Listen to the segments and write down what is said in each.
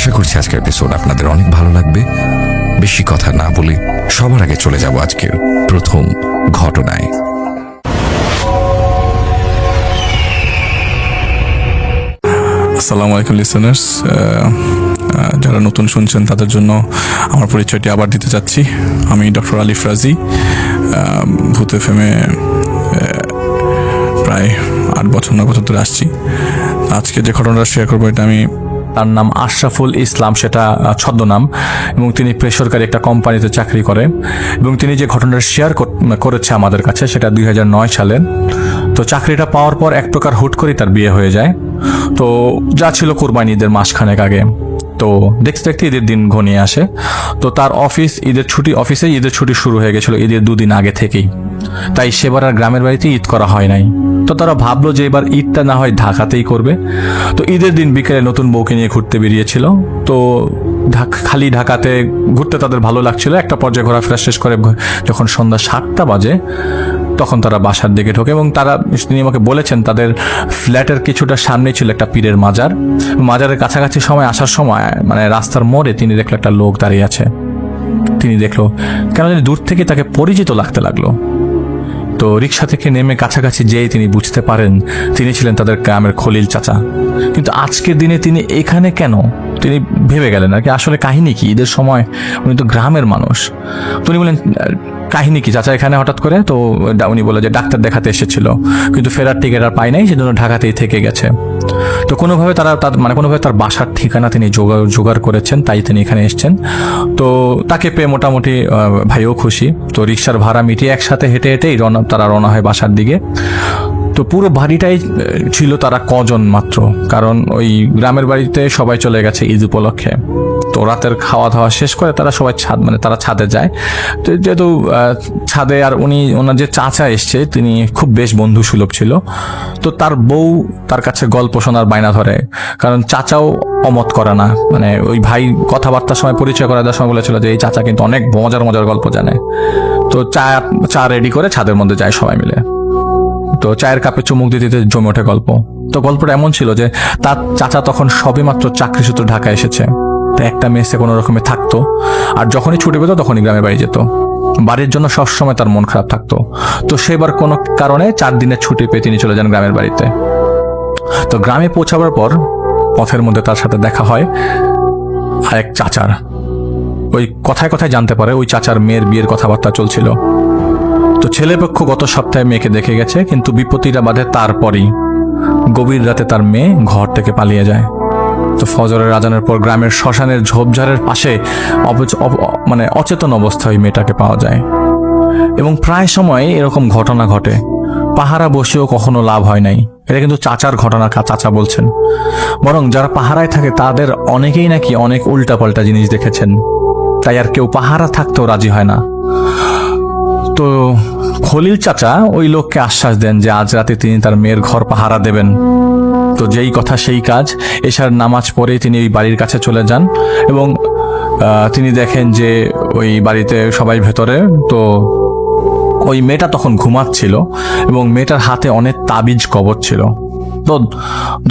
আশা করছি আজকের এপিসোড আপনাদের অনেক ভালো লাগবে। বেশি কথা না বলে সবার আগে চলে যাব আজকের প্রথম ঘটনায়। আসসালামু আলাইকুম লিসেনার্স, যারা নতুন শুনছেন তাদের জন্য আমার পরিচয়টি আবার দিতে চাচ্ছি। আমি ডক্টর আলিফ রাজি, ভূত এফএমে প্রায় 8 বছর 9 বছর ধরে আসছি। আজকে যে ঘটনাটা শেয়ার করবো, এটা তার নাম আশরাফুল ইসলাম, সেটা ছদ্মনাম, এবং তিনি বেসরকারি একটা কোম্পানিতে চাকরি করে। এবং তিনি যে ঘটনাটা শেয়ার করেছে আমাদের কাছে, সেটা 2009 সালের। তো চাকরিটা পাওয়ার পর এক প্রকার হুট করে তার বিয়ে হয়ে যায়। তো যা ছিল কোরবানি ঈদের মাসখানেক আগে। তো দেখতে দেখতে ঈদের দিন ঘনিয়ে আসে। তো তার অফিসে ঈদের ছুটি শুরু হয়ে গেছিল ঈদের 2 দিন আগে থেকেই। তাই সেবার আর গ্রামের বাড়িতে ঈদ করা হয় নাই। তো তারা ভাবলো যে এবার ঈদটা না হয় ঢাকাতেই করবে। তো ঈদের দিন বিকেলে নতুন বউকে নিয়ে ঘুরতে বেরিয়েছিল। তো খালি ঢাকাতে ঘুরতে তাদের ভালো লাগছিল। একটা পর্যায়ে ঘোরাফেরা শেষ করে যখন সন্ধ্যা 7টা বাজে, তখন তারা বাসার দিকে ঢোকে। এবং তিনি আমাকে বলেছেন তাদের ফ্ল্যাটের কিছুটা সামনে ছিল একটা পীরের মাজার। মাজারের কাছাকাছি সময় আসার সময় মানে রাস্তার মোড়ে তিনি দেখলো একটা লোক দাঁড়িয়ে আছে। তিনি দেখলো কেন জানি দূর থেকে তাকে পরিচিত লাগতে লাগলো। তো রিক্সা থেকে নেমে কাছাকাছি যেয়ে তিনি বুঝতে পারেন তিনি ছিলেন তাদের গ্রামের খলিল চাচা। কিন্তু আজকের দিনে তিনি এখানে কেন, তিনি ভেবে গেলেন আর কি আসলে কাহিনী কি। ঈদের সময় উনি তো গ্রামের মানুষ। তো উনি বলেন, কাহিনী কি চাচা এখানে হঠাৎ করে? তো উনি বলে যে ডাক্তার দেখাতে এসেছিল, কিন্তু ফেরার টিকিট আর পাই নাই, সেজন্য ঢাকাতেই থেকে গেছে। তো কোনোভাবে কোনোভাবে তার বাসার ঠিকানা তিনি জোগাড় করেছেন, তাই তিনি এখানে এসেছেন। তো তাকে পেয়ে মোটামুটি ভাইও খুশি। তো রিক্সার ভাড়া মিটিয়ে একসাথে হেঁটে হেঁটেই তারা রওনা হয় বাসার দিকে। তো পুরো বাড়িটাই ছিল তারা কজন মাত্র, কারণ ওই গ্রামের বাড়িতে সবাই চলে গেছে ঈদ উপলক্ষে। তো রাতের খাওয়া দাওয়া শেষ করে তারা সবাই তারা ছাদে যায়। তো যেহেতু ছাদে আর ওনার যে চাচা এসছে তিনি খুব বেশ বন্ধু সুলভ ছিল। তো তার বউ তার কাছে গল্প শোনার বায়না ধরে, কারণ চাচাও অমত করে না। মানে ওই ভাই কথাবার্তার সময় পরিচয় করা দেওয়ার সময় বলেছিল যে এই চাচা কিন্তু অনেক মজার মজার গল্প জানে। তো চা রেডি করে ছাদের মধ্যে যায় সবাই মিলে। তো চায়ের কাপে চুমুক দিতে দিতে জমে ওঠে গল্প। তো গল্পটা এমন ছিল যে তার চাচা তখন সবে মাত্র চাকরি সূত্রে ঢাকায় এসেছে। তো একটা মেসে কোনো রকমে থাকতো, আর যখনই ছুটি পেত তখনই গ্রামের বাড়ি যেত। বাড়ির জন্য সবসময় তার মন খারাপ থাকতো। তো সেবার কোনো কারণে 4 দিনের ছুটি পেয়ে তিনি চলে যান গ্রামের বাড়িতে। তো গ্রামে পৌঁছাবার পর পথের মধ্যে তার সাথে দেখা হয় আরেক চাচার। ওই কথায় কথায় জানতে পারে ওই চাচার মেয়ের বিয়ের কথাবার্তা চলছিল। তো ছেলেপক্ষ গত সপ্তাহে মেয়েকে দেখে গেছে, কিন্তু বিপত্তিটা বাধে তারপরই। গভীর রাতে তার মেয়ে ঘর থেকে পালিয়ে যায়। তো ফজরের আজানের পর গ্রামের শ্মশানের ঝোপঝাড়ের পাশে অচেতন অবস্থায় মেয়েটাকে পাওয়া যায়। এবং প্রায় সময় এরকম ঘটনা ঘটে। পাহারা বসেও কখনো লাভ হয় নাই। এটা কিন্তু চাচার ঘটনা, চাচা বলছেন। বরং যারা পাহারায় থাকে তাদের অনেকেই নাকি অনেক উল্টাপাল্টা জিনিস দেখেছেন। তাই আর কেউ পাহারা থাকতেও রাজি হয় না। তো খলিল চাচা ওই লোককে আশ্বাস দেন যে আজ রাতে তিনি তার মেয়ের ঘর পাহারা দেবেন। তো যেই কথা সেই কাজ। এশার নামাজ পড়ে তিনি ওই বাড়ির কাছে চলে যান এবং তিনি দেখেন যে ওই বাড়িতে সবাই ভেতরে। তো ওই মেয়েটা তখন ঘুমাচ্ছিল এবং মেয়েটার হাতে অনেক তাবিজ কবর ছিল। তো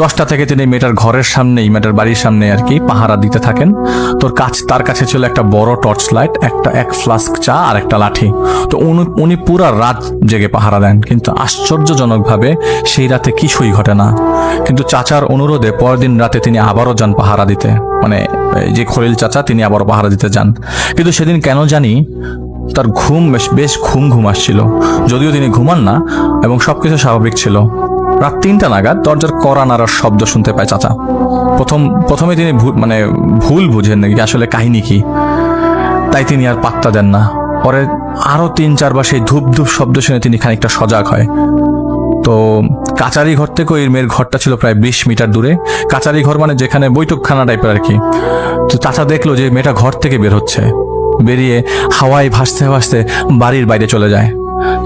10টা থেকে তিনি মেয়েটার ঘরের সামনেই, মেয়েটার বাড়ির সামনে আর কি পাহারা দিতে থাকেন। তার কাছে ছিল একটা বড় টর্চ লাইট, এক ফ্লাস্ক চা আর একটা লাঠি। তো উনি পুরা রাত জেগে পাহারা দেন, কিন্তু আশ্চর্যজনকভাবে সেই রাতে কিছুই ঘটে না। কিন্তু চাচার অনুরোধে পরদিন রাতে তিনি আবারও যান পাহারা দিতে। মানে যে খলিল চাচা তিনি আবারও পাহারা দিতে যান। কিন্তু সেদিন কেন জানি তার বেশ ঘুম আসছিল, যদিও তিনি ঘুমান না এবং সবকিছু স্বাভাবিক ছিল। রাত 3টা নাগাদ দরজার কড়া নাড়ার শব্দ শুনতে পায় চাচা। প্রথমে তিনি ভুল বুঝেন নাকি আসলে কাহিনী কি, তাই তিনি আর পাত্তা দেন না। পরে আরো 3-4 বার সেই ধূপ ধূপ শব্দ শুনে তিনি খানিকটা সজাগ হয়। তো কাচারি ঘর থেকে ওই মেয়ের ঘরটা ছিল প্রায় 20 মিটার দূরে। কাচারি ঘর মানে যেখানে বৈঠকখানা টাইপের আর কি। তো চাচা দেখলো যে মেয়েটা ঘর থেকে বের হচ্ছে, বেরিয়ে হাওয়ায় ভাসতে ভাসতে বাড়ির বাইরে চলে যায়।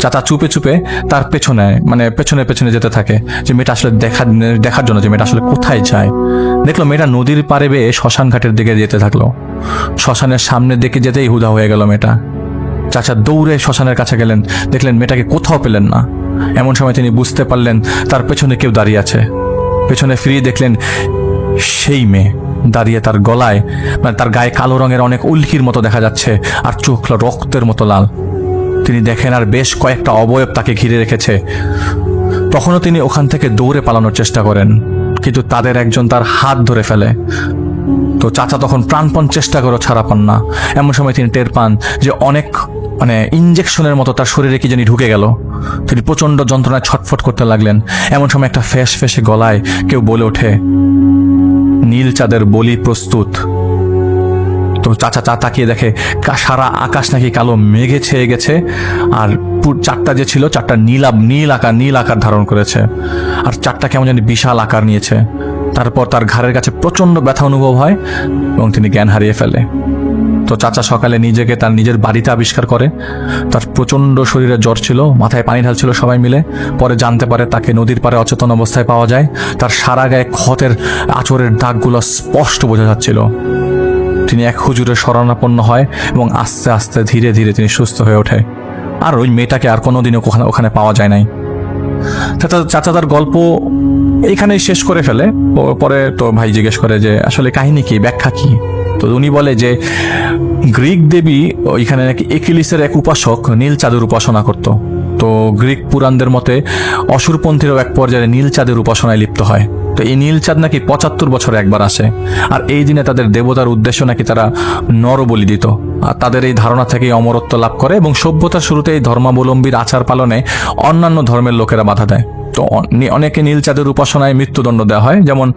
চাচা চুপে চুপে তার পেছনে যেতে থাকে, যে মেয়েটা আসলে দেখার জন্য যে মেয়েটা আসলে কোথায় যায়। দেখলো মেয়েটা নদীর পাড়ে বেয়ে শ্মশান ঘাটের দিকে যেতে থাকলো। শ্মশানের সামনের দিকে যেতেই হুদা হয়ে গেল মেয়েটা। চাচা দৌড়ে শ্মশানের কাছে গেলেন, দেখলেন মেয়েটাকে কোথাও পেলেন না। এমন সময় তিনি বুঝতে পারলেন তার পেছনে কেউ দাঁড়িয়ে আছে। পেছনে ফিরিয়ে দেখলেন সেই মেয়ে দাঁড়িয়ে তার গলায় মানে তার গায়ে কালো রঙের অনেক উল্কির মতো দেখা যাচ্ছে, আর চোখ রক্তের মতো লাল। তিনি দেখেন আর বেশ কয়েকটা অবয়ব তাকে ঘিরে রেখেছে। তখনও তিনি ওখান থেকে দৌড়ে পালানোর চেষ্টা করেন, কিন্তু তাদের একজন তার হাত ধরে ফেলে। তো চাচা তখন প্রাণপণ চেষ্টা করে, ছাড়া পান না। এমন সময় তিনি টের পান যে অনেক মানে ইঞ্জেকশনের মতো তার শরীরে কি জানি ঢুকে গেল। তিনি প্রচন্ড যন্ত্রণায় ছটফট করতে লাগলেন। এমন সময় একটা ফ্যাঁস ফেঁসে গলায় কেউ বলে ওঠে, নীল চাঁদের বলি প্রস্তুত। তো চাচা তাকিয়ে দেখে সারা আকাশ নাকি কালো মেঘে ছেয়ে গেছে, আর চারটা যে ছিল চারটা নীল আকার ধারণ করেছে, আর চারটা কেমন জানি বিশাল আকার নিয়েছে। তারপর তার ঘাড়ের কাছে প্রচন্ড ব্যথা অনুভব হয় এবং তিনি জ্ঞান হারিয়ে ফেলে। তো চাচা সকালে নিজেকে তার নিজের বাড়িতে আবিষ্কার করে। তার প্রচন্ড শরীরে জ্বর ছিল, মাথায় পানি ঢালছিল সবাই মিলে। পরে জানতে পারে তাকে নদীর পাড়ে অচেতন অবস্থায় পাওয়া যায়। তার সারা গায়ে ক্ষতের আঁচড়ের দাগগুলো স্পষ্ট বোঝা যাচ্ছিল। তিনি এক হুজুরের শরণাপন্ন হয় এবং আস্তে আস্তে ধীরে ধীরে তিনি সুস্থ হয়ে ওঠে। আর ওই মেয়েটাকে আর কোনোদিনও ওখানে পাওয়া যায় নাই। চাচা তার গল্প এইখানেই শেষ করে ফেলে। পরে তো ভাই জিজ্ঞেস করে যে আসলে কাহিনী কি, ব্যাখ্যা কি? তো উনি বলে যে গ্রিক দেবী ওইখানে নাকি একিলিসের এক উপাসক নীল চাঁদের উপাসনা করত। তো গ্রিক পুরাণদের মতে অসুরপন্থীরাও এক পর্যায়ে নীল চাঁদের উপাসনায় লিপ্ত হয়। তো এই নীল চাঁদ নাকি 75 বছরে একবার আসে, আর এই দিনে তাদের দেবতার উদ্দেশ্য নাকি তারা নরবলি দিত। আর তাদের এই ধারণা থেকেই অমরত্ব লাভ করে এবং সভ্যতার শুরুতে এই ধর্মাবলম্বীর আচার পালনে অন্যান্য ধর্মের লোকেরা বাধা দেয়। তো অনেকে নীল চাঁদের উপাসনায় মৃত্যুদণ্ড দেওয়া হয়, যেমন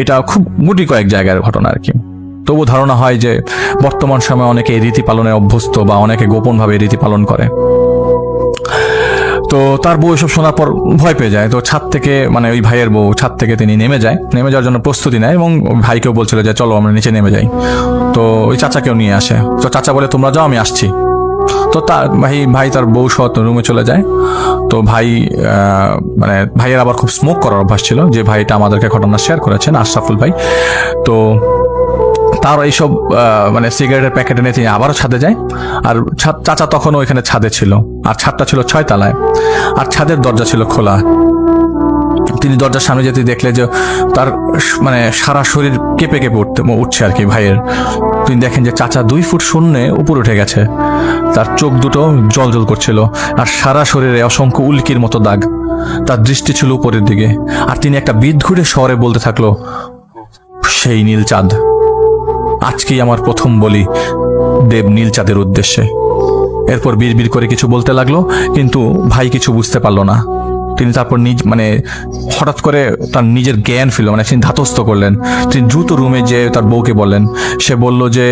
এটা খুব গুটি কয়েক জায়গার ঘটনা আর কি। তবু ধারণা হয় যে বর্তমান সময়ে অনেকে এই রীতি পালনে অভ্যস্ত বা অনেকে গোপনভাবে রীতি পালন করে। তো তার বউ এসব শোনার পর ভয় পেয়ে যায়। তো ছাদ থেকে মানে ওই ভাইয়ের বউ ছাদ থেকে তিনি নেমে যাওয়ার জন্য প্রস্তুতি নেয় এবং ভাইকেও বলছিল যে চলো আমরা নিচে নেমে যাই। তো ওই চাচাকেও নিয়ে আসে। তো চাচা বলে তোমরা যাও, আমি আসছি। তো তার ভাই তার বউ সহ রুমে চলে যায়। তো মানে ভাইয়ের আবার খুব স্মোক করার অভ্যাস ছিল, যে ভাইটা আমাদেরকে ঘটনা শেয়ার করেছেন, আশরাফুল ভাই। তো তার এইসব মানে সিগারেটের প্যাকেট এনে তিনি আবারও ছাদে যায়। আর চাচা তখনও ওইখানে ছাদে ছিল, আর ছাদটা ছিল 6 তলায়, আর ছাদের দরজা ছিল খোলা। তিনি দরজার সামনে যেতে দেখলে যে তার মানে সারা শরীর কেঁপে উঠছে আর কি ভাইয়ের। তিনি দেখেন যে চাচা 2 ফুট শূন্যে উপরে উঠে গেছে। তার চোখ দুটো জ্বলজ্বল করছিল, আর সারা শরীরে অসংখ্য উল্কির মতো দাগ। তার দৃষ্টি ছিল উপরের দিকে, আর তিনি একটা বিদঘুটে স্বরে বলতে থাকলো, সেই নীল চাঁদ, আজকেই আমার প্রথম বলি দেব নীল চাঁদের উদ্দেশ্যে। এরপর বিড়বিড় করে কিছু বলতে লাগলো, কিন্তু ভাই কিছু বুঝতে পারলো না। তিনি তারপর মানে হঠাৎ করে তার নিজের জ্ঞান ফিরল, মানে তিনি ধাতস্থ করলেন। তিনি দ্রুত রুমে যে তার বউকে বললেন। সে বলল যে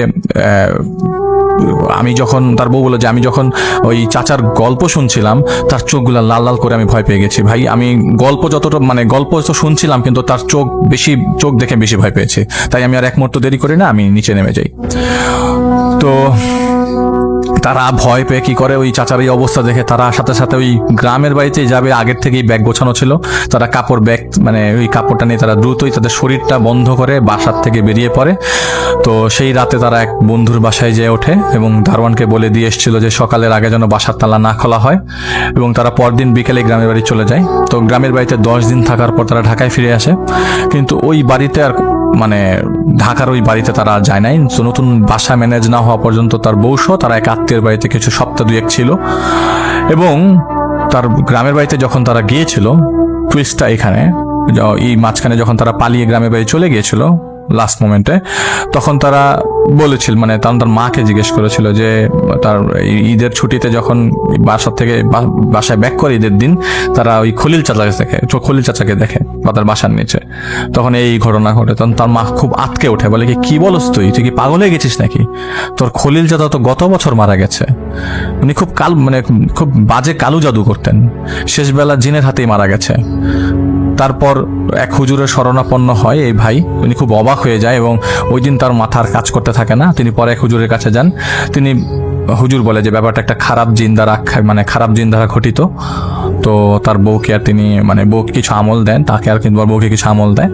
তার বউ বলল যে আমি যখন ওই চাচার গল্প শুনছিলাম তার চোখগুলা লাল লাল করে আমি ভয় পেয়ে গেছি ভাই। আমি গল্প তো শুনছিলাম, কিন্তু তার চোখ দেখে বেশি ভয় পেয়েছি। তাই আমি আর এক মুহূর্ত দেরি করি না, আমি নিচে নেমে যাই। তো তারা ভয় পেয়ে কি করে, ওই চাচার এই অবস্থা দেখে তারা সাথে সাথে ওই গ্রামের বাড়িতে যাবে। আগের থেকেই ব্যাগ গোছানো ছিল। তারা মানে ওই কাপড়টা নিয়ে তারা দ্রুতই তাদের শরীরটা বন্ধ করে বাসার থেকে বেরিয়ে পড়ে। তো সেই রাতে তারা এক বন্ধুর বাসায় যেয়ে ওঠে এবং দারোয়ানকে বলে দিয়ে এসেছিল যে সকালের আগে যেন বাসার তালা না খোলা হয়, এবং তারা পরদিন বিকেলে গ্রামের বাড়ি চলে যায়। তো গ্রামের বাড়িতে 10 দিন থাকার পর তারা ঢাকায় ফিরে আসে, কিন্তু ওই বাড়িতে আর মানে ঢাকার ওই বাড়িতে তারা যায় নাই। তো নতুন বাসা ম্যানেজ না হওয়া পর্যন্ত তার বউসহ তারা এক আত্মীয়ের বাড়িতে কিছু সপ্তাহ 2-1 ছিল। এবং তার গ্রামের বাড়িতে যখন তারা গিয়েছিল, টুইস্টটা এখানে, এই মাঝখানে যখন তারা পালিয়ে গ্রামের বাড়ি চলে গিয়েছিল লাস্ট মোমেন্টে, তখন তারা বলেছিল মানে তার মাকে জিজ্ঞেস করেছিল যে তার ঈদের ছুটিতে যখন বাসার থেকে বাসায় ব্যাক করে ঈদের দিন, তারা ওই খলিল চাচাকে দেখে বা তার বাসার নিচে। তখন এই ঘটনা ঘটে। তখন তার মা খুব আতকে ওঠে, বলে কি বলস তুই কি পাগল হয়ে গেছিস নাকি? তোর খলিল চাচা তো গত বছর মারা গেছে। উনি খুব খুব বাজে কালো জাদু করতেন, শেষবেলা জিনের হাতেই মারা গেছে। তারপর এক হুজুরের শরণাপন্ন হয় এই ভাই। উনি খুব অবাক হয়ে যায় এবং ওই দিন তার মাথার কাজ করতে থাকে না। তিনি পরে এক হুজুরের কাছে যান। হুজুর বলে যে ব্যাপারটা একটা খারাপ জিন দ্বারা ঘটিত। তো তার বউকে আর তিনি বউকে কিছু আমল দেন, তাকে আর কিন্তু বউকে কিছু আমল দেয়।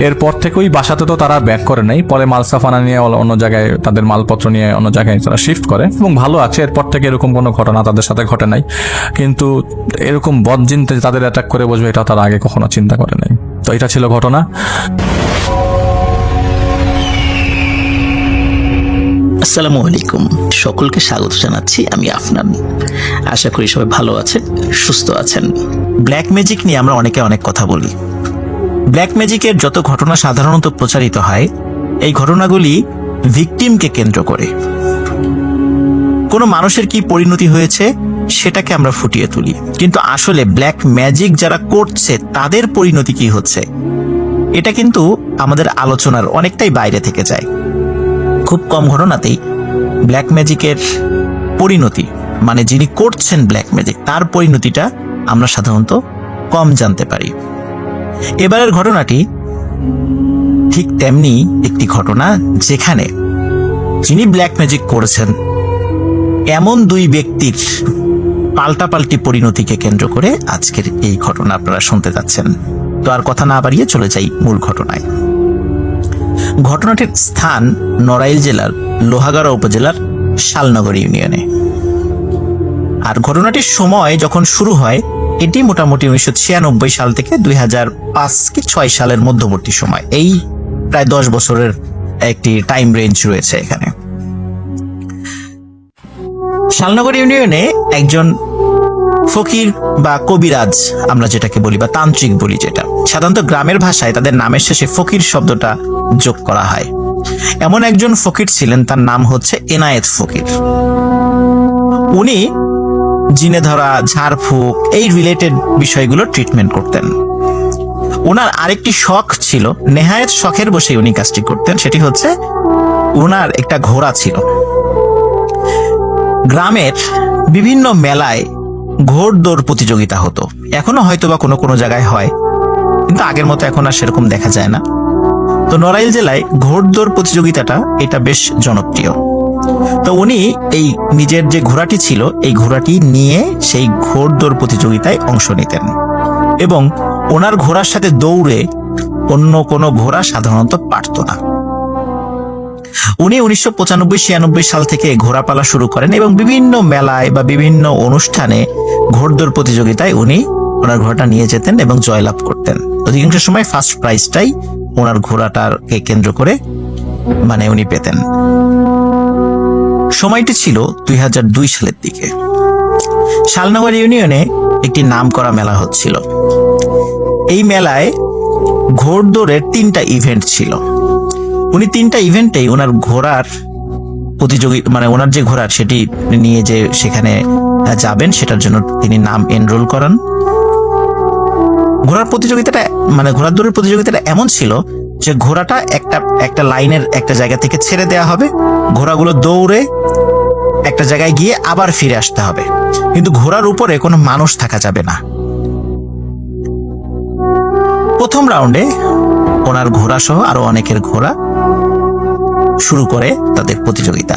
এরপর থেকে ওই বাসাতে তো তারা ব্যাক করে নাই। পরে মালসাফানা নিয়ে অন্য জায়গায়, তাদের মালপত্র নিয়ে অন্য জায়গায় তারা শিফট করে এবং ভালো আছে। এরপর থেকে এরকম কোনো ঘটনা তাদের সাথে ঘটে নাই। কিন্তু এরকম বদজিন তাদের অ্যাটাক করে বসবে, এটা তারা আগে কখনো চিন্তা করে নাই। তো এটা ছিল ঘটনা। আসসালামু আলাইকুম, সকলকে স্বাগত জানাচ্ছি। আমি আফনান। আশা করি সবাই ভালো আছেন, সুস্থ আছেন। ব্ল্যাক ম্যাজিক নিয়ে আমরা অনেকে অনেক কথা বলি। ব্ল্যাক ম্যাজিকের যত ঘটনা সাধারণত প্রচারিত হয়, এই ঘটনাগুলি ভিকটিমকে কেন্দ্র করে। কোনো মানুষের কি পরিণতি হয়েছে সেটাকে আমরা ফুটিয়ে তুলি, কিন্তু আসলে ব্ল্যাক ম্যাজিক যারা করছে তাদের পরিণতি কি হচ্ছে, এটা কিন্তু আমাদের আলোচনার অনেকটাই বাইরে থেকে যায়। খুব কম ঘটনাতেই ব্ল্যাক ম্যাজিকের পরিণতি, মানে যিনি করছেন ব্ল্যাক ম্যাজিক তার পরিণতিটা আমরা সাধারণত কম জানতে পারি। এবারের ঘটনাটি ঠিক তেমনি একটি ঘটনা, যেখানে যিনি ব্ল্যাক ম্যাজিক করেছেন এমন দুই ব্যক্তির পাল্টাপাল্টি পরিণতিকে কেন্দ্র করে আজকের এই ঘটনা আপনারা শুনতে যাচ্ছেন। তো আর কথা না বাড়িয়ে চলে যাই মূল ঘটনায়। ঘটনাটির স্থান নড়াইল জেলার লোহাগাড়া উপজেলার শালনগর ইউনিয়নে। আর ঘটনাটির সময় যখন শুরু হয়, এটি মোটামুটি 1996 সাল থেকে 2005 কি 6 সালের মধ্যবর্তী সময়। এই প্রায় 10 বছরের একটি টাইম রেঞ্জ রয়েছে এখানে। শালনগর ইউনিয়নে একজন ফকির বা কবিরাজ আমরা যেটাকে বলি, বা তান্ত্রিক বলি, যেটা সাধারণত গ্রামের ভাষায় তাদের নামের শেষে ফকির শব্দটা যোগ করা হয়, এমন একজন ফকির ছিলেন। তার নাম হচ্ছে এনায়েত ফকির। উনি জিনে ধরা, ঝাড়ফুঁক, এই রিলেটেড বিষয়গুলো ট্রিটমেন্ট করতেন। ওনার আরেকটি শখ ছিল, নেহায়েত শখের বসে উনি কাজটি করতেন। সেটি হচ্ছে ওনার একটা ঘোড়া ছিল। গ্রামের বিভিন্ন মেলায় ঘোড়দৌড় প্রতিযোগিতা হতো, এখনো হয়তো বা কোনো কোনো জায়গায় হয়, কিন্তু আগের মতো এখন আর সেরকম দেখা যায় না। তো নড়াইল জেলায় ঘোড়দৌড় প্রতিযোগিতাটা এটা বেশ জনপ্রিয়। তো উনি এই নিজের যে ঘোড়াটি ছিল, এই ঘোড়াটি নিয়ে সেই ঘোড়দৌড় প্রতিযোগিতায় অংশ নিতেন, এবং ওনার ঘোড়ার সাথে দৌড়ে অন্য কোনো ঘোড়া সাধারণত পারত না। উনি 1995-96 সাল থেকে ঘোড়াপালা শুরু করেন, এবং বিভিন্ন মেলায় বা বিভিন্ন অনুষ্ঠানে ঘোড়দৌড় প্রতিযোগিতায় উনি ওনার ঘোড়াটা নিয়ে যেতেন এবং জয়লাভ করতেন। অধিকাংশ সময় ফার্স্ট প্রাইজটাই ওনার ঘোড়াটাকে কেন্দ্র করে মানে উনি পেতেন। সময়টি ছিল 2002 সালের দিকে। শালনগর ইউনিয়নে একটি নামকরা মেলা হচ্ছিল। এই মেলায় ঘোড়দৌড়ের 3টা ইভেন্ট ছিল। উনি 3টা ইভেন্টেই ওনার ঘোড়ার মানে ওনার যে ঘোড়ার সেটি নিয়ে যে সেখানে যাবেন, সেটার জন্য তিনি নাম এনরোল করান। ঘোড়ার প্রতিযোগিতাটা মানে ঘোড়ার দৌড়ের প্রতিযোগিতাটা এমন ছিল যে ঘোড়াটা একটা লাইনের একটা জায়গা থেকে ছেড়ে দেওয়া হবে, ঘোড়াগুলো দৌড়ে একটা জায়গায় গিয়ে আবার ফিরে আসতে হবে, কিন্তু ঘোড়ার উপরে কোনো মানুষ থাকা যাবে না। প্রথম রাউন্ডে ওনার ঘোড়া সহ আরো অনেকের ঘোড়া শুরু করে তাদের প্রতিযোগিতা।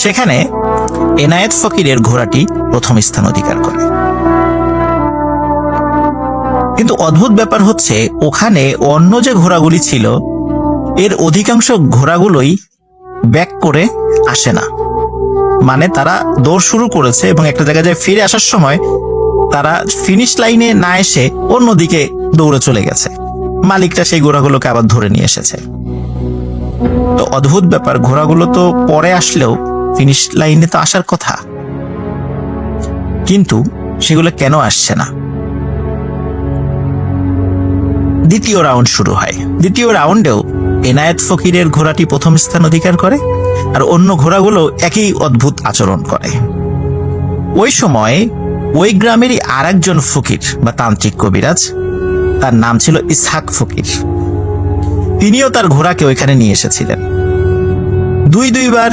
সেখানে এনায়েত ফকিরের ঘোড়াটি প্রথম স্থান অধিকার করে। কিন্তু অদ্ভুত ব্যাপার হচ্ছে, ওখানে অন্য যে ঘোড়াগুলি ছিল এর অধিকাংশ ঘোড়াগুলোই ব্যাক করে আসে না। মানে তারা দৌড় শুরু করেছে এবং একটা জায়গায় ফিরে আসার সময় তারা ফিনিশ লাইনে না এসে অন্যদিকে দৌড়ে চলে গেছে। মালিকটা সেই ঘোড়াগুলোকে আবার ধরে নিয়ে এসেছে। তো অদ্ভুত ব্যাপার, ঘোড়াগুলো তো পরে আসলেও ফিনিশ লাইনে তো আসার কথা, কিন্তু সেগুলো কেন আসছে না? দ্বিতীয় রাউন্ড শুরু হয়। দ্বিতীয় রাউন্ডেও এনায়েত ফকিরের ঘোড়াটি প্রথম স্থান অধিকার করে, আর অন্য ঘোড়াগুলো একই অদ্ভুত আচরণ করে। ওই সময় ওই গ্রামেরই আর একজন ফকির বা তান্ত্রিক কবিরাজ, তার নাম ছিল ইসহাক ফকির। তিনিও তার ঘোড়াকে ওইখানে নিয়ে এসেছিলেন। দুইবার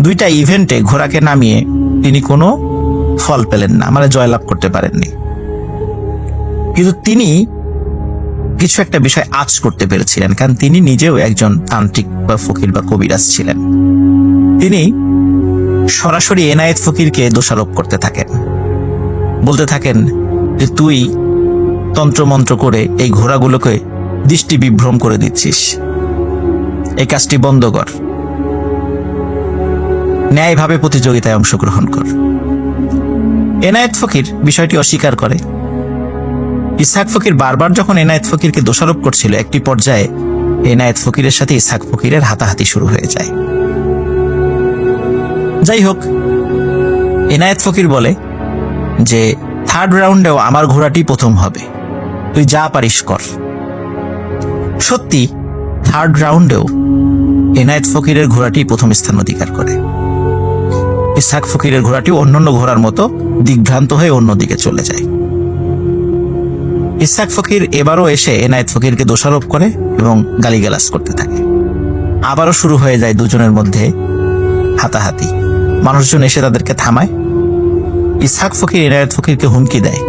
2টা ইভেন্টে ঘোড়াকে নামিয়ে তিনি কোনো ফল পেলেন না, মানে জয়লাভ করতে পারেননি। কিন্তু তিনি কিছু একটা বিষয় আঁচ করতে পেরেছিলেন, কারণ তিনি নিজেও একজন তান্ত্রিক বা ফকির বা কবিরাজ ছিলেন। তিনি সরাসরি এনায়েত ফকিরকে দোষারোপ করতে থাকেন, বলতে থাকেন যে তুই তন্ত্রমন্ত্র করে এই ঘোড়াগুলোকে দৃষ্টি বিভ্রম করে দিচ্ছিস, এই কাজটি বন্ধ কর, ন্যায়ভাবে প্রতিযোগিতায় অংশগ্রহণ কর। এনায়েত ফকির বিষয়টি অস্বীকার করে। ইসহাক ফকির বারবার যখন এনায়েত ফকিরকে দোষারোপ করছিল, একটি পর্যায়ে এনায়েত ফকিরের সাথে ইসহাক ফকিরের হাতাহাতি শুরু হয়ে যায়। যাই হোক, এনায়েত ফকির বলে যে থার্ড রাউন্ডেও আমার ঘোড়াটি প্রথম হবে, তুই যা পারিস কর। সত্যি থার্ড রাউন্ডেও এনায়েত ফকিরের ঘোড়াটি প্রথম স্থান অধিকার করে। ইসহাক ফকিরের ঘোড়াটি অন্যান্য ঘোড়ার মতো দিগ্ভ্রান্ত হয়ে অন্যদিকে চলে যায়। ইসহাক ফকির এবারও এসে এনায়েত ফকিরকে দোষারোপ করে এবং গালিগালাজ করতে থাকে। আবারও শুরু হয়ে যায় দুজনের মধ্যে হাতাহাতি। মানুষজন এসে তাদেরকে থামায়। ইসহাক ফকির এনায়েত ফকিরকে হুমকি দেয়,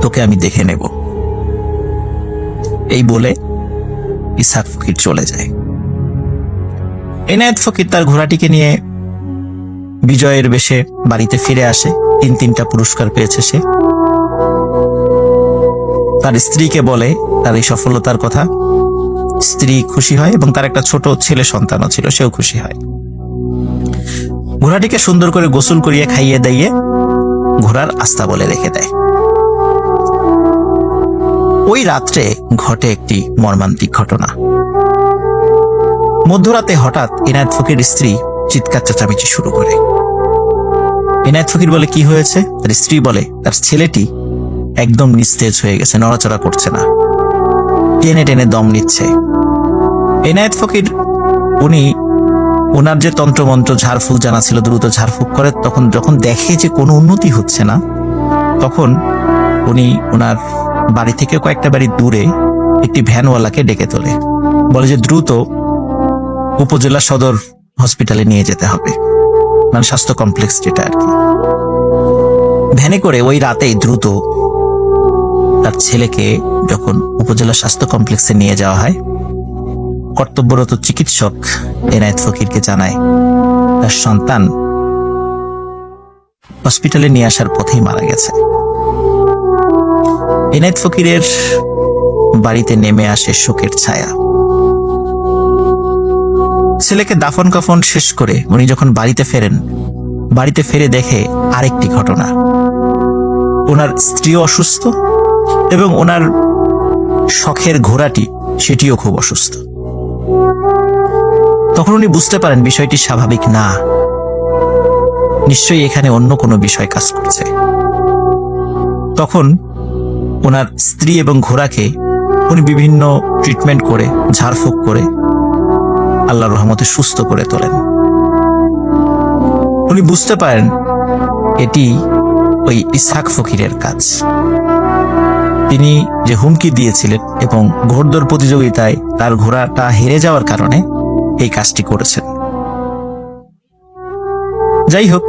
তোকে আমি দেখে নেব। এই বলে ইসহাক ফকির চলে যায়। এনায়েত ফকির তার ঘোড়াটিকে নিয়ে বিজয়ের বেশে বাড়িতে ফিরে আসে। 3টা পুরস্কার পেয়েছে সে। তার স্ত্রীকে বলে তার এই সফলতার কথা। স্ত্রী খুশি হয় এবং তার একটা ছোট ছেলে সন্তানও ছিল, সেও খুশি হয়। ঘোড়াটিকে সুন্দর করে গোসল করিয়ে খাইয়ে দিয়ে ঘোড়ার আস্থা বলে রেখে দেয়। ওই রাত্রে ঘটে একটি মর্মান্তিক ঘটনা। মধ্যরাতে হঠাৎ এনায়েত ফকির স্ত্রী চিৎকার চেঁচামেচি শুরু করে। এনায়েত ফকির বলে, কি হয়েছে? তার স্ত্রী বলে, তার ছেলেটি একদম নিস্তেজ হয়ে গেছে, নড়াচড়া করছে না, টেনে টেনে দম নিচ্ছে। এনায়েত ফকির ওনার যে তন্ত্রমন্ত্র ঝাড়ফুঁক জানা ছিল, দ্রুত ঝাড়ফুঁক করে। তখন যখন দেখে যে কোনো উন্নতি হচ্ছে না, তখন উনি ওনার বাড়ি থেকে কয়েকটা বাড়ি দূরে একটি ভ্যানওয়ালাকে ডেকে তোলে, বলে যে দ্রুত উপজেলা সদর হসপিটালে নিয়ে যেতে হবে, মানে স্বাস্থ্য কমপ্লেক্স যেটা আর কি। ভ্যানে করে ওই রাতেই দ্রুত তার ছেলেকে যখন উপজেলা স্বাস্থ্য কমপ্লেক্সে নিয়ে যাওয়া হয়, কর্তব্যরত চিকিৎসক এনায়েত ফকিরকে জানায় তার সন্তান হসপিটালে নিয়ে আসার পথেই মারা গেছে। এনায়েত ফকিরের বাড়িতে নেমে আসে শোকের ছায়া। ছেলেকে দাফন কাফন শেষ করে উনি যখন বাড়িতে ফেরেন, বাড়িতে ফিরে দেখে আরেকটি ঘটনা। ওনার স্ত্রীও অসুস্থ এবং ওনার শখের ঘোড়াটি সেটিও খুব অসুস্থ। তখন উনি বুঝতে পারেন বিষয়টি স্বাভাবিক না, নিশ্চয়ই এখানে অন্য কোনো বিষয় কাজ করছে। তখন ওনার স্ত্রী এবং ঘোড়াকে উনি বিভিন্ন ট্রিটমেন্ট করে, ঝাড়ফুঁক করে আল্লাহর রহমতে সুস্থ করে তোলেন। উনি বুঝতে পারেন এটি ওই ইসহাক ফকিরের কাজ। তিনি যে হুমকি দিয়েছিলেন এবং ঘোড়দৌড় প্রতিযোগিতায় তার ঘোড়াটা হেরে যাওয়ার কারণে এই কাজটি করেছেন। যাই হোক,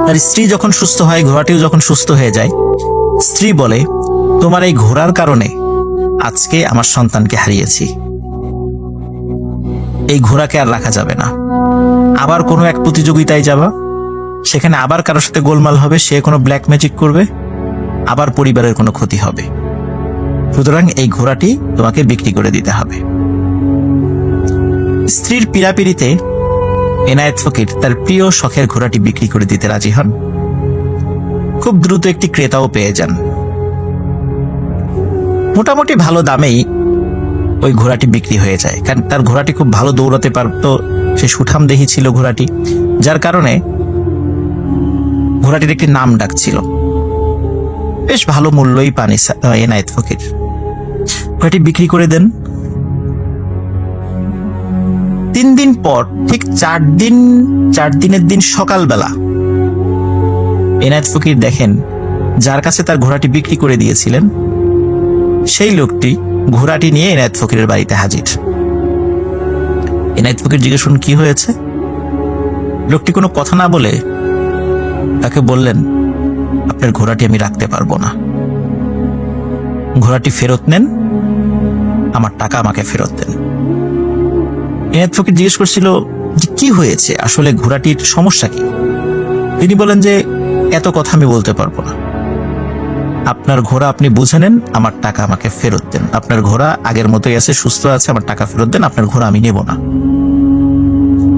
তার স্ত্রী যখন সুস্থ হয়, ঘোড়াটিও যখন সুস্থ হয়ে যায়, স্ত্রী বলে, তোমার এই ঘোড়ার কারণে আজকে আমার সন্তানকে হারিয়েছি, এই ঘোড়াকে আর রাখা যাবে না। আবার কোনো এক প্রতিযোগিতায় যাবা, সেখানে আবার কারোর সাথে গোলমাল হবে, সে কোনো ব্ল্যাক ম্যাজিক করবে, আবার পরিবারের কোনো ক্ষতি হবে। সুতরাং এই ঘোড়াটি তোমাকে বিক্রি করে দিতে হবে। স্ত্রীর পীড়াপিড়িতে এনায়েত ফকির তার প্রিয় শখের ঘোড়াটি বিক্রি করে দিতে রাজি হন। খুব দ্রুত একটি ক্রেতাও পেয়ে যান। মোটামুটি ভালো দামেই ওই ঘোড়াটি বিক্রি হয়ে যায়, কারণ তার ঘোড়াটি খুব ভালো দৌড়াতে পারত, সে সুঠামদেহী ছিল ঘোড়াটি, যার কারণে ঘোড়াটির একটি নাম ডাক ছিল। বেশ ভালো মূল্যই পান এনায়েত ফকির। ঘোড়াটি বিক্রি করে দেন। 3 দিন পর, ঠিক 4 দিনের দিন সকালবেলা এনায়েত ফকির দেখেন যার কাছে তার ঘোড়াটি বিক্রি করে দিয়েছিলেন সেই লোকটি ঘোড়াটি নিয়ে এনায়েত ফকিরের বাড়িতে হাজির। এনায়েত ফকির জিজ্ঞেস করলেন, কি হয়েছে? লোকটি কোনো কথা না বলে তাকে বললেন, আপনার ঘোড়াটি আমি রাখতে পারবো না, ঘোড়াটি ফেরত নেন, আমার টাকা আমাকে ফেরত দেন। এনায়েত ফকির জিজ্ঞেস করছিল যে কি হয়েছে, আসলে ঘোড়াটির সমস্যা কি? তিনি বলেন যে এত কথা আমি বলতে পারবো না, আপনার ঘোড়া আপনি বুঝে নেন, আমার টাকা আমাকে ফেরত দেন। আপনার ঘোড়া আগের মতোই আছে, সুস্থ আছে, আমার টাকা ফেরত দেন, আপনার ঘোড়া আমি নেব না।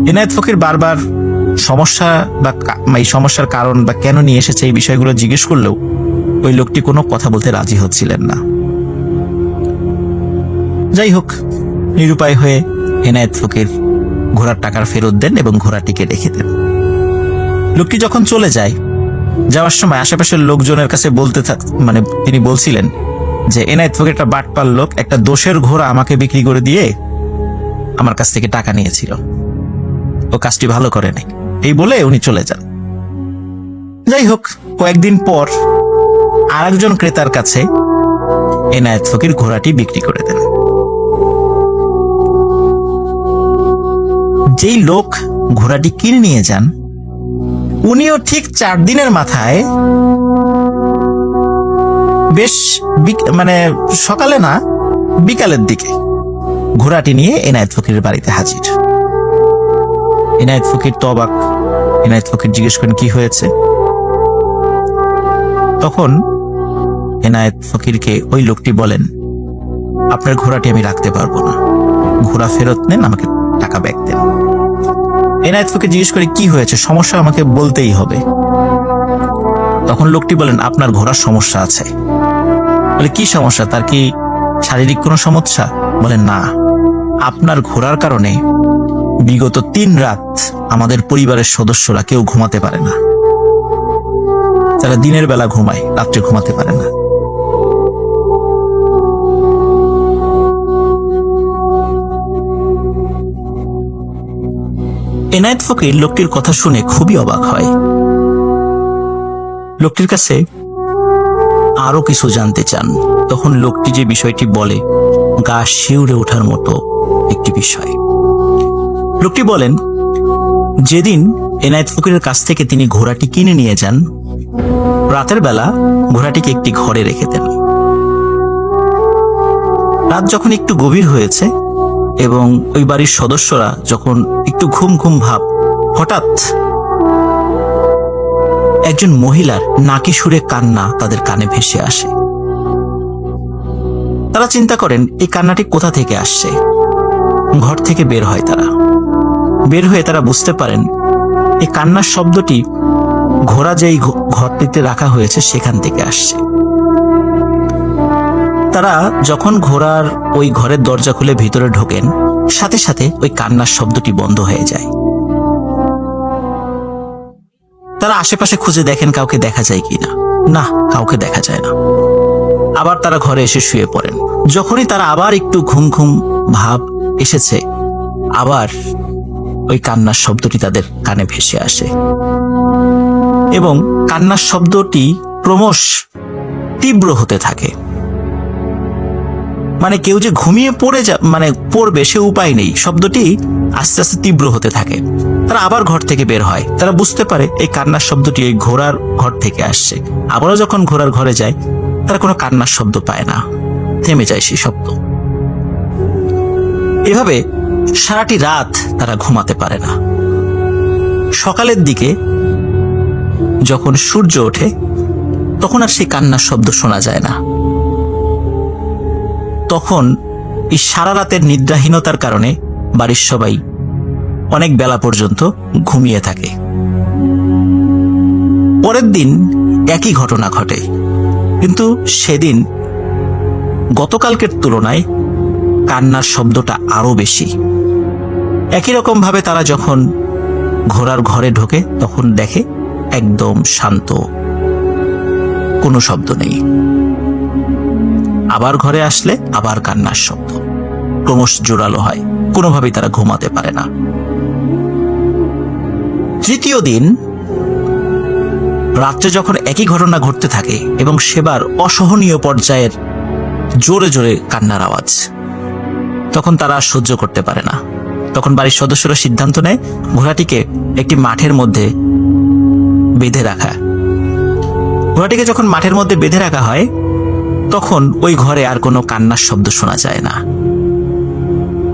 এনায়েত ফকির বারবার সমস্যা বা এই সমস্যার কারণ বা কেন নিয়ে এসেছে এই বিষয়গুলো জিজ্ঞেস করলেও ওই লোকটি কোনো কথা বলতে রাজি হচ্ছিলেন না। যাই হোক, নিরুপায় হয়ে এনায়েত ফকির ঘোড়ার টাকার ফেরত দেন এবং ঘোড়াটিকে রেখে দেন। লোকটি যখন চলে যায়, যাওয়ার সময় আশেপাশের লোকজনের কাছে তিনি বলছিলেন যে এনায়েত ফকির একটা বাটপার লোক, একটা দোষের ঘোড়া আমাকে বিক্রি করে দিয়ে আমার কাছ থেকে টাকা নিয়েছিল, ও কাজটি ভালো করে নাই, এই বলে উনি চলে যান। যাই হোক, কয়েকদিন পর আরেকজন ক্রেতার কাছে এনায়েত ফকির ঘোড়াটি বিক্রি করে দেন। যেই লোক ঘোড়াটি কিনে নিয়ে যান, উনিও ঠিক 4 দিনের মাথায় বেশ সকালে না, বিকালের দিকে ঘোড়াটি নিয়ে এনায়েত ফকিরের বাড়িতে হাজির। এনায়েত ফকির তো অবাক। এনায়েত ফকির জিজ্ঞেস করেন কি হয়েছে। তখন এনায়েত ফকিরকে ওই লোকটি বলেন, আপনার ঘোড়াটি আমি রাখতে পারবো না, ঘোড়া ফেরত নেন, আমাকে টাকা ব্যাক দেন। এনায়েত ফকির জিজ্ঞেস করে কি হয়েছে, সমস্যা আমাকে বলতেই হবে। তখন লোকটি বলেন, আপনার ঘোড়ার সমস্যা আছে। বলে কি সমস্যা, তার কি শারীরিক কোনো সমস্যা? বলেন না, আপনার ঘোড়ার কারণে বিগত 3 রাত আমাদের পরিবারের সদস্যরা কেউ ঘুমাতে পারে না। তারা দিনের বেলা ঘুমায়, রাত্রে ঘুমাতে পারে না। এনায়েত ফকির লোকটির কথা শুনে খুবই অবাক হয়। লোকটির কাছে আরো কিছু জানতে চান। তখন লোকটি যে বিষয়টি বলে, গা শিউরে ওঠার মতো একটি বিষয়। লোকটি বলেন, যেদিন এনায়েত ফকিরের কাছ থেকে তিনি ঘোড়াটি কিনে নিয়ে যান, রাতের বেলা ঘোড়াটিকে একটি ঘরে রেখে দেন। রাত যখন একটু গভীর হয়েছে এবং ওই বাড়ির সদস্যরা যখন একটু ঘুম ঘুম ভাব, হঠাৎ একজন মহিলার নাকি সুরে কান্না তাদের কানে ভেসে আসে। তারা চিন্তা করেন এই কান্নাটি কোথা থেকে আসছে। ঘর থেকে বের হয় তারা। বের হয়ে তারা বুঝতে পারেন এই কান্নার শব্দটি ঘোড়া যেই ঘরটিতে রাখা হয়েছে সেখান থেকে আসছে। তারা যখন ঘোড়ার ওই ঘরের দরজা খুলে ভিতরে ঢোকেন, সাথে সাথে ওই কান্নার শব্দটি বন্ধ হয়ে যায়। তারা আশেপাশে খুঁজে দেখেন কাউকে দেখা যায় কিনা, না, কাউকে দেখা যায় না। আবার তারা ঘরে এসে শুয়ে পড়েন। যখনই তারা আবার একটু ঘুম ঘুম ভাব এসেছে, আবার ওই কান্নার শব্দটি তাদের কানে ভেসে আসে এবং কান্নার শব্দটি ক্রমশ তীব্র হতে থাকে। মানে কেউ যে ঘুমিয়ে পড়বে সে উপায় নেই, শব্দটি আস্তে আস্তে তীব্র হতে থাকে। তারা আবার ঘর থেকে বের হয়। তারা বুঝতে পারে এই কান্নার শব্দটি এই ঘোড়ার ঘর থেকে আসছে। আবারও যখন ঘোড়ার ঘরে যায়, তারা কোনো কান্নার শব্দ পায় না, থেমে যায় সেই শব্দ। এভাবে সারাটি রাত তারা ঘুমাতে পারে না। সকালের দিকে যখন সূর্য ওঠে, তখন আর সেই কান্নার শব্দ শোনা যায় না। তখন এই সারা রাতের নিদ্রাহীনতার কারণে বাড়ির সবাই অনেক বেলা পর্যন্ত ঘুমিয়ে থাকে। পরের দিন একই ঘটনা ঘটে, কিন্তু সেদিন গতকালকের তুলনায় কান্নার শব্দটা আরো বেশি। একই রকম ভাবে তারা যখন ঘোড়ার ঘরে ঢোকে, তখন দেখে একদম শান্ত, কোনো শব্দ নেই। আবার ঘরে আসলে আবার কান্নার শব্দ ক্রমশ জোরালো হয়। কোনোভাবেই তারা ঘুমাতে পারে না। তৃতীয় দিন রাত্রে যখন একই ঘটনা ঘটতে থাকে এবং সেবার অসহনীয় পর্যায়ের জোরে জোরে কান্নার আওয়াজ, তখন তারা সহ্য করতে পারে না। তখন বাড়ির সদস্যরা সিদ্ধান্ত নেয় ঘোড়াটিকে একটি মাঠের মধ্যে বেঁধে রাখা। ঘোড়াটিকে যখন মাঠের মধ্যে বেঁধে রাখা হয়, তখন ওই ঘরে আর কোনো কান্নার শব্দ শোনা যায় না।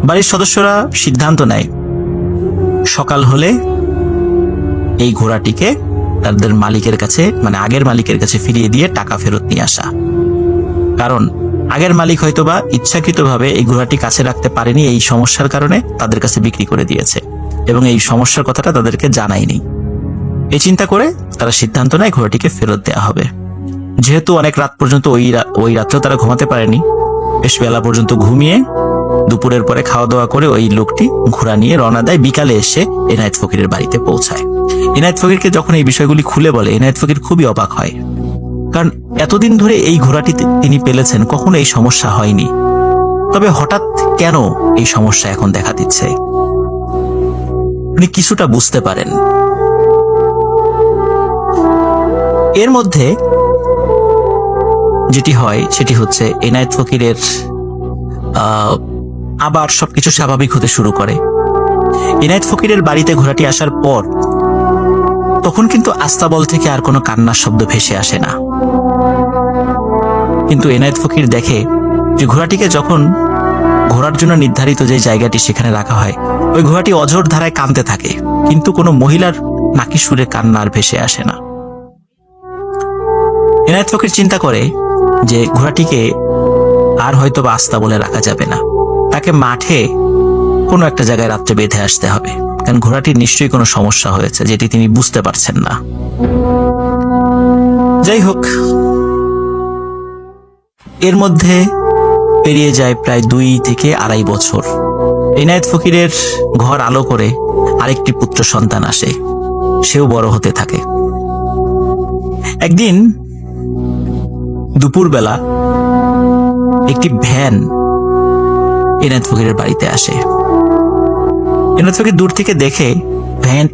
বাড়ির সদস্যরা সিদ্ধান্ত নেয় সকাল হলে এই ঘোড়াটিকে তাদের মালিকের কাছে, আগের মালিকের কাছে ফিরিয়ে দিয়ে টাকা ফেরত নিয়ে আসা। কারণ আগের মালিক হয়তোবা ইচ্ছাকৃতভাবে এই ঘোড়াটি কাছে রাখতে পারেনি, এই সমস্যার কারণে তাদের কাছে বিক্রি করে দিয়েছে এবং এই সমস্যার কথাটা তাদেরকে জানায়নি। এই চিন্তা করে তারা সিদ্ধান্ত নেয় ঘোড়াটিকে ফেরত দেওয়া হবে। যেহেতু অনেক রাত পর্যন্ত ওই রাত্রেও তারা ঘুমাতে পারেনি, বেশ বেলা পর্যন্ত ঘুমিয়ে দুপুরের পরে খাওয়া দাওয়া করে ওই লোকটি ঘোড়া নিয়ে রওনা দেয়। বিকালে এসে এনায়েত ফকিরের বাড়িতে পৌঁছায়। এনায়েত ফকিরকে যখন এই বিষয়গুলি খুলে বলে, এনায়েত ফকির খুবই অবাক হয়, কারণ এতদিন ধরে এই ঘোড়াটি তিনি পেলেছেন, কখনো এই সমস্যা হয়নি। তবে হঠাৎ কেন এই সমস্যা এখন দেখা দিচ্ছে, উনি কিছুটা বুঝতে পারেন। এর মধ্যে যেটি হয় সেটি হচ্ছে এনায়েত ফকিরের আবার সবকিছু স্বাভাবিক হতে শুরু করে। এনায়েত ফকিরের বাড়িতে ঘোড়াটি আসার পর তখন কিন্তু আস্তাবল থেকে আর কোনো কান্নার শব্দ ভেসে আসে না। কিন্তু এনায়েত ফকির দেখে যে ঘোড়াটিকে যখন ঘোড়ার জন্য নির্ধারিত যে জায়গাটি সেখানে রাখা হয়, ওই ঘোড়াটি অঝোর ধারায় কাঁদতে থাকে, কিন্তু কোনো মহিলার নাকি সুরে কান্না আর ভেসে আসে না। এনায়েত ফকির চিন্তা করে যে ঘোড়াটিকে আর হয়তো বা আস্তাবলে রাখা যাবে না, তাকে মাঠে কোনো একটা জায়গায় রাত্রে বেঁধে আসতে হবে, কারণ ঘোড়াটির নিশ্চয়ই কোনো সমস্যা হয়েছে যেটি তিনি বুঝতে পারছেন না। যাই হোক, এর মধ্যে পেরিয়ে যায় প্রায় 2 থেকে 2.5 বছর। এনায়েত ফকিরের ঘর আলো করে আরেকটি পুত্র সন্তান আসে, সেও বড় হতে থাকে। একদিন দুপুরবেলা একটি ভ্যান এনায়েত ফকিরের বাড়িতে আসে। এনায়েত ফকির দূর থেকে দেখে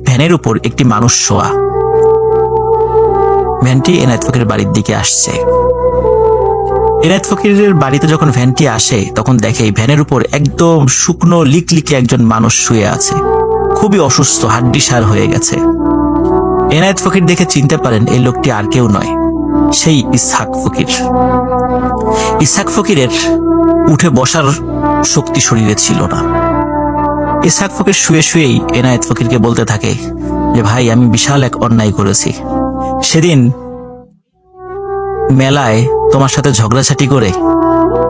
ভ্যানের উপর একটি মানুষ শোয়া। ভ্যানটি এনায়েত ফকিরের বাড়ির দিকে আসছে। এনায়েত ফকিরের বাড়িতে যখন ভ্যানটি আসে তখন দেখে ভ্যানের উপর একদম শুকনো লিকলিকে একজন মানুষ শুয়ে আছে, খুবই অসুস্থ, হাড্ডিসার হয়ে গেছে। এনায়েত ফকির দেখে চিনতে পারেন এই লোকটি আর কেউ নয়, সেই ইসহাক ফকির। ইসহাক ফকিরের উঠে বসার শক্তি শরীরে ছিল না। ইসহাক ফকির শুয়ে শুয়েই এনায়েত ফকিরকে বলতে থাকে যে, ভাই, আমি বিশাল এক অন্যায় করেছি। সেদিন মেলায় তোমার সাথে ঝগড়াঝাটি করে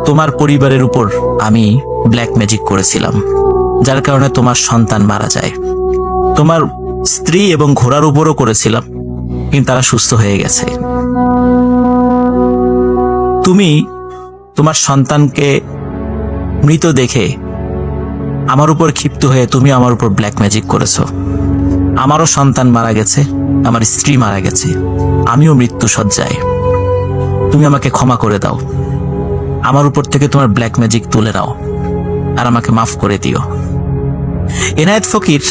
তোমার পরিবারের উপর আমি ব্ল্যাক ম্যাজিক করেছিলাম, যার কারণে তোমার সন্তান মারা যায়। তোমার স্ত্রী এবং ঘোড়ার উপরও করেছিলাম, কিন্তু তারা সুস্থ হয়ে গেছে। তুমি তোমার সন্তানকে মৃত দেখে আমার উপর ক্ষিপ্ত হয়ে তুমি আমার উপর ব্ল্যাক ম্যাজিক করেছো। আমারও সন্তান মারা গেছে, আমার স্ত্রী মারা গেছে, আমিও মৃত্যু শয্যায়। তুমি আমাকে ক্ষমা করে দাও, আমার উপর থেকে তোমার ব্ল্যাক ম্যাজিক তুলে নাও আর আমাকে মাফ করে দিও। এনায়েত ফকির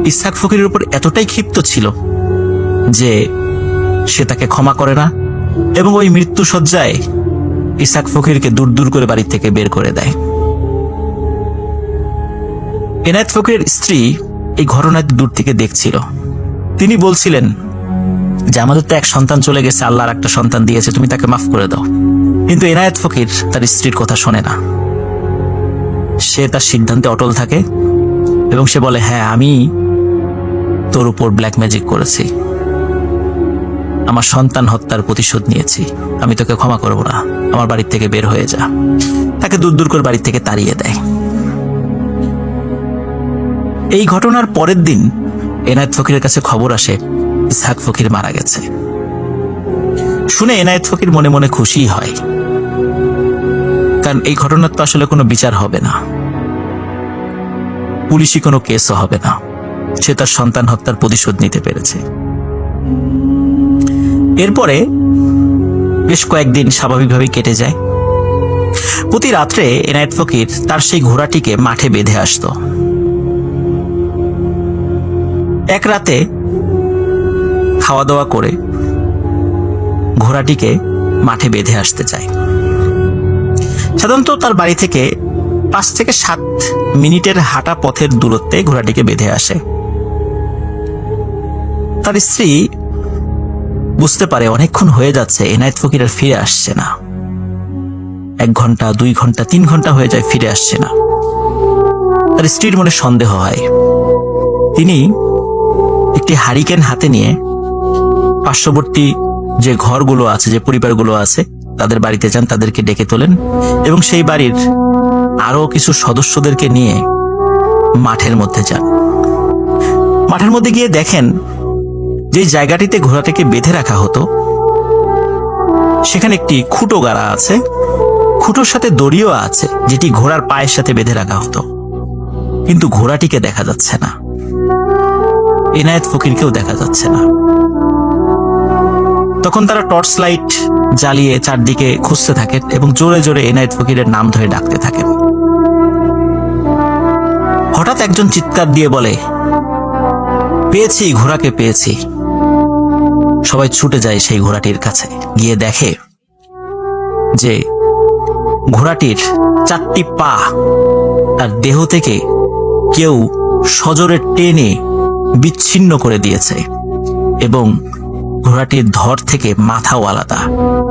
ইসহাক ফকিরের উপর এতটাই ক্ষিপ্ত ছিল যে সে তাকে ক্ষমা করে না এবং ওই মৃত্যু শয্যায় ইসহাক ফকিরকে দূর দূর করে বাড়ি থেকে বের করে দেয়। এনায়েত ফকিরের স্ত্রী এই ঘটনাটি দূর থেকে দেখছিল। তিনি বলছিলেন যে, আমাদের তো এক সন্তান চলে গেছে, আল্লাহর একটা সন্তান দিয়েছে, তুমি তাকে মাফ করে দাও। কিন্তু এনায়েত ফকির তার স্ত্রীর কথা শোনে না। সে তার সিদ্ধান্তে অটল থাকে এবং সে বলে, হ্যাঁ, আমি তোর উপর ব্ল্যাক ম্যাজিক করেছি, আমার সন্তান হত্যার প্রতিশোধ নিয়েছি, আমি তোকে ক্ষমা করব না, আমার বাড়ি থেকে বের হয়ে যা। তাকে দূর দূর করে বাড়ি থেকে তাড়িয়ে দেয়। এই ঘটনার পরের দিন এনায়েত ফকিরের কাছে খবর আসে ইসহাক ফকির মারা গেছে। শুনে এনায়েত ফকির মনে মনে খুশি হয়, কারণ এই ঘটনার তো আসলে কোনো বিচার হবে না, পুলিশি কোনো কেসও হবে না, সে তার সন্তান হত্যার প্রতিশোধ নিতে পেরেছে। এরপরে বেশ কয়েকদিন স্বাভাবিকভাবে কেটে যায়। প্রতি রাত্রে এনায়েত ফকির তার সেই ঘোড়াটিকে মাঠে বেঁধে আসতো। এক রাতে খাওয়া দাওয়া করে ঘোড়াটিকে মাঠে বেঁধে আসতে চায়। সাধারণত তার বাড়ি থেকে 5 থেকে 7 মিনিটের হাঁটা পথের দূরত্বে ঘোড়াটিকে বেঁধে আসে। তার স্ত্রী বুঝতে পারে অনেকক্ষণ হয়ে যাচ্ছে, এনায়েত ফকির আর ফিরে আসছে না। 1 ঘন্টা, 2 ঘন্টা, 3 ঘন্টা হয়ে যায়, ফিরে আসছে না। তার স্ত্রীর মনে সন্দেহ হয়। তিনি একটি হারিকেন হাতে নিয়ে পার্শ্ববর্তী যে ঘরগুলো আছে, যে পরিবারগুলো আছে, তাদের বাড়িতে যান, তাদেরকে ডেকে তোলেন এবং সেই বাড়ির আরো কিছু সদস্যদেরকে নিয়ে মাঠের মধ্যে যান। মাঠের মধ্যে গিয়ে দেখেন যে জায়গাটিতে ঘোড়াটাকে বেঁধে রাখা হতো সেখানে একটি খুঁটো গাড়া আছে খুঁটোর সাথে দড়িও আছে, যেটি ঘোড়ার পায়ের সাথে বেঁধে রাখা হতো, কিন্তু ঘোড়াটিকে দেখা যাচ্ছে না। এনায়েত ফকিরকেও দেখা যাচ্ছে না। তখন তারা টর্চ লাইট জ্বালিয়ে চারদিকে খুঁজতে থাকেন এবং জোরে জোরে এনায়েত ফকিরের নাম ধরে ডাকতে থাকেন। হঠাৎ একজন চিৎকার দিয়ে বলে, পেয়েছি, ঘোড়াকে পেয়েছি। সবাই ছুটে যায় সেই ঘোড়াটির কাছে, গিয়ে দেখে যে ঘোড়াটির 4টি পা তার দেহ থেকে কেউ সজোরে টেনে বিচ্ছিন্ন করে দিয়েছে এবং ঘোড়াটির ধর থেকে মাথাও আলাদা,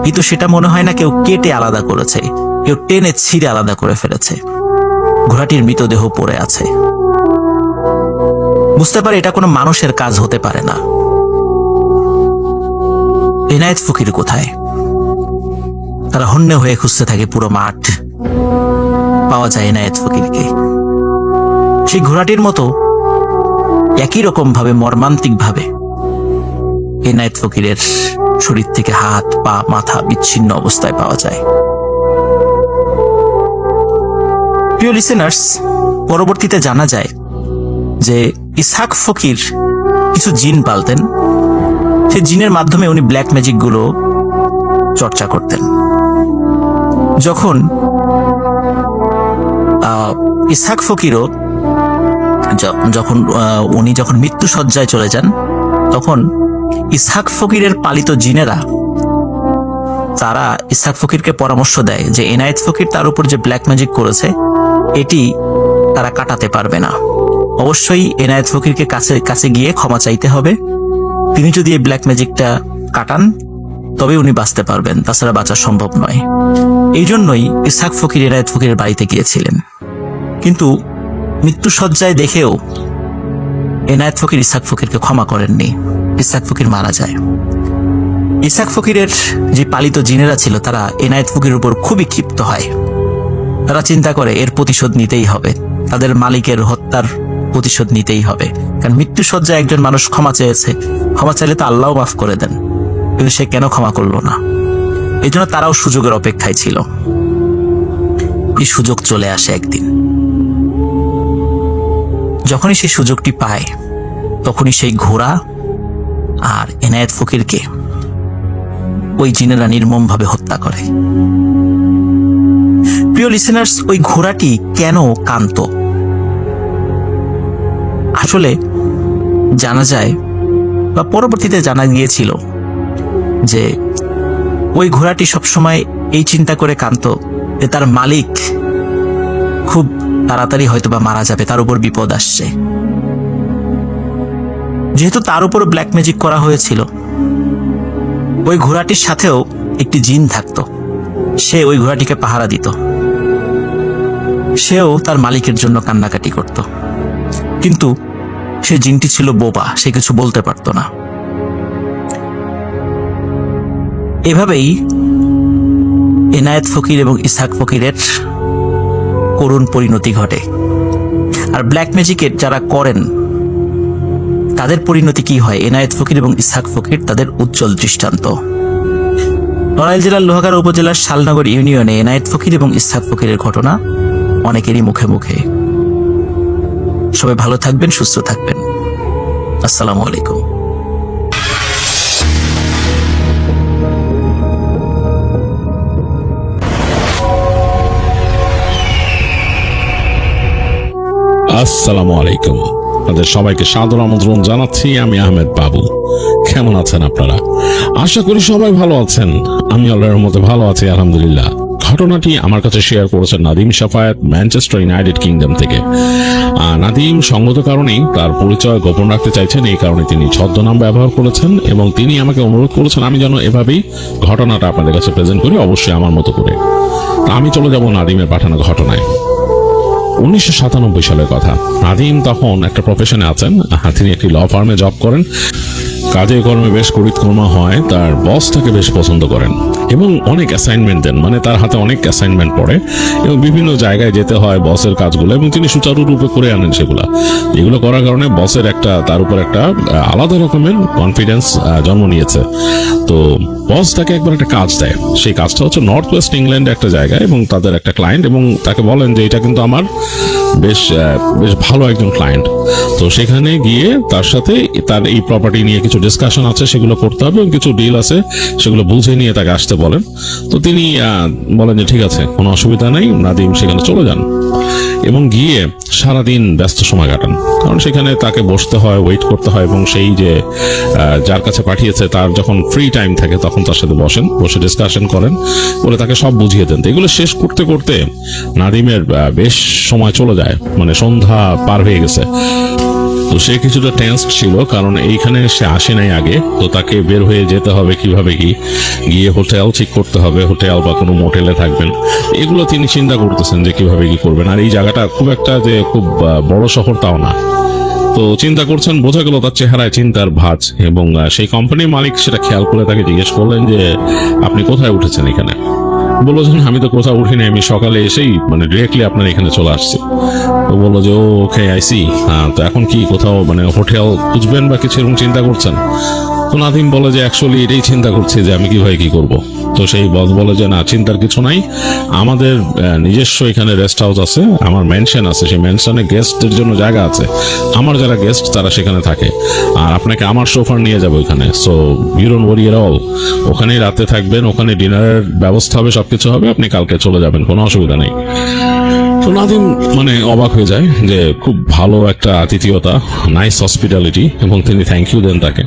কিন্তু সেটা মনে হয় না কেউ কেটে আলাদা করেছে, কেউ টেনে ছিঁড়ে আলাদা করে ফেলেছে। ঘোড়াটির মৃতদেহ পড়ে আছে। বুঝতে পারে এটা কোনো মানুষের কাজ হতে পারে না। এনায়েত ফকির কোথায়? তারা হন্যে হয়ে খুঁজতে থাকে পুরো মাঠ, পাওয়া যায় এনায়েত ফকিরকে। সেই ঘোড়াটির মতো একই রকম ভাবে, মর্মান্তিক ভাবে এনায়েত ফকিরের শরীর থেকে হাত, পা, মাথা বিচ্ছিন্ন অবস্থায় পাওয়া যায়। প্রিয় লিসেনার্স, পরবর্তীতে জানা যায় যে ইসহাক ফকির কিছু জিন পালতেন। সেই জিনের মাধ্যমে উনি ব্ল্যাক ম্যাজিক গুলো চর্চা করতেন। যখন ইসহাক ফকিরও উনি যখন মৃত্যু শয্যায় চলে যান, তখন ইসহাক ফকিরের পালিত জিনেরা তারা ইসহাক ফকিরকে পরামর্শ দেয় যে এনায়েত ফকির তার উপর যে ব্ল্যাক ম্যাজিক করেছে এটি তারা কাটাতে পারবে না। অবশ্যই এনায়েত ফকিরকে কাছে গিয়ে ক্ষমা চাইতে হবে। তিনি যদি এই ব্ল্যাক ম্যাজিকটা কাটান তবে উনি বাঁচতে পারবেন, তাছাড়া বাঁচা সম্ভব নয়। এই জন্যই ইসহাক ফকির এনায়েত ফকিরের বাড়িতে গিয়েছিলেন। কিন্তু মৃত্যুসজ্জায় দেখেও এনায়েত ফকির ইসহাক ফকিরকে ক্ষমা করেননি। ইসহাক ফকির মারা যায়। ইসহাক ফকিরের যে পালিত জিনেরা ছিল তারা এনায়েত ফকিরের উপর খুবই ক্ষিপ্ত হয়। তারা চিন্তা করে এর প্রতিশোধ নিতেই হবে, তাদের মালিকের হত্যার প্রতিশোধ নিতেই হবে। কারণ মৃত্যুসজ্জায় একজন মানুষ ক্ষমা চেয়েছে, ক্ষমা চাইলে তো আল্লাহ মাফ করে দেন, কিন্তু সে কেন ক্ষমা করলো না? এই জন্য তারাও সুযোগের অপেক্ষায় ছিল। এই সুযোগ চলে আসে একদিন। যখনই সেই সুযোগটি পায় তখনই সেই ঘোড়া আর এনায়েত ফকিরকে ওই জিনেরা নির্মমভাবে হত্যা করে। প্রিয় লিসেনার্স, ওই ঘোড়াটি কেন কাঁদতো? আসলে জানা যায় বা পরবর্তীতে জানা গিয়েছিল যে ওই ঘোড়াটি সবসময় এই চিন্তা করে কাঁদতো যে তার মালিক খুব তাড়াতাড়ি হয়তো বা মারা যাবে, তার উপর বিপদ আসছে। যেহেতু তার উপর ব্ল্যাক ম্যাজিক করা হয়েছিল, ওই ঘোড়াটির সাথেও একটি জিন থাকতো, সে ওই ঘোড়াটিকে পাহারা দিত। সেও তার মালিকের জন্য কান্নাকাটি করত, কিন্তু সে জিনটি ছিল বোবা, সে কিছু বলতে পারত না। এভাবেই এনায়েত ফকির এবং ইসহাক ফকিরের করুণ পরিণতি ঘটে। আর ব্ল্যাক ম্যাজিকের যারা করেন তাদের পরিণতি কি হয়? এনায়েত ফকির এবং ইসহাক ফকির তাদের উজ্জ্বল দৃষ্টান্ত। নড়াইল জেলার লোহাগাড়া উপজেলার শালনগর ইউনিয়নে এনায়েত ফকির এবং ইসহাক ফকিরের ঘটনা অনেকেরই মুখে মুখে। সবাই ভালো থাকবেন, সুস্থ থাকবেন। আসসালামু আলাইকুম। আসসালামু আলাইকুম। আপনাদের সবাইকে সাদর আমন্ত্রণ জানাচ্ছি। আমি আহমেদ বাবু। কেমন আছেন আপনারা? আশা করি সবাই ভালো আছেন। আমি আল্লাহর মতে ভালো আছি, আলহামদুলিল্লাহ। ঘটনাটি আমার কাছে শেয়ার করেছেন Nadim Safayat, Manchester United kingdom থেকে। নাদিম সঙ্গত কারণেই তার পরিচয় গোপন রাখতে চাইছেন, এই কারণে তিনি ছদ্মনাম ব্যবহার করেছেন এবং তিনি আমাকে অনুরোধ করেছেন আমি যেন এভাবেই ঘটনাটা আপনাদের কাছে প্রেজেন্ট করি, অবশ্যই আমার মতো করে। আমি চলে যাব নাদিমের পাঠানো ঘটনায়। 1997 সালের কথা। নাদিম তখন একটা প্রফেশনে আছেন, তিনি একটি ল ফার্মে জব করেন। কাজে কর্মে বেশ করিতকর্মা হয়, তার বস তাকে বেশ পছন্দ করেন এবং অনেক অ্যাসাইনমেন্ট দেন, মানে তার হাতে অনেক অ্যাসাইনমেন্ট পড়ে এবং বিভিন্ন জায়গায় যেতে হয় বসের কাজগুলো, এবং তিনি সুচারুরূপে করে আনেন সেগুলা। এগুলো করার কারণে বসের তার উপর একটা আলাদা রকমের কনফিডেন্স জন্ম নিয়েছে। তো বস তাকে একবার একটা কাজ দেয়, সেই কাজটা হচ্ছে নর্থ ওয়েস্ট ইংল্যান্ডে একটা জায়গায়, এবং তাদের একটা ক্লায়েন্ট, এবং তাকে বলেন যে এটা কিন্তু আমার বেশ ভালো একজন ক্লায়েন্ট। তো সেখানে গিয়ে তার সাথে তার এই প্রপার্টি নিয়ে কিছু ডিসকাশন আছে, সেগুলো করতে হবে, এবং কিছু ডিল আছে সেগুলো বুঝে নিয়ে তাকে আসতে বলেন। তো তিনি বলেন যে ঠিক আছে, কোনো অসুবিধা নেই। নাদিম সেখানে চলে যান এবং গিয়ে সারাদিন ব্যস্ত সময় কাটান, কারণ সেখানে তাকে বসতে হয়, ওয়েট করতে হয়, এবং সেই যে যার কাছে পাঠিয়েছে তার যখন ফ্রি টাইম থাকে তখন তার সাথে বসে ডিসকাশন করেন, বলে তাকে সব বুঝিয়ে দেন। তো এগুলো শেষ করতে করতে নাদিমের বেশ সময় চলে যায়, মানে সন্ধ্যা পার হয়ে গেছে। তো সে কিছুটা টেন্সড ছিল, কারণ এইখানে সে আসে নাই আগে। তো তাকে বের হয়ে যেতে হবে কিভাবে, গিয়ে হোটেল ঠিক করতে হবে, হোটেল বা কোনো মোটেলে থাকবেন, এগুলো তিনি চিন্তা করতেছেন যে কিভাবে কি করবেন। আর এই জায়গাটা খুব একটা যে খুব বড় শহর তাও না। তো চিন্তা করছেন, বোঝা গেল তার চেহারায় চিন্তার ভাঁজ, এবং সেই কোম্পানির মালিক সেটা খেয়াল করে তাকে জিজ্ঞেস করলেন যে আপনি কোথায় উঠেছেন এখানে। বললো যে আমি তো কোথাও উঠিনি, আমি সকালে এসেই মানে ডিরেক্টলি আপনার এখানে চলে আসছি। তো বললো যে ওকে আইসি, তো এখন কি কোথাও মানে হোটেল খুঁজবেন বা কিছু এরকম চিন্তা করছেন? তো নাদিম বলে যে অ্যাকচুয়ালি এটাই চিন্তা করছি যে আমি কিভাবে কি করব। তো সেই বস বলে যে না, চিন্তার কিছু নাই, আমাদের নিজস্ব এখানে রেস্ট হাউস আছে, আমার মেনশন আছে, সেই মেনশনে গেস্টদের জন্য জায়গা আছে, আমার যারা গেস্ট তারা সেখানে থাকে, আর আপনাকে আমার সোফার নিয়ে যাবো ওখানে। So you don't worry at all, ওখানেই রাতে থাকবেন, ওখানে ডিনারের ব্যবস্থা হবে, সবকিছু হবে, আপনি কালকে চলে যাবেন, কোনো অসুবিধা নেই। তো নাদিম মানে অবাক হয়ে যায় যে খুব ভালো একটা আতিথেয়তা, নাইস হসপিটালিটি, এবং তিনি থ্যাংক ইউ দেন তাকে।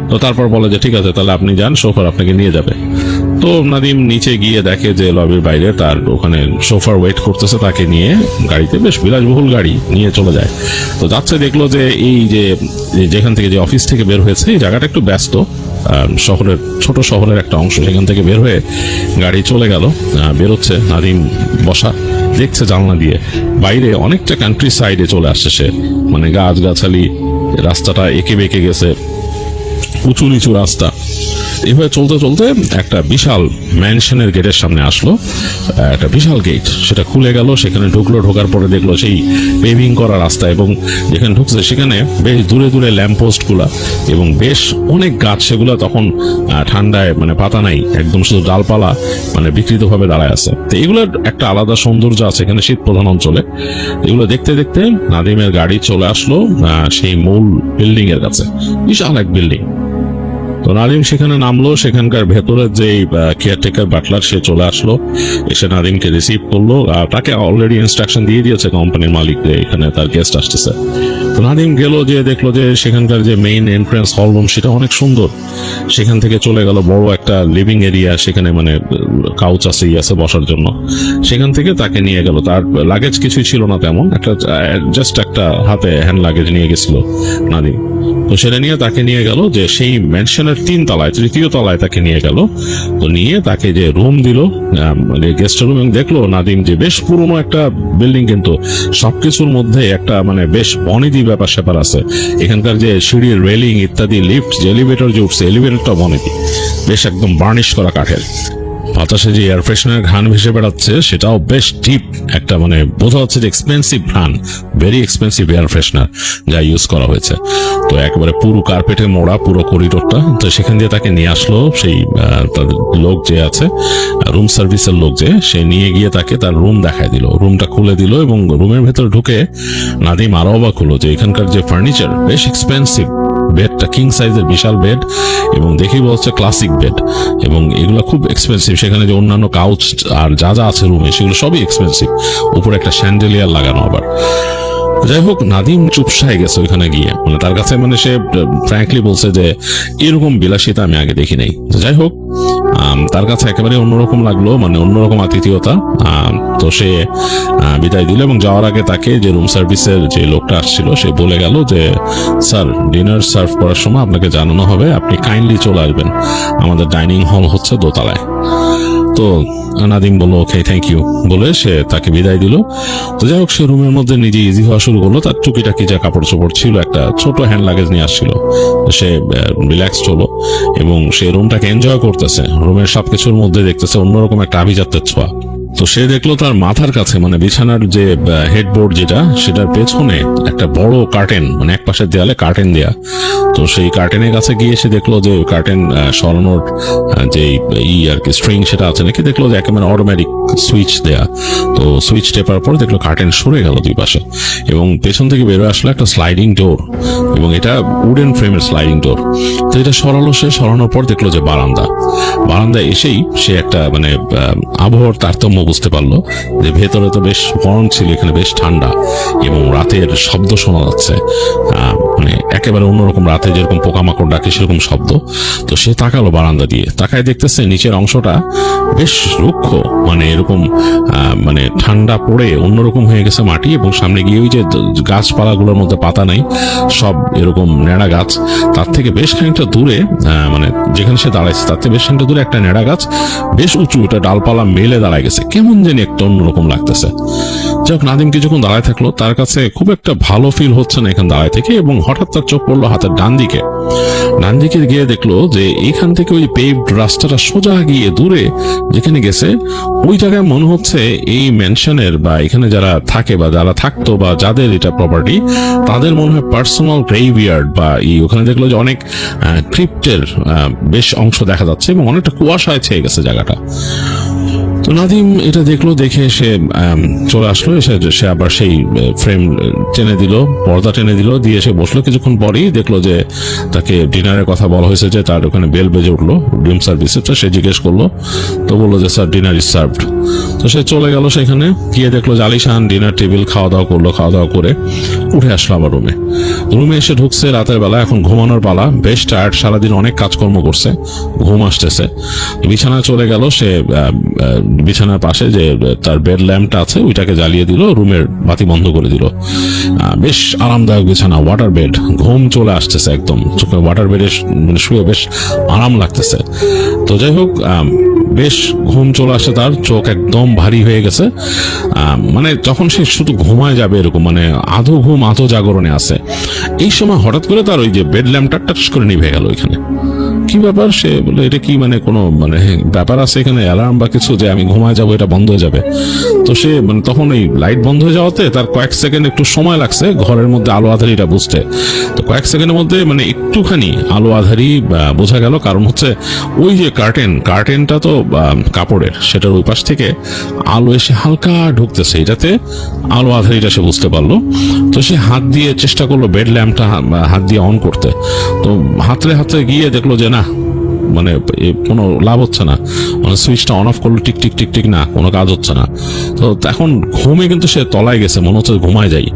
তো তারপর বলে যে ঠিক আছে, তাহলে আপনি যান, সোফার আপনাকে নিয়ে যাবে। তো নাদিম নিচে গিয়ে দেখে যে লবির বাইরে তার ওখানে সোফার ওয়েট করতেছে, তাকে নিয়ে গাড়িতে, বেশ বিলাসবহুল গাড়ি নিয়ে চলে যায়। তো যাচ্ছে, দেখলো যে এই যে যেখান থেকে যে অফিস থেকে বের হয়েছে এই জায়গাটা একটু ব্যস্ত, শহরের ছোট শহরের একটা অংশ, সেখান থেকে বের হয়ে গাড়ি চলে গেল, বেরোচ্ছে। নাদিম বসা দেখছে জানলা দিয়ে, বাইরে অনেকটা কান্ট্রি সাইডে চলে আসছে সে, মানে গাছগাছালি, রাস্তাটা এঁকে বেঁকে গেছে, উঁচু নিচু রাস্তা। এভাবে চলতে চলতে একটা বিশাল ম্যানশনের গেটের সামনে আসলো, একটা বিশাল গেট, সেটা খুলে গেল, সেখানে ঢুকলো। ঢোকার পরে দেখলো সেই পেভিং করা রাস্তা, এবং যেখানে ঢুকছে সেখানে বেশ দূরে দূরে ল্যাম্পপোস্ট গুলা, এবং বেশ অনেক গাছ, সেগুলো তখন ঠান্ডায় মানে পাতা নাই, একদম শুধু ডালপালা মানে বিকৃত ভাবে দাঁড়ায় আছে। তো এগুলোর একটা আলাদা সৌন্দর্য আছে এখানে শীত প্রধান অঞ্চলে। এগুলো দেখতে দেখতে নাদিমের গাড়ি চলে আসলো সেই মূল বিল্ডিং এর কাছে, বিশাল এক বিল্ডিং। তো নাদিম সেখানে নামলো, সেখানকার ভেতরের যে কেয়ারটেকার বাটলার সে চলে আসলো, এসে নাদিমকে রিসিভ করলো। তাকে অলরেডি ইনস্ট্রাকশন দিয়ে দিয়েছে কোম্পানির মালিক যে এখানে তার গেস্ট আসতেছে। তো নাদিম গেল, যে দেখলো যে সেখানকার যে মেইন এন্ট্রান্স হল রুম সেটা অনেক সুন্দর, সেখান থেকে চলে গেল বড় একটা লিভিং এরিয়া, সেখানে মানে কাউচ আছে, আছে বসার জন্য। সেখান থেকে তাকে নিয়ে গেল, তার লাগেজ কিছুই ছিল না তেমন, একটা জাস্ট একটা হাতে হ্যান্ড লাগেজ নিয়ে গেছিল নাদিম। তো সেটা নিয়ে তাকে নিয়ে গেল যে সেই ম্যানশনের 3 তলায়, 3য় তলায় তাকে নিয়ে গেল। তো নিয়ে তাকে যে রুম দিল, গেস্ট রুম, এবং দেখলো নাদিম যে বেশ পুরনো একটা বিল্ডিং, কিন্তু সবকিছুর মধ্যে একটা মানে বেশ বনেদি ব্যাপার স্যাপার আছে। এখানকার যে সিঁড়ির রেলিং ইত্যাদি, লিফট, যে এলিভেটর যে উঠছে, এলিভেটরটা বনেদি, বেশ একদম বার্নিশ করা কাঠের। বাতাসে যে এয়ার ফ্রেশনার ঘ্রাণ ভেসে বেড়াচ্ছে সেটাও বেশ ডিপ একটা, মানে বোঝা হচ্ছে যে এক্সপেন্সিভ ঘ্রাণ, ভেরি এক্সপেন্সিভ এয়ার ফ্রেশনার যা ইউজ করা হয়েছে। তো একেবারে পুরো কার্পেটে মোড়া পুরো করিডোরটা। তো সেখান দিয়ে তাকে নিয়ে আসলো সেই তাদের লোক যে আছে, রুম সার্ভিসের লোক যে, সে নিয়ে গিয়ে তাকে তার রুম দেখায় দিল, রুমটা খুলে দিল, এবং রুমের ভেতর ঢুকে নাদিম আরো অবাক হলো যে এখানকার যে ফার্নিচার বেশ এক্সপেন্সিভ। বেডটা কিং সাইজের বিশাল বেড, এবং দেখেই বলছে ক্লাসিক বেড, এবং এগুলো খুব এক্সপেন্সিভ। সেখানে যে অন্যান্য কাউচ আর যা যা আছে রুমে সেগুলো সবই এক্সপেন্সিভ, উপরে একটা স্যান্ডেলিয়ার লাগানো আবার। যাই হোক, নাদিম চুপসায় গেছে ওইখানে গিয়ে, মানে তার কাছে মানে সে ফ্র্যাঙ্কলি বলছে যে এরকম বিলাসিতা আমি আগে দেখি নাই। যাই হোক, তার কাছে একেবারে অন্যরকম লাগলো, মানে অন্যরকম আতিথেয়তা। তো সে বিদায় দিল, এবং যাওয়ার আগে তাকে যে রুম সার্ভিসের যে লোকটা আসছিল সে বলে গেল যে স্যার, ডিনার সার্ভ করার সময় আপনাকে জানানো হবে, আপনি কাইন্ডলি চলে আসবেন, আমাদের ডাইনিং হল হচ্ছে দোতলায়। তো নাদিম বলল ওকে থ্যাংক ইউ বলে সে তাকে বিদায় দিল। তো যাই হোক, সে রুমের মধ্যে নিজে ইজি হওয়া শুরু করলো। তার টুকিটাকি যা কাপড় চোপড় ছিল, একটা ছোট হ্যান্ড লাগেজ নিয়ে আসছিল, সে রিল্যাক্সড হলো এবং সে রুমটাকে এনজয় করতেছে। রুমের সবকিছুর মধ্যে দেখতেছে অন্যরকম একটা আভিজাত্যের ছোঁয়া। তো সে দেখলো তার মাথার কাছে, মানে বিছানার যে হেডবোর্ড যেটা, সেটার পেছনে একটা বড় কার্টেন, মানে এক পাশের দেয়ালে কার্টেন দেয়া। তো সেই কার্টেনের কাছে গিয়ে সে দেখলো যে কার্টেন সরানোর যে আর কি স্ট্রিং সেটা আছে নাকি, দেখলো যে একেবারে অটোমেটিক সুইচ দেয়া। তো সুইচ টেপার পর দেখলো কার্টেন সরে গেল দুই পাশে এবং পেছন থেকে বেরোয় আসলো একটা স্লাইডিং ডোর, এবং এটা উডেন ফ্রেমের স্লাইডিং ডোর। তো এটা সরালো, সে সরানোর পর দেখলো যে বারান্দা এসেই সে একটা মানে আবহাওয়ার তারতম্য বুঝতে পারলো যে ভেতরে তো বেশ গরম ছিল, এখানে বেশ ঠান্ডা এবং রাতের শব্দ শোনা যাচ্ছে, মানে একেবারে অন্যরকম, রাতে যেরকম পোকামাকড় ডাকে সেরকম শব্দ। তো সে তাকালো বারান্দা দিয়ে, তাকায় দেখতেছে নিচের অংশটা বেশ রুক্ষ, মানে এরকম মানে ঠান্ডা পড়ে অন্যরকম হয়ে গেছে মাটি, এবং সামনে গিয়ে ওই যে গাছপালাগুলোর মধ্যে পাতা নাই, সব এরকম নেড়া গাছ। তার থেকে বেশ খানিকটা দূরে, মানে যেখানে সে দাঁড়াইছে তার থেকে বেশ খানিকটা দূরে একটা নেড়া গাছ, বেশ উঁচু, এটা ডালপালা মেলে দাঁড়ায় গেছে, কেমন জানি একটা অন্যরকম লাগতেছে। যাই হোক, নাদিম কিছুক্ষণ দাঁড়ায় থাকলো, তার কাছে খুব একটা ভালো ফিল হচ্ছে না এখানে দাঁড়ায় থেকে, এবং হঠাৎ তার চোখ পড়লো হাতের ডান দিকে গিয়ে দেখলো যে এখান থেকে ওই পেভড রাস্তাটা সোজা গিয়ে দূরে যেখানে গেছে, ওই জায়গায় মনে হচ্ছে এই ম্যানশনের বা এখানে যারা থাকে বা যারা থাকতো বা যাদের এটা প্রপার্টি, তাদের মনে হয় পার্সোনাল গ্রেভইয়ার্ড বা ওখানে দেখলো যে অনেক ক্রিপ্টের বেশ অংশ দেখা যাচ্ছে এবং অনেকটা কুয়াশায় ছেয়ে গেছে জায়গাটা। তো নাদিম এটা দেখলো, দেখে সে চলে আসলো, সে আবার সেই ফ্রেম টেনে দিল, পর্দা টেনে দিল, দিয়ে সে বসলো। কিছুক্ষণ পরেই দেখলো যে তাকে ডিনারের কথা বলা হয়েছে, যে তার ওখানে বেল বেজে উঠলো রুম সার্ভিসে। তো সে জিজ্ঞেস করলো, তো বললো যে স্যার ডিনার ইজ সার্ভড। তো সে চলে গেল সেখানে, গিয়ে দেখলো যে আলিশান ডিনার টেবিল, খাওয়া দাওয়া করলো, খাওয়া দাওয়া করে উঠে আসলো আবার রুমে এসে ঢুকছে রাতের বেলা, এখন ঘুমানোর পালা, বেশ টায়ার্ড, সারাদিন অনেক কাজকর্ম করছে, ঘুম আসতেছে। বিছানায় চলে গেল, সে বিছানার পাশে যে তার বেড ল্যাম্পটা আছে ওইটাকে জ্বালিয়ে দিল, রুমের বাতি বন্ধ করে দিল। বেশ আরামদায়ক বিছানা, ওয়াটার বেড, ঘুম চলে আসতেছে একদম, ওয়াটার বেডে শুয়ে বেশ আরাম লাগতেছে। তো যাই হোক, বেশ ঘুম চলে আসে, তার চোখ একদম ভারী হয়ে গেছে, মানে যখন সে শুধু ঘুমায় যাবে এরকম, মানে আধো ঘুম আধো জাগরণে আছে। এই সময় হঠাৎ করে তার ওই যে বেড ল্যাম্পটা টাচ করে নিভে গেল। এখানে কি ব্যাপার, সে বলে এটা কি, মানে কোনো মানে ব্যাপার আছে এখানে, অ্যালার্ম বা কিছু যে আমি ঘুমায় যাবো এটা বন্ধ হয়ে যাবে? তো সে মানে তখন এই লাইট বন্ধ হয়ে যাওয়াতে তার কয়েক সেকেন্ড একটু সময় লাগছে ঘরের মধ্যে আলো আধারিটা বুঝতে। তো কয়েক সেকেন্ডের মধ্যে মানে একটুখানি আলো আধারি বোঝা গেল, কারণ হচ্ছে ওই যে কার্টেনটা তো কাপড়ের, সেটার ওই পাশ থেকে আলো এসে হালকা ঢুকতেছে, এটাতে আলো আধারিটা সে বুঝতে পারলো। তো সে হাত দিয়ে চেষ্টা করলো বেড ল্যাম্পটা হাত দিয়ে অন করতে, তো হাতে গিয়ে দেখলো যে না, মানে কোনো লাভ হচ্ছে না, মানে সুইচটা অন অফ করলো, টিক টিক টিক টিক, না কোনো কাজ হচ্ছে না। তো এখন ঘুমে কিন্তু সে তলায় গেছে, মনে হচ্ছে ঘুমায় যাই।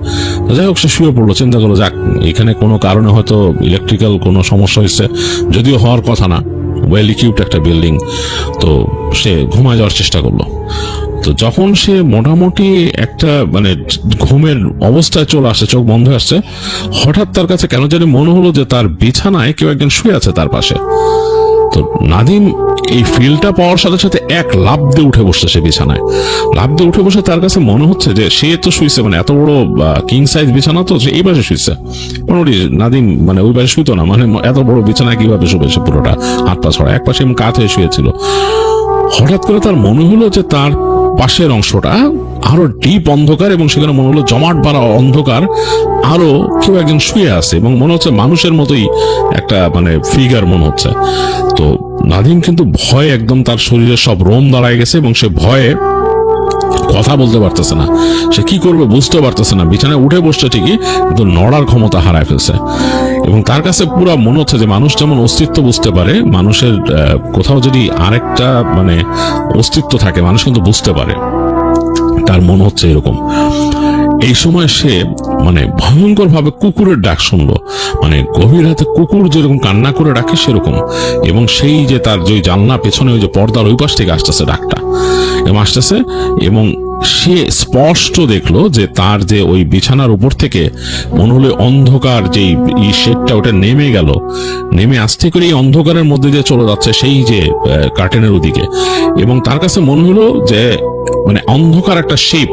তো যাই হোক, সে শুয়ে পড়লো, চিন্তা করলো যাক এখানে কোনো কারণে হয়তো ইলেকট্রিক্যাল কোনো সমস্যা হয়েছে, যদিও হওয়ার কথা না, ওয়েল ইকুইপড একটা বিল্ডিং। তো সে ঘুমায় যাওয়ার চেষ্টা করলো। তো যখন সে মোটামুটি একটা মানে ঘুমের অবস্থায় চলে আসছে, চোখ বন্ধ হয়ে আসছে, হঠাৎ তার কাছে কেন জানি মনে হলো যে তার বিছানায় কেউ একজন শুয়ে আছে তার পাশে। তো নাদিম এই ফিলটা পাওয়ার সাথে সাথে এক লাফ দিয়ে উঠে বসছে সে বিছানায়। লাফ দিয়ে উঠে বসে তার কাছে মনে হচ্ছে যে সে তো শুইছে, মানে এত বড় কিং সাইজ বিছানা, তো সে এই পাশে শুইছে। মোটামুটি নাদিম মানে ওই পাশে শুইতো না, মানে এত বড় বিছানায় কিভাবে শুবে সে, পুরোটা হাত পা ছড়া, এক পাশে এমন কাত হয়ে শুয়েছিল। হঠাৎ করে তার মনে হলো যে তার পাশের অংশটা আরো ডিপ অন্ধকার, এবং সেখানে মনে হলো জমাট বাড়া অন্ধকার, আরো কেউ একজন শুয়ে আছে, এবং মনে হচ্ছে মানুষের মতোই একটা মানে ফিগার মনে হচ্ছে। তো নাদিম কিন্তু ভয়ে একদম তার শরীরে সব রোম দাঁড়ায় গেছে, এবং সে ভয়ে কথা বলতে পারতেছে না, সে কি করবে বুঝতে পারতেছে না। বিছানায় উঠে বসছে ঠিকই, কিন্তু নড়ার ক্ষমতা হারায় ফেলছে, এবং তার কাছে পুরো মনে হচ্ছে যে মানুষ যেমন অস্তিত্ব বুঝতে পারে, মানুষের কোথাও যদি আরেকটা মানে অস্তিত্ব থাকে মানুষ কিন্তু বুঝতে পারে, তার মনে হচ্ছে এরকম। এই সময় সে মানে ভয়ঙ্কর ভাবে কুকুরের ডাক শুনলো, মানে গভীর রাতে কুকুর যেরকম কান্না করে ডাকে সেরকম, এবং সেই যে তার যে জানলা পেছনে ওই যে পর্দার ওই পাশ থেকে আসতেছে ডাকটা এবং আসতেছে, এবং সে স্পষ্ট দেখলো যে তার যে ওই বিছানার উপর থেকে মনে হলো অন্ধকার যে শেডটা ওটা নেমে গেল, নেমে আস্তে করে এই অন্ধকারের মধ্যে দিয়ে চলে যাচ্ছে সেই যে কার্টেনের ওদিকে, এবং তার কাছে মনে হলো যে মানে অন্ধকার একটা শেপ,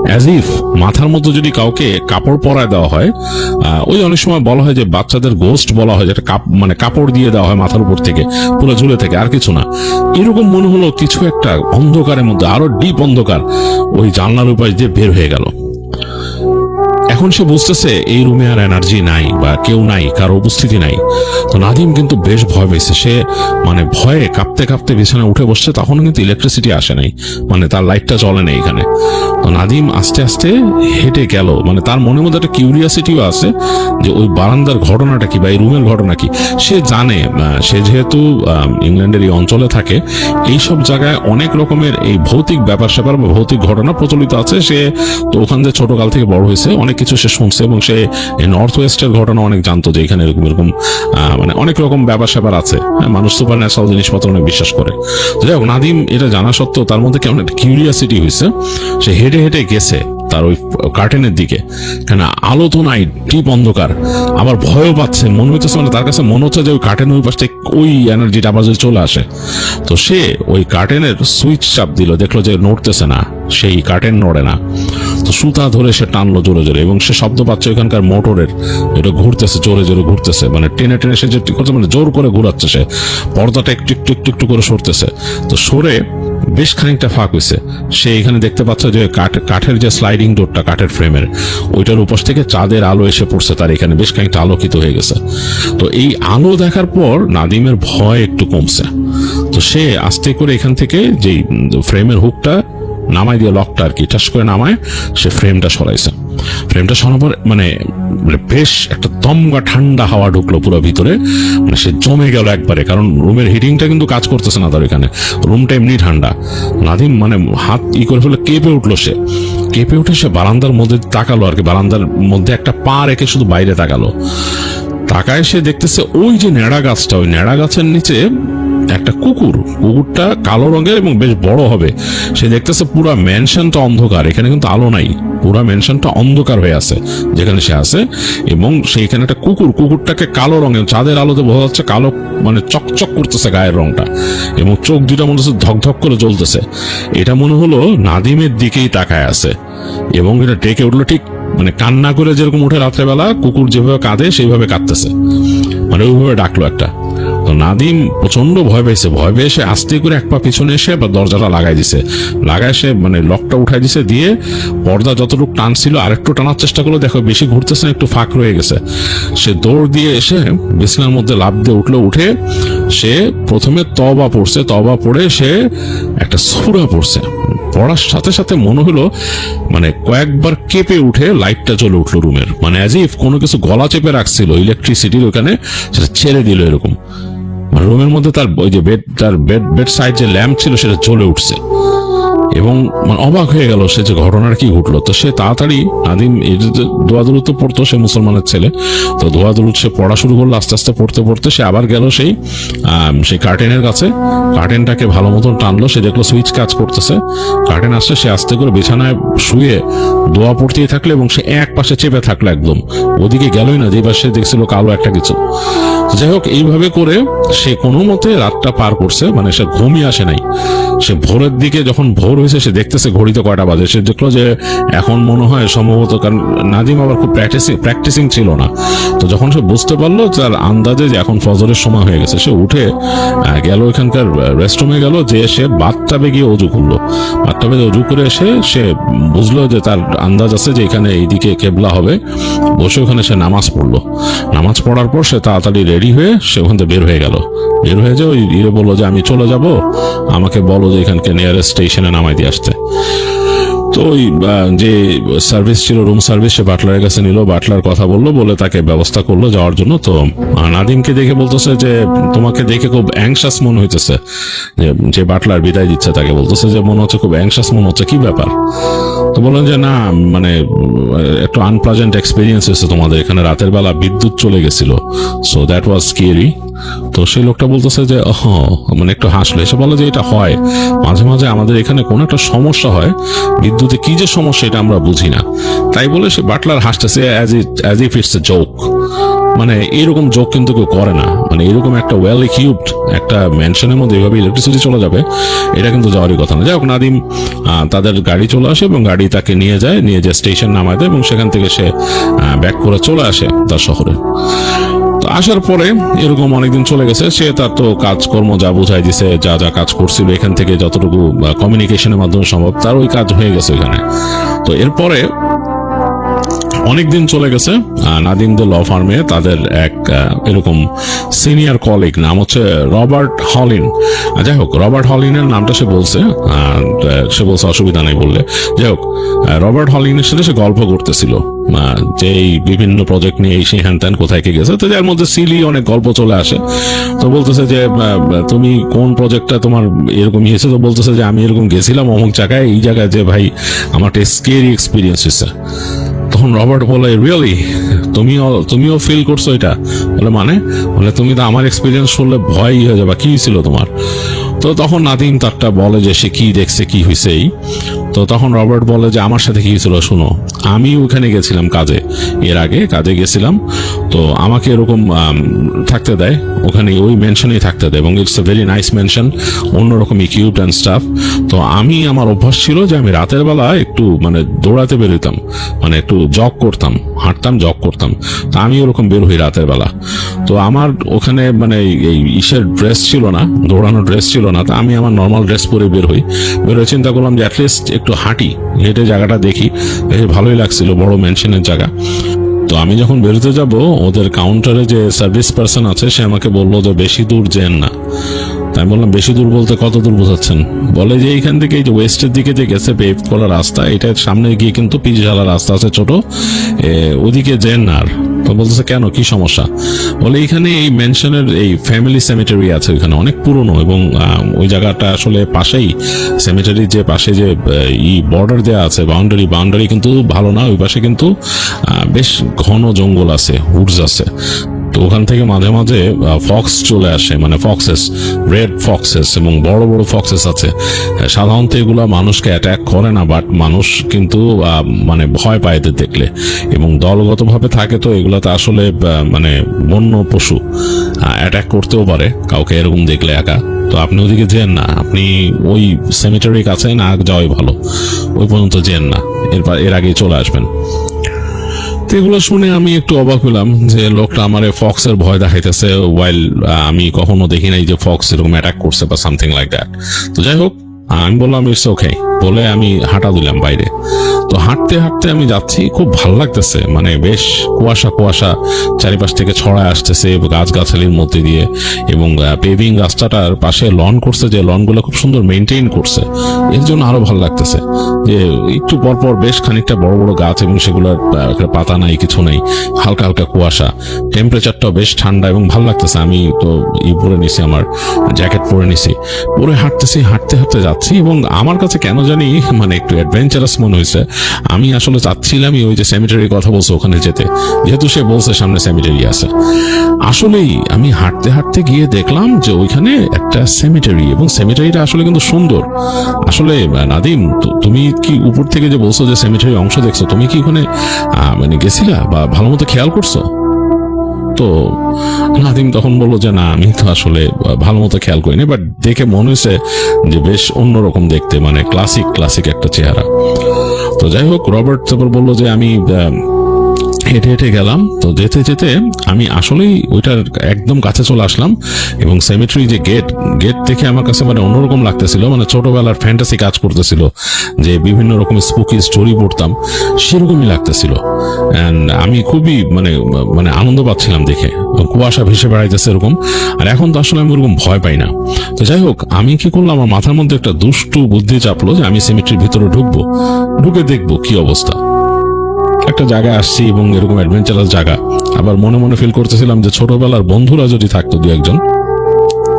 অ্যাজ ইফ মাথার মধ্যে যদি কাউকে কাপড় পরায় দেওয়া হয়, ওই অনেক সময় বলা হয় যে বাচ্চাদের গোস্ট বলা হয়, যেটা মানে কাপড় দিয়ে দেওয়া হয় মাথার উপর থেকে পুরো ঝুলে থেকে, আর কিছু না, এরকম মনে হলো কিছু একটা অন্ধকারের মধ্যে, আরো ডিপ অন্ধকার ওই জানলার উপায় দিয়ে বের হয়ে গেল। এখন সে বুঝতেছে এই রুমে আর এনার্জি নাই বা কেউ নাই, কারো উপস্থিতি নাই। তো নাদিম কিন্তু বেশ ভয় পেয়েছে, সে মানে ভয়ে কাঁপতে কাঁপতে বিছানায় উঠে বসছে, তখন কিন্তু ইলেকট্রিসিটি আসে নাই, মানে তার লাইটটা জ্বলে নেই এখানে। তো নাদিম আস্তে আস্তে হেঁটে গেল, মানে তার মনের মধ্যে একটা কিউরিয়াসিটিও আছে যে ওই বারান্দার ঘটনাটা কি বা এই রুমের ঘটনা কি। সে জানে, সে যেহেতু ইংল্যান্ডের এই অঞ্চলে থাকে, এই সব জায়গায় অনেক রকমের এই ভৌতিক ব্যাপার স্যাপার বা ভৌতিক ঘটনা প্রচলিত আছে। সে তো ওখান থেকে ছোটকাল থেকে বড় হয়েছে, অনেক কিছু সে শুনছে, এবং সে নর্থ ওয়েস্টের ঘটনা অনেক জানতো যে এখানে এরকম এরকম মানে অনেক রকম ব্যাপার স্যাপার আছে। মানুষ সুপার ন্যাচারাল জিনিসপত্র অনেক বিশ্বাস করে। তো যাই হোক, নাদিম এটা জানা সত্ত্বেও তার মধ্যে কেমন একটা কিউরিয়াসিটি হয়েছে, সে হেঁটে হেঁটে গেছে তার ওই কার্টেনের দিকে, কেন আলো তো নাই, টিপ অন্ধকার, আবার ভয়ও পাচ্ছে, মনে হইতেছে মানে তার কাছে মনে হচ্ছে যে ওই কার্টেনের ওই পাশে ওই এনার্জিটা আবার যদি চলে আসে। তো সে ওই কার্টেনের সুইচ চাপ দিল, দেখলো যে নড়তেছে না, সেই কার্টেন নড়ে না। তো সুতা ধরে সে টানলো জোরে জোরে, এবং সে শব্দ পাচ্ছে ওইখানকার মোটরের, এটা ঘুরতেছে জোরে জোরে ঘুরতেছে, মানে টেনে টেনে সে যে করছে, মানে জোর করে ঘুরাচ্ছে, সে পর্দাটা একটু একটু একটু একটু করে সরতেছে। তো সরে বেশ খানিকটা ফাঁক হয়েছে, সে এখানে দেখতে পাচ্ছে যে কাঠের যে স্লাইডিং ডোরটা কাঠের ফ্রেমের, ওইটার উপর থেকে চাঁদের আলো এসে পড়ছে, তার এখানে বেশ খানিকটা আলোকিত হয়ে গেছে। তো এই আলো দেখার পর নাদিমের ভয় একটু কমছে। তো সে আস্তে করে এখান থেকে যে ফ্রেমের হুকটা নামাই দিয়ে, লকটা আর কি টাস করে নামায়, সে ফ্রেমটা সরাইছে। ফ্রেমটা সরানোর পর মানে বেশ একটা দমকা ঠান্ডা হাওয়া ঢুকলো পুরো ভিতরে, মানে সে জমে গেল একবারে, কারণ রুমের হিটিংটা কিন্তু কাজ করতেছে না তার এখানে, রুমটা এমনি ঠান্ডা। নাদিম মানে হাত করে ফেলে কেঁপে উঠলো, সে কেঁপে উঠে সে বারান্দার মধ্যে তাকালো আর কি, বারান্দার মধ্যে একটা পা রেখে শুধু বাইরে তাকালো। তাকায় সে দেখতেছে ওই যে নেড়া গাছটা, ওই নেড়া গাছের নিচে একটা কুকুরটা কালো রঙের এবং বেশ বড় হবে। সে দেখতেছে পুরো ম্যানশনটা অন্ধকার, এখানে কিন্তু আলো নাই, পুরো ম্যানশনটা অন্ধকার হয়ে আছে যেখানে সে আছে, এবং সেইখানে একটা কুকুরটাকে কালো রঙের, চাঁদের আলোতে বোঝা যাচ্ছে কালো, মানে চকচক করতেছে গায়ের রংটা, এবং চোখ দুটা মনে হচ্ছে ধকধক করে জ্বলতেছে। এটা মনে হলো নাদিমের দিকেই তাকায় আছে, এবং এটা ডেকে উঠলো, ঠিক মানে কান্না করে যেরকম উঠে রাত্রেবেলা কুকুর যেভাবে কাঁদে সেইভাবে কাঁদতেছে, মানে ওইভাবে ডাকলো একটা। তো নাদিম প্রচন্ড ভয় পেয়েছে, ভয় পেয়ে সে আস্তে করে এক পা পিছনে এসে বা দরজাটা লাগাই দিছে, লাগায় সে মানে লকটা উঠাই দিছে, দিয়ে পর্দা যতটুকু টানছিল আরেকটু টানার চেষ্টা করলো, দেখো বেশি ঘুরতেছে না, একটু ফাঁক রয়ে গেছে। সে দৌড় দিয়ে এসে বিছানার মধ্যে লাফ দিয়ে উঠলো, উঠে সে প্রথমে তওবা পড়ছে, তওবা পড়ে সে একটা সূরা পড়ছে। পড়ার সাথে সাথে মনে হলো মানে কয়েকবার কেঁপে উঠে লাইটটা জ্বলে উঠলো রুমের, মানে অ্যাজ ইফ কোনো কিছু গলা চেপে রাখছিল ইলেকট্রিসিটির ওখানে, সেটা ছেড়ে দিল এরকম। রুমের মধ্যে তার ওই যে বেড সাইড যে ল্যাম্প ছিল সেটা জ্বলে উঠছে, এবং মানে অবাক হয়ে গেল সে যে ঘটনাটা কি ঘটলো। তো সে তাড়াতাড়ি নাদিম দোয়া দুরুদ তো পড়তো, সে মুসলমানের ছেলে, তো দোয়া দুরুদ সে পড়া শুরু করলো। আস্তে আস্তে পড়তে পড়তে সে আবার গেল সেই কার্টেনের কাছে, কার্টেনটাকে ভালো মতন টানলো, সে দেখলো সুইচ কাজ করতেছে, কার্টেন আসছে, সে আস্তে করে বিছানায় শুয়ে দোয়া পড়তেই থাকলো, এবং সে এক পাশে চেপে থাকলো, একদম ওদিকে গেলই না যে পাশে দেখছিল কালো একটা কিছু। যাই হোক, এইভাবে করে সে কোনো মতে রাতটা পার করছে, মানে সে ঘুমই আসে নাই। সে ভোরের দিকে যখন ভোর হয়েছে, সে দেখতেছে ঘড়িতে কয়টা বাজে, সে দেখলো যে এখন মনে হয় সম্ভবত, কারণ নাদিম আবার খুব প্র্যাকটিসিং ছিল না, তো যখন সে বুঝতে পারলো তার আন্দাজে যে এখন ফজরের সময় হয়ে গেছে, সে উঠে গেল এখানকার রেস্টরুমে গেল, যে সে বাথটাবে গিয়ে অজু করলো। বাথটাবে অজু করে এসে সে বুঝলো যে তার আন্দাজ আছে যে এখানে এইদিকে কেবলা হবে, বসে ওখানে সে নামাজ পড়লো। নামাজ পড়ার পর সে তাড়াতাড়ি রেডি হয়ে সে ওখান থেকে বের হয়ে গেল। বের হয়ে যে ওই বললো যে আমি চলে যাব, আমাকে বলো যে এখানকে নিয়ারেস্ট স্টেশনে নামাই দিয়ে আসতে। তো ওই যে সার্ভিস ছিল, রুম সার্ভিস, সে বাটলারের কাছে নিল, বাটলার কথা বললো, বলে তাকে ব্যবস্থা করলো যাওয়ার জন্য। তো নাদিমকে দেখে বলতেছে যে তোমাকে দেখে খুব অ্যাংশাস মনে হইতেছে। যে বাটলার বিদায় দিচ্ছে তাকে বলতেছে যে মনে হচ্ছে খুব অ্যাংশাস মনে হচ্ছে, কি ব্যাপার? তো বললেন যে না, মানে একটু আনপ্লেজেন্ট এক্সপিরিয়েন্স হয়েছে তোমাদের এখানে, রাতের বেলা বিদ্যুৎ চলে গেছিল, সো দ্যাট ওয়াজ স্কেরি। তো সেই লোকটা বলতেছে যে মানে একটু হাসলো, এসে বলে যে এটা হয় মাঝে মাঝে আমাদের এখানে কোন একটা সমস্যা হয়, বিদ্যুতে কি যে সমস্যা এটা আমরা বুঝি না। তাই বলে সে বাটলার হাসতেছে as if it's a joke. মানে এরকম জোক কিন্তু কেউ করে না, মানে এরকম একটা ওয়েল ইকুইপড একটা ম্যানশনের মধ্যে এভাবে ইলেকট্রিসিটি চলে যাবে, এটা কিন্তু যাওয়ারই কথা না। যাই হোক, নাদিম তাদের গাড়ি চলে আসে এবং গাড়ি তাকে নিয়ে যায় স্টেশন নামায় দেয় এবং সেখান থেকে সে ব্যাক করে চলে আসে তার শহরে। তো আসার পরে এরকম অনেকদিন চলে গেছে, সে তার তো কাজকর্ম যা বুঝাই দিছে, যা যা কাজ করছিল এখান থেকে যতটুকু কমিউনিকেশনের মাধ্যমে সম্ভব তার ওই কাজ হয়ে গেছে এখানে। তো এরপরে অনেকদিন চলে গেছে, নাদিমদের ল ফার্মে তাদের এক এরকম সিনিয়র কলিগ, নাম হচ্ছে রবার্ট হলিন। যাই হোক, রবার্ট হলিনের নামটা সে বলছে অসুবিধা নেই বললে। যাই হোক, রবার্ট হলিনের সাথে সে গল্প করতেছিল যে এই বিভিন্ন প্রজেক্ট নিয়ে এই সেই হ্যান ত্যান কোথায় কে গেছে। তো যার মধ্যে সিলি অনেক গল্প চলে আসে। তো বলতেছে যে তুমি কোন প্রজেক্টটা তোমার এরকম হয়েছে? তো বলতেছে যে আমি এরকম গেছিলাম অমুক জায়গায়, এই জায়গায় যে ভাই আমার একটা স্কেরি এক্সপিরিয়েন্স হয়েছে। তখন রবার্ট বলে, রিয়েলি তুমিও ফিল করছো এটা? বলে তুমি তো আমার এক্সপিরিয়েন্স শুনলে ভয়ই হয়ে যাবে, কি ছিল তোমার? তো তখন নাদিম তারটা বলে যে সে কি দেখছে, কি হয়েছে। তো তখন রবার্ট বলে যে আমার সাথে কি হয়েছিল শুনো, আমি ওখানে গেছিলাম কাজে, এর আগে কাজে গেছিলাম, তো আমাকে এরকম থাকতে দেয় ওখানে, ওই মেনশনেই থাকতে দেয় এবং it's a very nice mention, অন্যরকম ইকুইপড অ্যান্ড স্টাফ। তো আমার অভ্যাস ছিল যে আমি রাতের বেলা একটু দৌড়াতে বেরোতাম, একটু জগ করতাম, হাঁটতাম, জগ করতাম। তো আমি ওরকম বের হই রাতের বেলা। তো আমার ওখানে এই ইসের ড্রেস ছিল না, দৌড়ানোর ড্রেস ছিল না। তো আমি আমার নর্মাল ড্রেস পরে বের হয়ে চিন্তা করলাম যে অ্যাটলিস্ট একটু হাঁটি, হেঁটে জায়গাটা দেখি, ভালোই লাগছিল, বড় মেনশনের জায়গা। তো আমি যখন বেরোতে যাব, ওদের কাউন্টারে যে সার্ভিস পার্সন আছে সে আমাকে বললো যে বেশি দূর যেন না। তাই বললাম বেশি দূর বলতে কত দূর বোঝাচ্ছেন? বলে যে এইখান থেকে এই যে ওয়েস্টের দিকে যে গেছে পেভ করা রাস্তা, এটার সামনে গিয়ে কিন্তু পিচ ঢালা রাস্তা আছে ছোট, ওদিকে যেন না। আর তো বলতেছে কেন, কি সমস্যা? বলে এইখানে এই মেনশনের এই ফ্যামিলি সেমেটারি আছে, ওইখানে অনেক পুরনো, এবং ওই জায়গাটা আসলে পাশেই সেমেটারির যে পাশে যে বর্ডার দেওয়া আছে, বাউন্ডারি কিন্তু ভালো না, ওই পাশে কিন্তু বেশ ঘন জঙ্গল আছে, উডস আছে। তো ওখান থেকে মাঝে মাঝে ফক্স চলে আসে, ফক্সেস, রেড ফক্সেস এবং বড় বড় ফক্সেস আছে। সাধারণত এগুলা মানুষকে অ্যাটাক করে না, বাট মানুষ কিন্তু ভয় পায় এদের দেখলে, এবং দলগতভাবে থাকে। তো এগুলাতে আসলে বন্য পশু অ্যাটাক করতেও পারে কাউকে এরকম দেখলে একা। তো আপনি ওদিকে যেন না, আপনি ওই সেমিটারির কাছে না যাওয়াই ভালো, ওই পর্যন্ত যেন না, এর আগে চলে আসবেন। এগুলো শুনে আমি একটু অবাক হলাম যে লোকটা আমারে ফক্সের ভয় দেখাইতেছে, ওয়াইল আমি কখনো দেখি নাই যে ফক্স এরকম অ্যাটাক করছে বা সামথিং লাইক দ্যাট। তো যাই হোক, আমি বললাম ইটস ওকে বলে আমি হাঁটা দিলাম বাইরে। তো হাঁটতে হাঁটতে আমি যাচ্ছি, খুব ভালো লাগতেছে, বেশ কুয়াশা চারিপাশ থেকে ছড়ায় আসতেছে গাছগাছালির মধ্যে দিয়ে, এবং পেভিং রাস্তাটার পাশে লন করছে, যে লনগুলো খুব সুন্দর মেনটেইন করছে, এর জন্য আরো ভালো লাগতেছে। যে একটু পরপর বেশ খানিকটা বড় বড় গাছ এবং সেগুলোর পাতা নাই, কিছু নেই, হালকা হালকা কুয়াশা, টেম্পারেচারটাও বেশ ঠান্ডা এবং ভালো লাগতেছে। আমি তো পরে নিছি, আমার জ্যাকেট পরে নিছি, পরে হাঁটতেছি, হাঁটতে হাঁটতে যাচ্ছি, এবং আমার কাছে কেন জানি একটু অ্যাডভেঞ্চারাস মনে হয়েছে। আমি আসলে চাচ্ছিলামই ওই যে সেমিটারির কথা বলছে ওখানে যেতে, যেহেতু সে বলছে সামনে সেমিটারি আছে। আসলেই আমি হাঁটতে হাঁটতে গিয়ে দেখলাম যে ওইখানে একটা সেমিটারি, এবং সেমিটারিটা আসলে কিন্তু সুন্দর। আসলে নাদিম, তুমি কি উপর থেকে যে বলছো যে সেমিটারি অংশ দেখছো, তুমি কি ওখানে গেছিলা বা ভালো মতো খেয়াল করছো? তো নাদিম তখন বললো যে না, আমি তো আসলে ভালো মতো খেয়াল করিনি, বাট দেখে মনে হয়েছে যে বেশ অন্যরকম দেখতে, ক্লাসিক একটা চেহারা। তো যাই হোক, রবার্ট তারপর বললো যে আমি হেঁটে হেঁটে গেলাম। তো যেতে যেতে আমি আসলেই ওইটার একদম কাছে চলে আসলাম, এবং সেমিট্রি যে গেট দেখে আমার কাছে মানে অন্যরকম লাগতেছিল, মানে ছোটবেলার ফ্যান্টাসি কাজ করতেছিল, যে বিভিন্ন রকম স্পুকি স্টোরি পড়তাম সেরকমই লাগতেছিল। অ্যান্ড আমি খুবই মানে মানে আনন্দ পাচ্ছিলাম দেখে, কুয়াশা ভেসে বেড়াইতেছে এরকম। আর এখন তো আসলে আমি ওরকম ভয় পাই না। তো যাই হোক, আমি কি করলাম, আমার মাথার মধ্যে একটা দুষ্টু বুদ্ধি চাপলো যে আমি সেমিট্রির ভিতরে ঢুকবো, ঢুকে দেখবো কি অবস্থা। একটা জায়গায় আসছি এবং এরকম অ্যাডভেঞ্চারাস জায়গা, আবার মনে মনে ফিল করতেছিলাম যে ছোটবেলার বন্ধুরা যদি থাকতো দু একজন,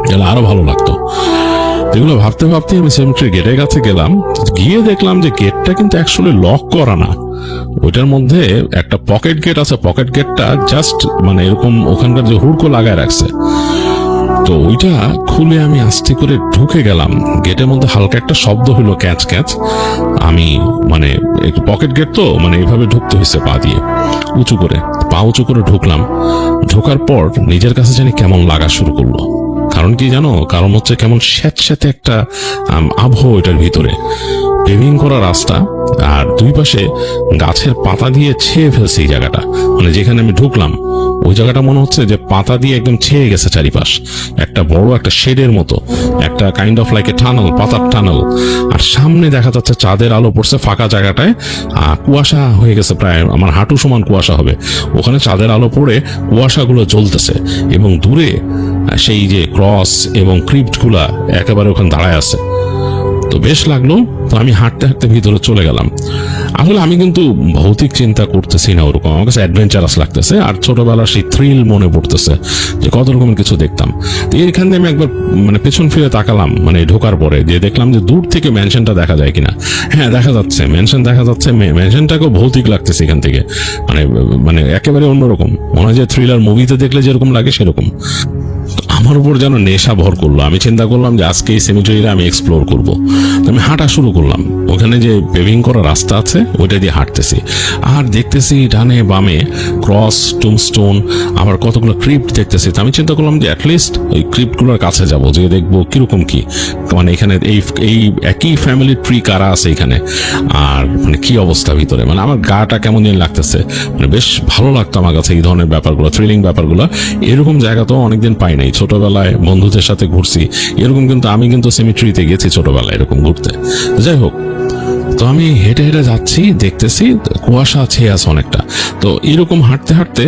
তাহলে আরো ভালো লাগতো। এগুলো ভাবতে ভাবতে আমি সেমিট্রি গেটের কাছে গেলাম, গিয়ে দেখলাম যে গেটটা কিন্তু অ্যাকচুয়ালি লক করা না, ওইটার মধ্যে একটা পকেট গেট আছে। পকেট গেটটা জাস্ট মানে এরকম ওখানকার যে হুড়কো লাগায় রাখছে। তো ওইটা খুলে আমি আস্তে করে ঢুকে গেলাম। গেটের মধ্যে হালকা একটা শব্দ হলো, ক্যাচ ক্যাচ। আমি মানে একটু পকেট গেট তো মানে এইভাবে ঢুকতে হয়েছে পা দিয়ে উঁচু করে, পা উঁচু করে ঢুকলাম। ঢোকার পর নিজের কাছে জানি কেমন লাগা শুরু করলো। কারণ কি জানো, কারণ হচ্ছে কেমন স্যাঁতস্যাঁতে একটা আবহ এটার ভিতরে, পেভিং করা রাস্তা, আর দুই পাশে গাছের পাতা দিয়ে ছেয়ে ফেলছে এই জায়গাটা। মানে যেখানে আমি ঢুকলাম ওই জায়গাটা মনে হচ্ছে যে পাতা দিয়ে একদম ছেয়ে গেছে চারিপাশ, একটা বড় একটা শেডের মতো, একটা kind of like a tunnel, পাতার টানেল। আর সামনে দেখা যাচ্ছে চাঁদের আলো পড়ছে ফাঁকা জায়গাটায়, কুয়াশা হয়ে গেছে, প্রায় আমার হাঁটু সমান কুয়াশা হবে। ওখানে চাঁদের আলো পড়ে কুয়াশাগুলো জ্বলতেছে, এবং দূরে সেই যে ক্রস এবং ক্রিপ্ট গুলা একেবারে ওখানে দাঁড়ায় আছে। তো বেশ লাগলো। তো আমি হাঁটতে হাঁটতে ভিতরে চলে গেলাম। আসলে আমি কিন্তু ভৌতিক চিন্তা করতেছি না ওরকম, আমার কাছে অ্যাডভেঞ্চারাস লাগতেছে, আর ছোটবেলার সেই থ্রিল মনে পড়তেছে যে কত রকমের কিছু দেখতাম। তো এইখান থেকে আমি একবার মানে পেছন ফিরে তাকালাম, মানে ঢোকার পরে যে দেখলাম যে দূর থেকে ম্যানশনটা দেখা যায় কিনা। হ্যাঁ, দেখা যাচ্ছে, ম্যানশন দেখা যাচ্ছে। ম্যানশনটাকেও ভৌতিক লাগতেছে এখান থেকে, মানে মানে একেবারে অন্যরকম, মনে হয় যে থ্রিলার মুভিতে দেখলে যেরকম লাগে সেরকম। আমার উপর যেন নেশা ভর করলো। আমি চিন্তা করলাম যে আজকে এই সেমিটারিটা আমি এক্সপ্লোর করব। তো আমি হাঁটা শুরু করলাম। ওখানে যে পেভিং করা রাস্তা আছে ওইটা দিয়ে হাঁটতেছি, আর দেখতেছি ডানে বামে ক্রস, টুমস্টোন, আবার কতগুলো ক্রিপ্ট দেখতেছি। তো আমি চিন্তা করলাম যে অ্যাটলিস্ট ওই ক্রিপ্টগুলোর কাছে যাব, যে দেখবো কিরকম কি, মানে এখানে এই একই ফ্যামিলি ট্রি কারা আছে এখানে, আর মানে কি অবস্থা ভিতরে। মানে আমার গাটা কেমন যেন লাগতেছে, মানে বেশ ভালো লাগতো আমার কাছে এই ধরনের ব্যাপারগুলো, থ্রিলিং ব্যাপারগুলো। এরকম জায়গা তো অনেকদিন পাই নাই। ছোটবেলায় বন্ধুদের সাথে ঘুরছি এরকম, কিন্তু আমি কিন্তু সেমিট্রিতে গেছি ছোটবেলায় এরকম ঘুরতে। যাই হোক, তো আমি হেঁটে হেঁটে যাচ্ছি, দেখতেছি কুয়াশা ছেয়ে আছে অনেকটা। তো এরকম হাঁটতে হাঁটতে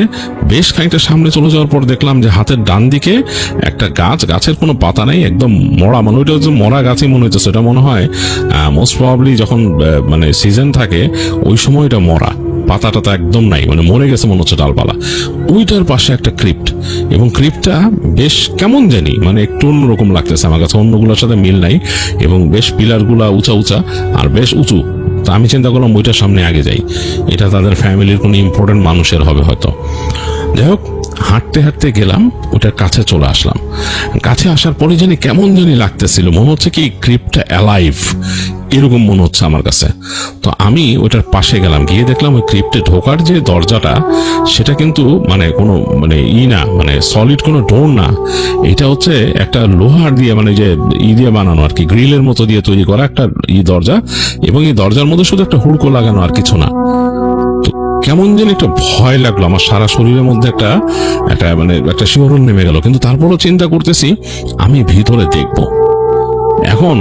বেশ খানিকটা সামনে চলে যাওয়ার পর দেখলাম যে হাতের ডান দিকে একটা গাছ, গাছের কোনো পাতা নেই, একদম মরা, মানে ওইটা হচ্ছে মরা গাছই মনে হচ্ছে। সেটা মনে হয় মোস্ট প্রবাবলি যখন মানে সিজন থাকে ওই সময় এটা মরা, পাতা টাতা একদম নাই, মানে মরে গেছে মনে হচ্ছে ডালপালা। ওইটার পাশে একটা ক্রিপ্ট, এবং ক্রিপ্টটা বেশ কেমন জানি মানে একটু অন্যরকম লাগতেছে আমার কাছে, অন্যগুলোর সাথে মিল নাই, এবং বেশ পিলারগুলা উঁচা উঁচা আর বেশ উঁচু। তা আমি চিন্তা করলাম ওইটার সামনে আগে যাই, এটা তাদের ফ্যামিলির কোনো ইম্পর্টেন্ট মানুষের হবে হয়তো। যাই হোক, হাঁটতে হাঁটতে গেলাম, ওটার কাছে চলে আসলাম। কাছে আসার পরে জানি কেমন জানি লাগতেছিল, মনে হচ্ছে কি ক্রিপ্টটা অ্যালাইভ, এরকম মনে হচ্ছে আমার কাছে। তো আমি ওইটার পাশে গেলাম, গিয়ে দেখলাম ওই ক্রিপ্টে ঢোকার যে দরজাটা সেটা কিন্তু মানে কোনো মানে না, মানে সলিড কোনো ডোর না, এটা হচ্ছে একটা লোহার দিয়ে মানে যে দিয়ে বানানো আর কি, গ্রিলের মতো দিয়ে তৈরি করা একটা দরজা, এবং এই দরজার মধ্যে শুধু একটা হুড়কো লাগানো আর কিছু না। তো কেমন যেন একটা ভয় লাগলো, আমার সারা শরীরের মধ্যে একটা একটা মানে একটা শিহরণ নেমে গেল। কিন্তু তারপরও চিন্তা করতেছি আমি ভিতরে দেখবো। এখন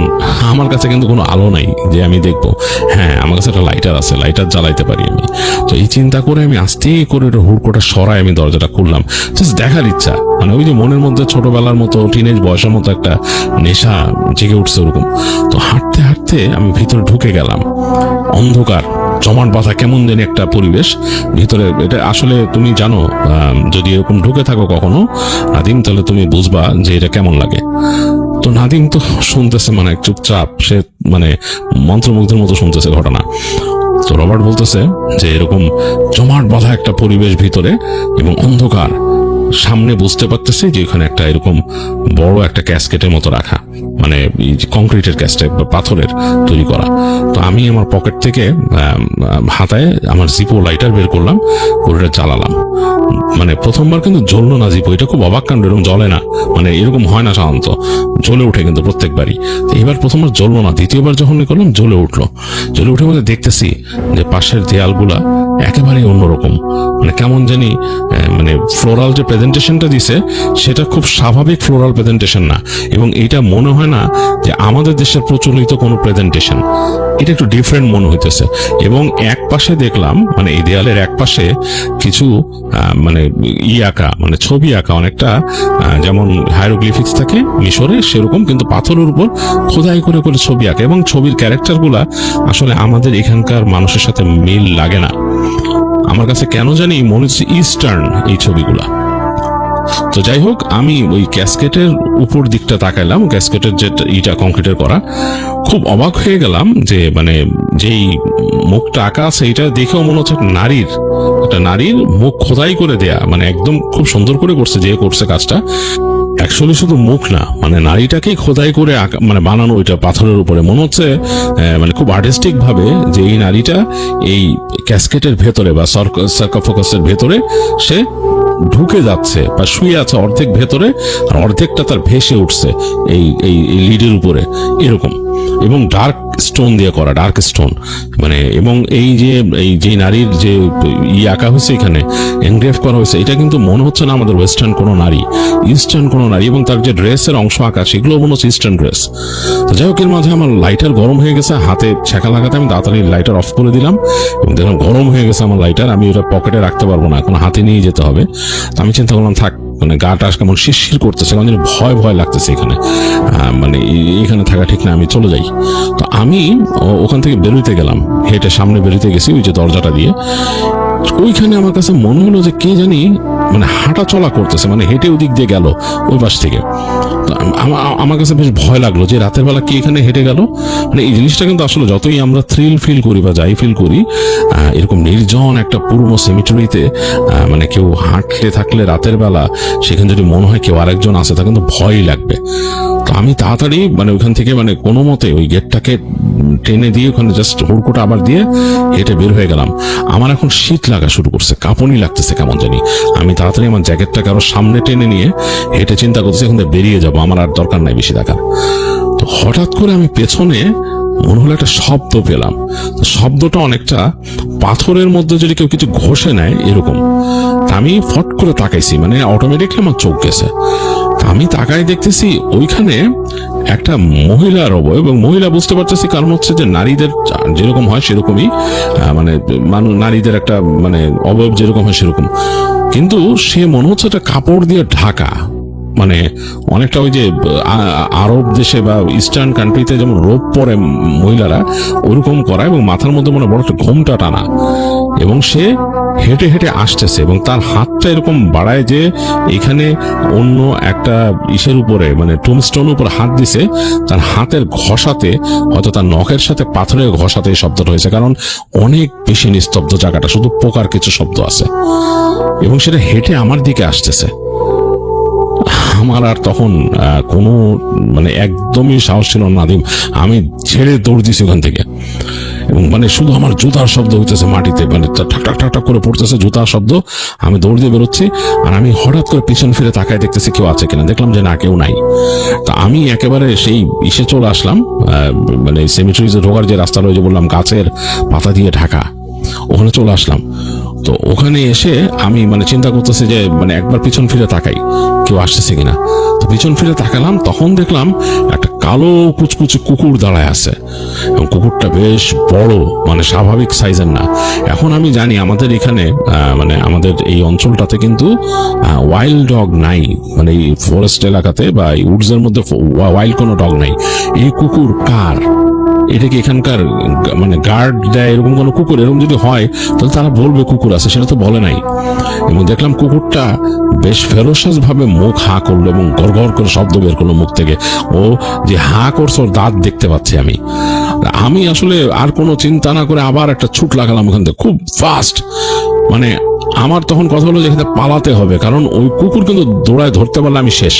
আমার কাছে কিন্তু কোনো আলো নাই যে আমি দেখবো। হ্যাঁ, আমার কাছে একটা লাইটার আছে, লাইটার জ্বালাইতে পারি আমি। তো এই চিন্তা করে আমি আস্তে করে হুড়কোটা সরাই আমি দরজাটা খুললাম, জাস্ট দেখার ইচ্ছা। মানে ওই যে মনের মধ্যে ছোটবেলার মতো টিনেজ বয়সের মতো একটা নেশা জেগে উঠছে ওরকম। তো হাঁটতে হাঁটতে আমি ভিতরে ঢুকে গেলাম। অন্ধকার, জমাট বাঁধা কেমন যেন একটা পরিবেশ ভিতরে। এটা আসলে তুমি জানো, যদি এরকম ঢুকে থাকো কখনো নাদিম, তাহলে তুমি বুঝবা যে এটা কেমন লাগে। তো নাদিম তো শুনতেছে মানে চুপচাপ, সে মানে মন্ত্রমুগ্ধের মতো শুনতেছে ঘটনা। তো রবার্ট বলতেছে যে এরকম জমাট বাঁধা একটা পরিবেশ ভিতরে এবং অন্ধকার, সামনে বুঝতে পারতেছি যে এখানে একটা এরকম বড় একটা ক্যাসকেটের মতো রাখা, মানে কংক্রিটের ক্যাসকেট বা পাথরের তৈরি করা। তো আমি আমার পকেট থেকে হাতায় আমার জিপো লাইটার বের করলাম, করে জ্বালালাম। মানে প্রথমবার কিন্তু জ্বললো না জিপো, এটা খুব অবাক কাণ্ড, এরকম জ্বলে না, মানে এরকম হয় না সাধারণত, জ্বলে উঠে কিন্তু প্রত্যেকবারই। এবার প্রথমবার জ্বললো না, দ্বিতীয়বার যখন করলাম জ্বলে উঠলো। জ্বলে উঠে মধ্যে দেখতেছি যে পাশের দেয়ালগুলা একেবারেই অন্যরকম, মানে কেমন জানি মানে ফ্লোরাল যে প্রেজেন্টেশনটা দিছে সেটা খুব স্বাভাবিক ফ্লোরাল প্রেজেন্টেশন না, এবং এটা মনে হয় না যে আমাদের দেশের প্রচলিত কোনো প্রেজেন্টেশন, এটা একটু ডিফারেন্ট মনে হইতেছে। এবং এক পাশে দেখলাম মানে এই দেয়ালের এক পাশে কিছু মানে আঁকা, মানে ছবি আঁকা, অনেকটা যেমন হাইরোগ্লিফিক্স থাকে মিশরে সেরকম, কিন্তু পাথরের উপর খোদাই করে করে ছবি আঁকা, এবং ছবির ক্যারেক্টারগুলা আসলে আমাদের এখানকার মানুষের সাথে মিল লাগে না। আমার কাছে কেন জানি মনে হচ্ছে ইস্টার্ন এই ছবিগুলা। তো যাই হোক, আমি ওই ক্যাসকেটের উপর দিকটা তাকাইলাম, ক্যাসকেটের যে ইটা কংক্রিটের করা, খুব অবাক হয়ে গেলাম যে মানে যেই মুখটা আঁকা আছে এটা দেখেও মনে হচ্ছে একটা নারীর মুখ খোদাই করে দেয়া, মানে একদম খুব সুন্দর করে করছে যে করছে কাজটা। অ্যাকচুয়ালি শুধু মুখ না, মানে নারীটাকেই খোদাই করে মানে বানানো ওইটা পাথরের উপরে, মনে হচ্ছে মানে খুব আর্টিস্টিক ভাবে যে এই নারীটা এই ক্যাসকেটের ভেতরে বা সার্কোফাগাসের ভেতরে সে ঢুকে যাচ্ছে বা শুয়ে আছে অর্ধেক ভেতরে, আর অর্ধেকটা তার ভেসে উঠছে এই এই লিডের উপরে এরকম, এবং ডার্ক স্টোন দিয়ে করা, ডার্ক স্টোন মানে। এবং এই যে নারীর যে আঁকা হয়েছে এখানে, এনগ্রেভ করা হয়েছে, এটা কিন্তু মনে হচ্ছে না আমাদের ওয়েস্টার্ন কোনো নারী, ইস্টার্ন কোনো নারী। এবং তার যে ড্রেসের অংশ আঁকা সেগুলো মনে হচ্ছে ইস্টার্ন ড্রেস। তো যাই হোক, এর মাঝে আমার লাইটার গরম হয়ে গেছে, হাতে ছ্যাঁকা লাগাতে আমি তাড়াতাড়ি লাইটার অফ করে দিলাম, এবং দেখলাম গরম হয়ে গেছে আমার লাইটার, আমি ওটা পকেটে রাখতে পারবো না, এখন হাতে নিয়ে যেতে হবে। তো আমি চিন্তা করলাম থাক, মানে গাটা কেমন শিরশির করতেছে, কেমন যেন ভয় ভয় লাগতেছে এখানে, মানে এখানে থাকা ঠিক না, আমি চলে যাই। তো আমি ওখান থেকে বেরোতে গেলাম, হেঁটে সামনে বেরোতে গেছি ওই যে দরজাটা দিয়ে। ওইখানে আমার কাছে মনে হলো যে কে জানি মানে হাঁটা চলা করতেছে, মানে হেঁটে ওদিক দিয়ে গেল ওই পাশ থেকে। আমার কাছে বেশ ভয় লাগলো যে রাতের বেলা কে এখানে হেঁটে গেল। মানে এই জিনিসটা কিন্তু আসলে যতই আমরা থ্রিল ফিল করি বা যাই ফিল করি, এরকম নির্জন একটা পুরনো সেমিটারিতে মানে কেউ হাঁটতে থাকলে রাতের বেলা সেখানে যদি মনে হয় কেউ আরেকজন আছে, তা কিন্তু ভয়ই লাগবে। তো আমি তাড়াতাড়ি মানে ওইখান থেকে মানে কোনো মতে ওই গেটটাকে টেনে দিয়ে ওখানে জাস্ট হুড়কোটা আবার দিয়ে হেঁটে বের হয়ে গেলাম। আমার এখন শীত লাগা শুরু করছে, কাঁপুনি লাগতেছে কেমন জানি। আমি তাড়াতাড়ি আমার জ্যাকেটটাকে আরো সামনে টেনে নিয়ে হেঁটে চিন্তা করতেছি এখন বেরিয়ে যাবো, আমার আর দরকার নাই বেশি থাকার। তো হঠাৎ করে আমি পেছনে মনে হলো একটা শব্দ পেলাম। তো শব্দটা অনেকটা পাথরের মধ্যে যদি কেউ কিছু ঘষে নেয় এরকম। তা আমি ফট করে তাকাইছি, মানে অটোমেটিকলি আমার চোখ গেছে। আমি তাকাই দেখতেছি ওইখানে একটা মহিলার অবয়ব, এবং মহিলা বুঝতে পারতেছি কারণ হচ্ছে যে নারীদের যেরকম হয় সেরকমই, মানে নারীদের একটা মানে অবয়ব যেরকম হয় সেরকম, কিন্তু সে মনে হচ্ছে একটা কাপড় দিয়ে ঢাকা, মানে অনেকটা ওই যে আরব দেশে বা ইস্টার্ন কান্ট্রিতে যেমন রোপ পরে মহিলারা ওরকম করা, এবং মাথার মধ্যে মনে বড় একটা ঘোমটা টানা, এবং সে হেঁটে হেঁটে আসতেছে, এবং তার হাতটা এরকম বাড়ায় যে এখানে অন্য একটা ইসের উপরে মানে টুমস্টোন উপর হাত দিছে, তার হাতের ঘষাতে হয়তো তার নখের সাথে পাথরের ঘষাতে এই শব্দটা হয়েছে, কারণ অনেক বেশি নিস্তব্ধ জায়গাটা, শুধু পোকার কিছু শব্দ আছে, এবং সেটা হেঁটে আমার দিকে আসতেছে। আমার আর তখন কোনো মানে একদমই সাহস ছিল না, আমি ছেড়ে দৌড় দিছি ওখান থেকে, এবং মানে শুধু আমার জুতার শব্দ হইতেছে মাটিতে, মানে ঠাক ঠাক ঠাক ঠাক করে পড়তেছে জুতার শব্দ। আমি দৌড় দিয়ে বেরোচ্ছি, আর আমি হঠাৎ করে পিছন ফিরে তাকায় দেখতেছি কেউ আছে কিনা, দেখলাম যে না, কেউ নাই। তা আমি একেবারে সেই ইসে চলে আসলাম, মানে সেমিটারিজে ঢোকার যে রাস্তা রয়েছে বললাম গাছের পাতা দিয়ে ঢাকা, ওখানে চলে আসলাম। তো ওখানে এসে আমি মানে চিন্তা করতেছি যে মানে একবার পিছন ফিরে তাকাই কেউ আসতেছে কিনা। তো পিছন ফিরে তাকালাম, তখন দেখলাম একটা কালো কুচকুচে কুকুর দাঁড়ায় আছে, এবং কুকুরটা বেশ বড়, মানে স্বাভাবিক সাইজের না। এখন আমি জানি আমাদের এখানে মানে আমাদের এই অঞ্চলটাতে কিন্তু ওয়াইল্ড ডগ নাই, মানে এই ফরেস্ট এলাকাতে বা এই উডস এর মধ্যে ওয়াইল্ড কোনো ডগ নাই। এই কুকুর কার? এটা কি এখানকার মানে গার্ড দেয় এরকম কোনো কুকুর? এরকম যদি হয় তাহলে তারা বলবে কুকুর আছে, সেটা তো বলে নাই। এবং দেখলাম কুকুরটা বেশ ফেরোসাস ভাবে মুখ হা করলো, এবং গড় গড় করে শব্দ বের করলো মুখ থেকে। ও যে হা করছে ওর দাঁত দেখতে পাচ্ছি আমি আসলে আর কোনো চিন্তা না করে আবার একটা ছুট লাগালাম ওখান থেকে খুব ফাস্ট। মানে আমার তখন কথা হলো যে এখানে পালাতে হবে, কারণ ওই কুকুর কিন্তু দৌড়ায় ধরতে পারলে আমি শেষ।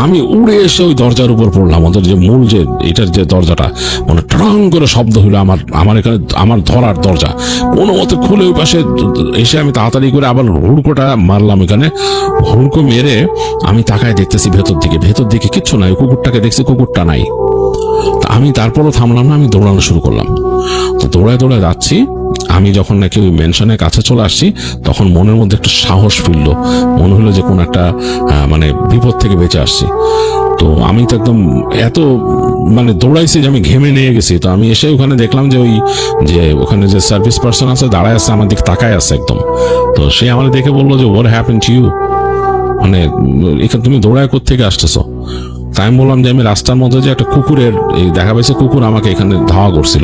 আমি উড়ে এসে ওই দরজার উপর পড়লাম, ওদের যে মূল যে এটার যে দরজাটা, মানে ট্রাং করে শব্দ হইলো আমার এখানে আমার ধরার দরজা কোনো মতে খুলে ওই পাশে এসে আমি তাড়াতাড়ি করে আবার হুড়কোটা মারলাম। এখানে হুড়কো মেরে আমি তাকায় দেখতেছি ভেতর দিকে কিচ্ছু নাই, কুকুরটাকে দেখছি কুকুরটা নাই। আমি তারপরও থামলাম না, আমি দৌড়ানো শুরু করলাম। তো দৌড়ায় দৌড়ায় যাচ্ছি, আমি যখন নাকি ওই মেনশনের কাছে চলে আসছি তখন মনের মধ্যে একটা সাহস ফিরলো, মনে হলো যে কোন একটা মানে বিপদ থেকে বেঁচে আসছি। তো আমি তো একদম এত মানে দৌড়াইছি যে আমি ঘেমে নিয়ে গেছি। তো আমি এসে ওখানে দেখলাম যে ওখানে যে সার্ভিস পার্সন আছে দাঁড়ায় আছে, আমার দিকে তাকায় আছে একদম। তো সে আমার দেখে বললো যে হোয়াট হ্যাপেন্ড টু ইউ, মানে এখানে তুমি দৌড়ায় কোত্থেকে আসতেছো? তাই আমি বললাম যে আমি রাস্তার মধ্যে যে একটা কুকুরের দেখা পাইছে, কুকুর আমাকে এখানে ধাওয়া করছিল।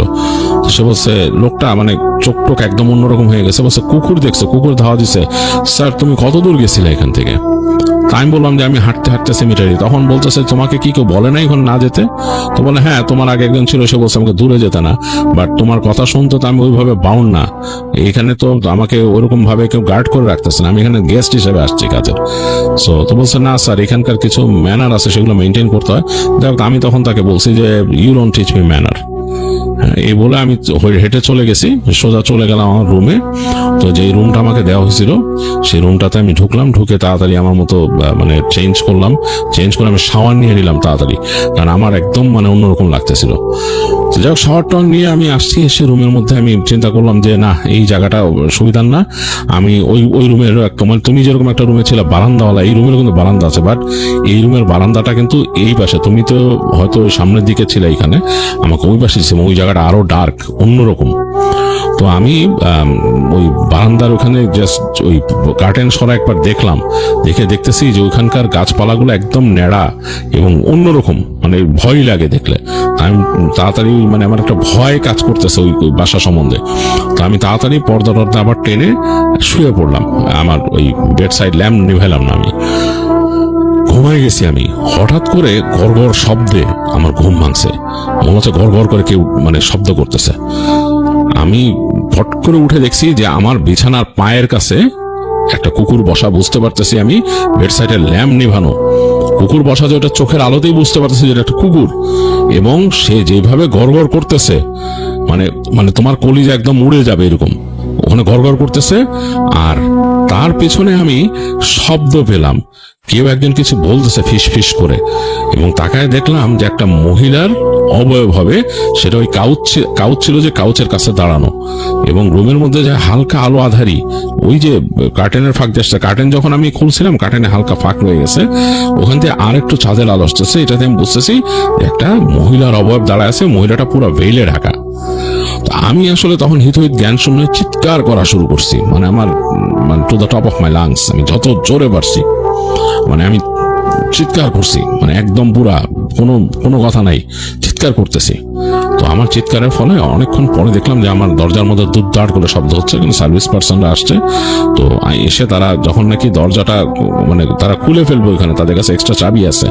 তো সে বলছে, লোকটা মানে চোখ টোক একদম অন্যরকম হয়ে গেছে, বলছে কুকুর দেখছে, কুকুর ধাওয়া দিছে। স্যার তুমি কত দূর গেছিলে এখান থেকে? তাই আমি বললাম যে আমি হাঁটতে হাঁটতে সেমিটারি। তখন বলতেছে তোমাকে কি কেউ বলে না এখন না যেতে? তো বলে হ্যাঁ, তোমার আগে একজন ছিল, সে বলছে আমাকে দূরে যেতে না, বাট তোমার কথা শুনতে তো আমি ওইভাবে বাউন্ড না। এখানে তো আমাকে ওইরকম ভাবে কেউ গার্ড করে রাখতেছে না, আমি এখানে গেস্ট হিসেবে আসছি কাজের। তো বলছে না স্যার, এখানকার কিছু ম্যানার আছে, সেগুলো মেনটেন করতে হয়। যাই হোক, আমি তখন তাকে বলছি যে you don't teach me manner. এই বলে আমি হেঁটে চলে গেছি, সোজা চলে গেলাম আমার রুমে। তো যে রুমটা আমাকে দেওয়া হয়েছিল সেই রুমটাতে আমি ঢুকলাম, ঢুকে তাড়াতাড়ি আমার মতো মানে চেঞ্জ করে আমি শাওয়ার নিয়ে নিলাম তাড়াতাড়ি, কারণ আমার একদম মানে অন্যরকম লাগতেছিল। তো যাই হোক, শাওয়ার টাওয়ার নিয়ে আমি আসছি, এসে রুমের মধ্যে আমি চিন্তা করলাম যে না, এই জায়গাটা সুবিধার না। আমি ওই রুমের মানে তুমি যেরকম একটা রুমে ছিল বারান্দাওয়ালা, এই রুমের কিন্তু বারান্দা আছে, বাট এই রুমের বারান্দাটা কিন্তু এই পাশে, তুমি তো হয়তো সামনের দিকে ছিলে, এখানে আমাকে ওই পাশে ছিল, ওই জায়গাটা আরো ডার্ক অন্যরকম। তো আমি ওই বারান্দার ওখানে জাস্ট ওই কার্টেন সরা একবার দেখলাম, দেখতেছি যে ওইখানকার গাছপালাগুলো একদম ন্যাড়া এবং অন্যরকম, মানে ভয় লাগে দেখলে। আমি তাড়াতাড়ি মানে আমার একটা ভয় কাজ করতেছে ওই বাসা সম্বন্ধে। তো আমি তাড়াতাড়ি পর্দা আবার টেনে শুয়ে পড়লাম, আমার ওই বেড সাইড ল্যাম্প নিভাইলাম না, আমি ঘুমাই গেছি। আমি হঠাৎ করে গড় শব্দে আমার ঘুম ভাঙছে, মনে হচ্ছে গড় করে কেউ মানে শব্দ করতেছে। আমি ফট করে উঠে দেখছি যে আমার বিছানার পায়ের কাছে একটা কুকুর বসা, বুঝতে পারতেছি আমি বেড সাইডের ল্যাম্প নিভানো, কুকুর বসা, যে ওটা চোখের আলোতেই বুঝতে পারতেছি যে একটা কুকুর, এবং সে যেভাবে গড় করতেছে মানে তোমার কলিজা একদম উড়ে যাবে এরকম, ওখানে গড় করতেছে। আর তার পেছনে আমি শব্দ পেলাম, কেউ একজন কিছু বলতেছে ফিস করে, এবং তাকায় দেখলাম যে একটা মহিলার অবয়ব হবে, সেটা ওই কাউচ ছিল, যে কাউচের কাছে দাঁড়ানো, এবং রুমের মধ্যে যে হালকা আলো আধারি, ওই যে কার্টেনের ফাঁক দিয়ে, কার্টেন যখন আমি খুলছিলাম কার্টেনে হালকা ফাঁক রয়ে গেছে, ওখান থেকে আর একটু চাঁদের আলো আসতেছে, এটাতে আমি বুঝতেছি একটা মহিলার অবয়ব দাঁড়ায় আছে, মহিলাটা পুরো ভেইলে ঢাকা। আমি আসলে তখন হিত জ্ঞান শূন্য চিৎকার করা শুরু করছি, মানে আমার মানে to the top of my lungs, আমি যত জোরে পারছি মানে আমি চিৎকার করছি, মানে একদম পুরা কোনো কথা নাই, চিৎকার করতেছি। তো আমার চিৎকারের ফলে অনেকক্ষণ পরে দেখলাম যে আমার দরজার মধ্যে দুধ করে শব্দ হচ্ছে, কিন্তু সার্ভিস পার্সনরা আসছে। তো এসে তারা যখন নাকি দরজাটা মানে তারা খুলে ফেলবে, ওইখানে তাদের কাছে এক্সট্রা চাবি আছে,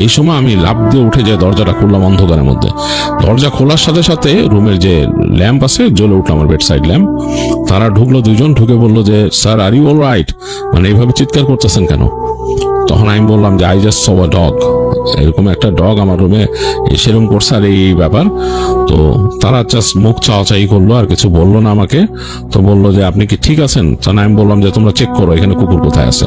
এই সময় আমি লাফ দিয়ে উঠে যে দরজাটা খুললাম অন্ধকারের মধ্যে। দরজা খোলার সাথে সাথে রুমের যে ল্যাম্প আছে জ্বলে উঠলো, আমার বেড সাইড ল্যাম্প। তারা ঢুকলো, দুইজন ঢুকে বললো যে sir are you all right, মানে এইভাবে চিৎকার করতেছেন কেন? তখন আমি বললাম যে I just saw a dog, এরকম একটা ডগ আমার রুমে সেরকম করছে, আর এই ব্যাপার। তো তারা জাস্ট মুখ চাওয়াচাই করলো, আর কিছু বললো না আমাকে। তো বললো যে আপনি কি ঠিক আছেন? তখন আমি বললাম যে তোমরা চেক করো এখানে কুকুর কোথায় আছে।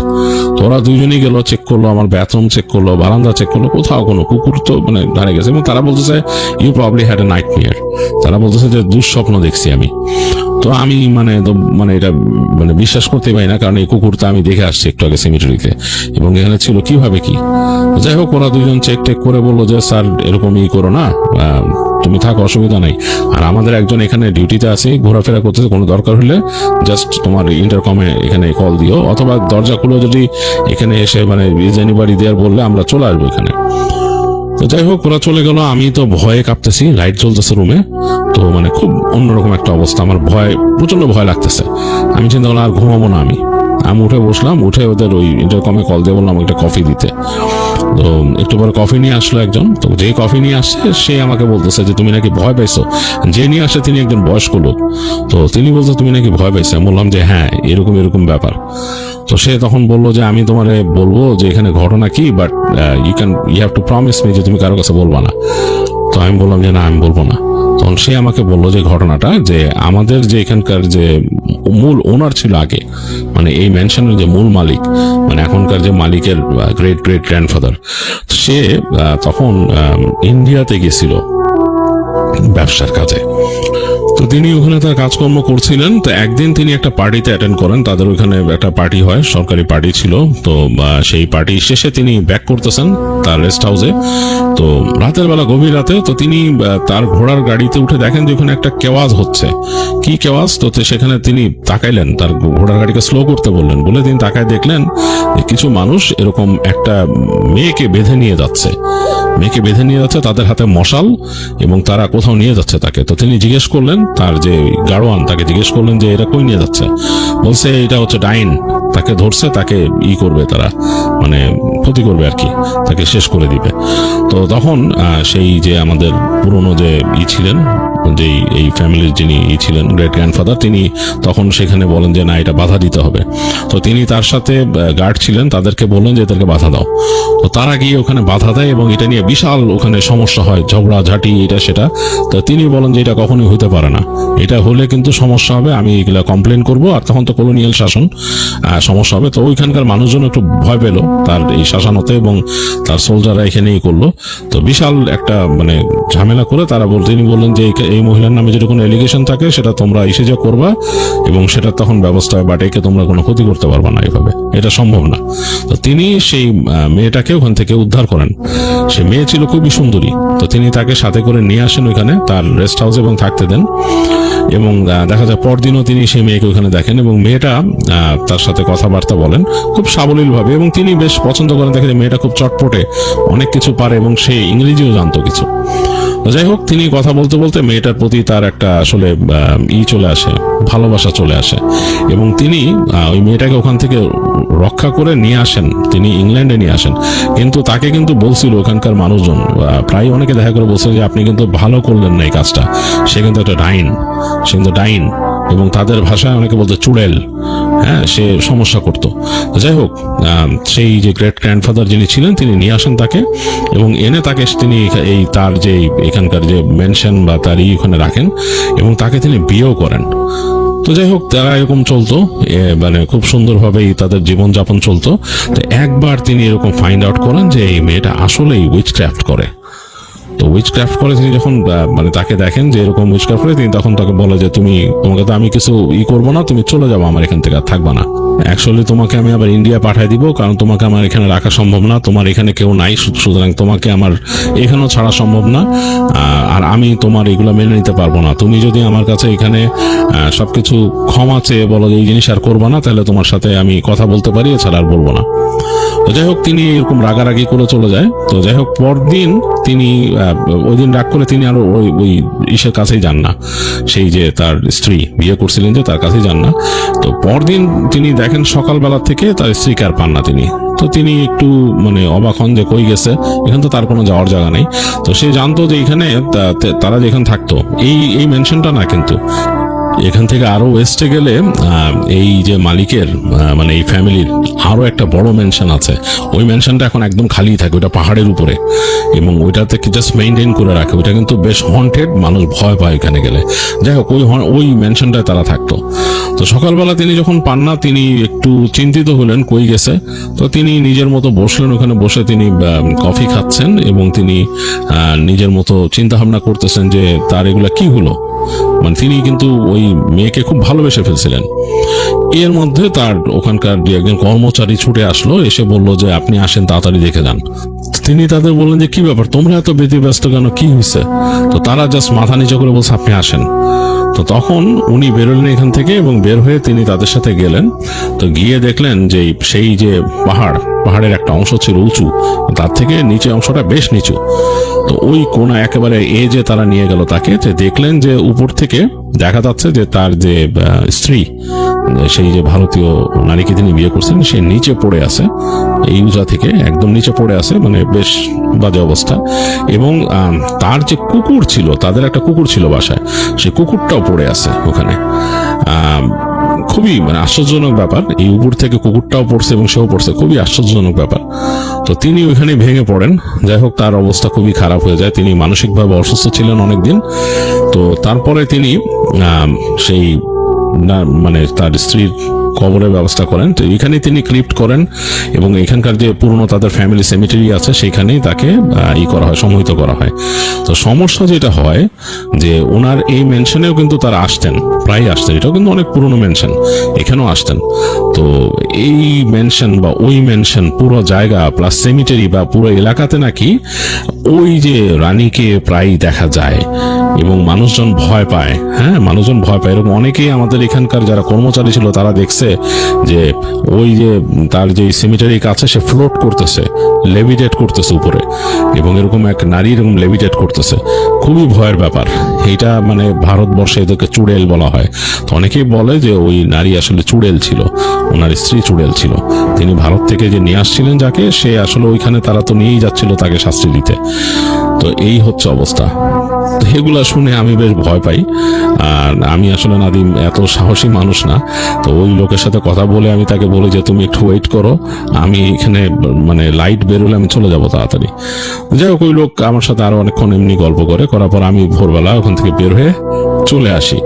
তো ওরা দুইজনই গেল, চেক করলো, আমার বাথরুম চেক করলো, বারান্দা চেক করলো, কোথাও কোনো কুকুর তো মানে দাঁড়িয়ে গেছে। এবং তারা বলতেছে you probably had a nightmare, তারা বলতেছে যে দুঃস্বপ্ন দেখছি আমি। তো আমি মানে এটা মানে বিশ্বাস করতে পারি না, কারণ এই কুকুরটা আমি দেখে আসছি একটু আগে সেমিটারিতে, এবং এখানে ছিল কিভাবে কি। যাই হোক, ওরা দুইজন চেক টেক করে বললো যে স্যার এরকমই করো না, তুমি থাকো, অসুবিধা নাই। আর আমাদের একজন এখানে ডিউটিতে আছে, ঘোরাফেরা করতেছে, কোনো দরকার হলে জাস্ট তোমার ইন্টারকমে এখানে কল দিও, অথবা দরজা খুলে যদি এখানে এসে মানে ইজ এনিবডি দেয়ার বললে আমরা চলে আসবো এখানে। তো যাই হোক, ওরা চলে গেল, আমি তো ভয়ে কাঁপতেছি, লাইট জ্বলতেছে রুমে, তো মানে খুব অন্যরকম একটা অবস্থা, আমার প্রচন্ড ভয় লাগতেছে। আমি চিন্তা করলাম আর ঘুমাবো না, আমি উঠে বসলাম, উঠে ওদের ওই ইন্টারকমে কল দিয়ে বললাম একটা কফি দিতে। তো একটু পরে কফি নিয়ে আসলো একজন। তো যে কফি নিয়ে আসছে সে আমাকে বলতেছে যে তুমি নাকি ভয় পাইছো। যে নিয়ে আসে তিনি একজন বয়স্ক লোক, তো তিনি বলছে তুমি নাকি ভয় পাইছো। আমি বললাম যে হ্যাঁ, এরকম ব্যাপার। তো সে তখন বললো যে আমি তোমারে বলবো যে এখানে ঘটনা কি, but you have to promise me যে তুমি কারো কাছে বলবা না। তো আমি বললাম যে না, আমি বলবো না। তখন সে আমাকে বললো যে ঘটনাটা, যে আমাদের যে এখানকার যে মূল ওনার ছিল আগে, মানে এই ম্যানশনের যে মূল মালিক, মানে এখনকার যে মালিকের গ্রেট গ্র্যান্ডফাদার, সে তখন ইন্ডিয়াতে গেছিল ব্যবসার কাজে। তো তো তিনি ওখানে তার কাজকর্ম করছিলেন। তো একদিন তিনি একটা পার্টিতে অ্যাটেন্ড করেন, তাদের ওখানে একটা পার্টি হয়, সরকারি পার্টি ছিল। তো সেই পার্টি শেষে তিনি ব্যাক করতেছেন তার রেস্ট হাউসে। তো রাতের বেলা, গভীর রাতে, তো তিনি তার ঘোড়ার গাড়িতে উঠে দেখেন যে ওখানে একটা কেওয়াজ হচ্ছে। কি কেওয়াজ? তো সেখানে তিনি তাকাইলেন, তার ঘোড়ার গাড়িকে স্লো করতে বললেন, বলে তিনি তাকায় দেখলেন যে কিছু মানুষ এরকম একটা মেয়েকে বেঁধে নিয়ে যাচ্ছে, তাদের হাতে মশাল, এবং তারা কোথাও নিয়ে যাচ্ছে তাকে। তো তিনি জিজ্ঞেস করলেন, তার যে গাড়োয়ান তাকে জিজ্ঞেস করলেন যে এরা কই নিয়ে যাচ্ছে। বলছে এটা হচ্ছে ডাইন, তাকে ধরছে, তাকে করবে, তারা মানে ক্ষতি করবে আর কি, তাকে শেষ করে দিবে। তো তখন সেই যে আমাদের পুরনো যে ছিলেন, যে এই ফ্যামিলির যিনি ছিলেন গ্রেট গ্র্যান্ডফাদার, তিনি তখন সেখানে বলেন যে না, এটা বাধা দিতে হবে। তো তিনি তার সাথে গার্ড ছিলেন, তাদেরকে বললেন যে এদেরকে বাধা দাও। তো তারা গিয়ে ওখানে বাধা দেয় এবং এটা নিয়ে বিশাল ওখানে সমস্যা হয়, ঝগড়াঝাটি, এটা সেটা। তো তিনি বলেন যে এটা কখনোই হতে পারে না, এটা হলে কিন্তু সমস্যা হবে, আমি এগুলা কমপ্লেন করব। আর তখন তো কলোনিয়াল শাসন, সমস্যা হবে। তো ওইখানকার মানুষজন একটু ভয় পেল তার এই শাসনতে, এবং তার সোলজাররা এখানেই করলো। তো বিশাল একটা মানে ঝামেলা করে তারা তিনি বললেন যে এই মহিলার নামে যেটা কোনো এলিগেশন থাকে সেটা তোমরা এসে যা করবা, এবং সেটা তখন ব্যবস্থা হয়, বাট একে তোমরা কোনো ক্ষতি করতে পারবা না, এভাবে এটা সম্ভব না। তো তিনি সেই মেয়েটাকে ওখান থেকে উদ্ধার করেন। সে মেয়ে ছিল খুবই সুন্দরী। তো তিনি তাকে সাথে করে নিয়ে আসেন ওইখানে তার রেস্ট হাউসে এবং থাকতে দেন। এবং দেখা যায় পরদিনও তিনি সেই মেয়েকে ওখানে দেখেন, এবং মেয়েটা তার সাথে কথাবার্তা বলেন খুব সাবলীল ভাবে, এবং তিনি বেশ পছন্দ করেন। দেখেন মেয়েটা খুব চটপটে, অনেক কিছু পারে, এবং সে ইংরেজিও জানতো কিছু। যাই হোক, তিনি কথা বলতে বলতে মেয়েটার প্রতি তার একটা আসলে চলে আসে, ভালোবাসা চলে আসে, এবং তিনি ওই মেয়েটাকে ওখান থেকে রক্ষা করে নিয়ে আসেন, তিনি ইংল্যান্ডে নিয়ে আসেন। কিন্তু তাকে কিন্তু বলছিল ওখানকার মানুষজন, প্রায় অনেকে দেখা করে বলছিল যে আপনি কিন্তু ভালো করলেন না এই কাজটা, সে কিন্তু একটা ডাইন, এবং তাদের ভাষায় অনেকে বলতে চুড়েল, হ্যাঁ, সে সমস্যা করতো। যাই হোক, সেই যে গ্রেট গ্র্যান্ডফাদার যিনি ছিলেন তিনি নিয়ে আসেন তাকে, এবং এনে তাকে তিনি এই তার যে এখানকার যে মেনশন বা তার ওখানে রাখেন, এবং তাকে তিনি বিয়েও করেন। তো যাই হোক, তারা এরকম চলতো, মানে খুব সুন্দরভাবেই তাদের জীবনযাপন চলতো। তো একবার তিনি এরকম ফাইন্ড আউট করেন যে এই মেয়েটা আসলেই উইচক্রাফট করে। তো উইচক্রাফট করে তিনি যখন মানে তাকে দেখেন যে এরকম উইচক্রাফট করে, তিনি তখন তাকে বলে যে তোমাকে তো আমি কিছু করবো না, তুমি চলে যাবো, আমার এখান থেকে আর থাকবা না। অ্যাকচুয়ালি তোমাকে আমি আবার ইন্ডিয়া পাঠিয়ে দিব, কারণ তোমাকে আমার এখানে রাখা সম্ভব না, তোমার এখানে কেউ নাই, সুতরাং তোমাকে আমার এখানেও ছাড়া সম্ভব না। আর আমি তোমার এগুলো মেনে নিতে পারবো না। তুমি যদি আমার কাছে এখানে সবকিছু ক্ষমা চেয়ে বলো যে এই জিনিস আর করবো না, তাহলে তোমার সাথে আমি কথা বলতে পারি, এছাড়া আর বলবো না। তো যাই হোক, তিনি এরকম রাগারাগি করে চলে যায়। তো যাই হোক, পরদিন তিনি ওই দিন রাগ করে তিনি আরো ওই ইসের কাছেই যান না, সেই যে তার স্ত্রী বিয়ে করছিলেন যে তার কাছেই যান না। তো পরদিন তিনি দেখেন সকালবেলা থেকে তার স্ত্রীকে আর পান না তিনি। তো তিনি একটু মানে অবাক হন যে কই গেছে, এখানে তো তার কোনো যাওয়ার জায়গা নেই। তো সে জানতো যে এখানে তারা যেখানে থাকতো এই মেনশনটা না, কিন্তু এখান থেকে আরো ওয়েস্টে গেলে এই যে মালিকের মানে এই ফ্যামিলির আরো একটা বড় মেনশন আছে। ওই মেনশনটা এখন একদম খালি থাকে, ওইটা পাহাড়ের উপরে, এবং ওইটাতে জাস্ট মেইনটেইন করে রাখে। ওইটা কিন্তু বেশ হন্টেড, মানুষ ভয় পায় এখানে গেলে। যাই হোক, ওই মেনশনটায় তারা থাকতো। তো সকালবেলা তিনি যখন পান না, তিনি একটু চিন্তিত হলেন কই গেছে। তো তিনি নিজের মতো বসলেন, ওখানে বসে তিনি কফি খাচ্ছেন, এবং তিনি নিজের মতো চিন্তা ভাবনা করতেছেন যে তার এগুলা কি হলো। মানে তিনি কিন্তু ওই মেয়েকে খুব ভালোবেসে ফেলছিলেন। এর মধ্যে তার ওখানকার যে একজন কর্মচারী ছুটে আসলো, এসে বলল যে আপনি আসেন, তাড়াতাড়ি দেখে যান। তিনি তাদের বললেন যে কি ব্যাপার, তোমরা এত ব্যতিব্যস্ত কেন, কি হয়েছে? তো তারা জাস্ট মাথা নিচে করে বলছে আপনি আসেন। তো তখন উনি বেরোলেন এখান থেকে, এবং বের হয়ে তিনি তাদের সাথে গেলেন। তো গিয়ে দেখলেন যে সেই যে পাহাড়ের একটা অংশ ছিল উঁচু, তার থেকে নিচে অংশটা বেশ নিচু। তো ওই কোণা একেবারে যে তারা নিয়ে গেল তাকে, যে দেখলেন যে উপর থেকে দেখা যাচ্ছে যে তার যে স্ত্রী, সেই যে ভারতীয় নারীকে তিনি বিয়ে করছেন, সে নিচে পড়ে আছে, এই উঁচা থেকে একদম নিচে পড়ে আছে, মানে বেশ বাজে অবস্থা। এবং তার যে কুকুর ছিল, তাদের একটা কুকুর ছিল বাসায়, সেই কুকুরটাও পড়ে আছে ওখানে। খুবই মানে আশ্চর্যজনক ব্যাপার, এই উপর থেকে কুকুরটাও পড়ছে এবং সেও পড়ছে, খুবই আশ্চর্যজনক ব্যাপার। তো তিনি ওইখানে ভেঙে পড়েন। যাই হোক, তার অবস্থা খুবই খারাপ হয়ে যায়, তিনি মানসিকভাবে অসুস্থ ছিলেন অনেকদিন। তো তারপরে তিনি সেই মানে তার স্ত্রীর কবরের ব্যবস্থা করেন। তো এখানে তিনি ক্রিপ্ট করেন এবং এখানকার যে পুরনো তাদের ফ্যামিলি সেমিটারি আছে সেখানেই তাকে করা হয়, সমাহিত করা হয়। তো সমস্যা যেটা হয় যে ওনার এই মেনশনেও কিন্তু তারা আসতেন, প্রায় আসতেন, এটাও কিন্তু অনেক পুরনো মেনশন, এখানেও আসতেন। তো এই মেনশন বা ওই মেনশন পুরো জায়গা প্লাস সেমিটারি বা পুরো এলাকাতে নাকি ওই যে রানীকে প্রায় দেখা যায় এবং মানুষজন ভয় পায়। হ্যাঁ, মানুষজন ভয় পায়। এরকম অনেকেই আমাদের এখানকার যারা কর্মচারী ছিল তারা দেখছে যে ওই যে তার যে সেমিটারি কাছে সে ফ্লোট করতেছে, লেভিটেট করতেছে উপরে, এবং এরকম এক নারী এরকম লেভিটেট করতেছে। খুবই ভয়ের ব্যাপার এইটা। মানে ভারতবর্ষে এদেরকে চুড়েল বলা হয়। তো অনেকেই বলে যে ওই নারী আসলে চুড়েল ছিল, ওনার স্ত্রী চুড়েল ছিল। তিনি ভারত থেকে যে নিয়ে আসছিলেন যাকে, সে আসলে ওইখানে তারা তো নিয়েই যাচ্ছিল তাকে শাস্তি দিতে। তো এই হচ্ছে অবস্থা। তো এগুলা শুনে আমি বেশ ভয় পাই। আর আমি আসলে নাদিম এত সাহসী মানুষ না। তো ওই লোকের সাথে কথা বলে আমি তাকে বলি যে তুমি একটু ওয়েট করো, আমি এখানে মানে লাইট বেরোলে আমি চলে যাব তাড়াতাড়ি। যাই হোক, ওই লোক আমার সাথে আরো অনেকক্ষণ এমনি গল্প করার পর আমি ভোরবেলা ওখান থেকে বের হয়ে চলে আসি।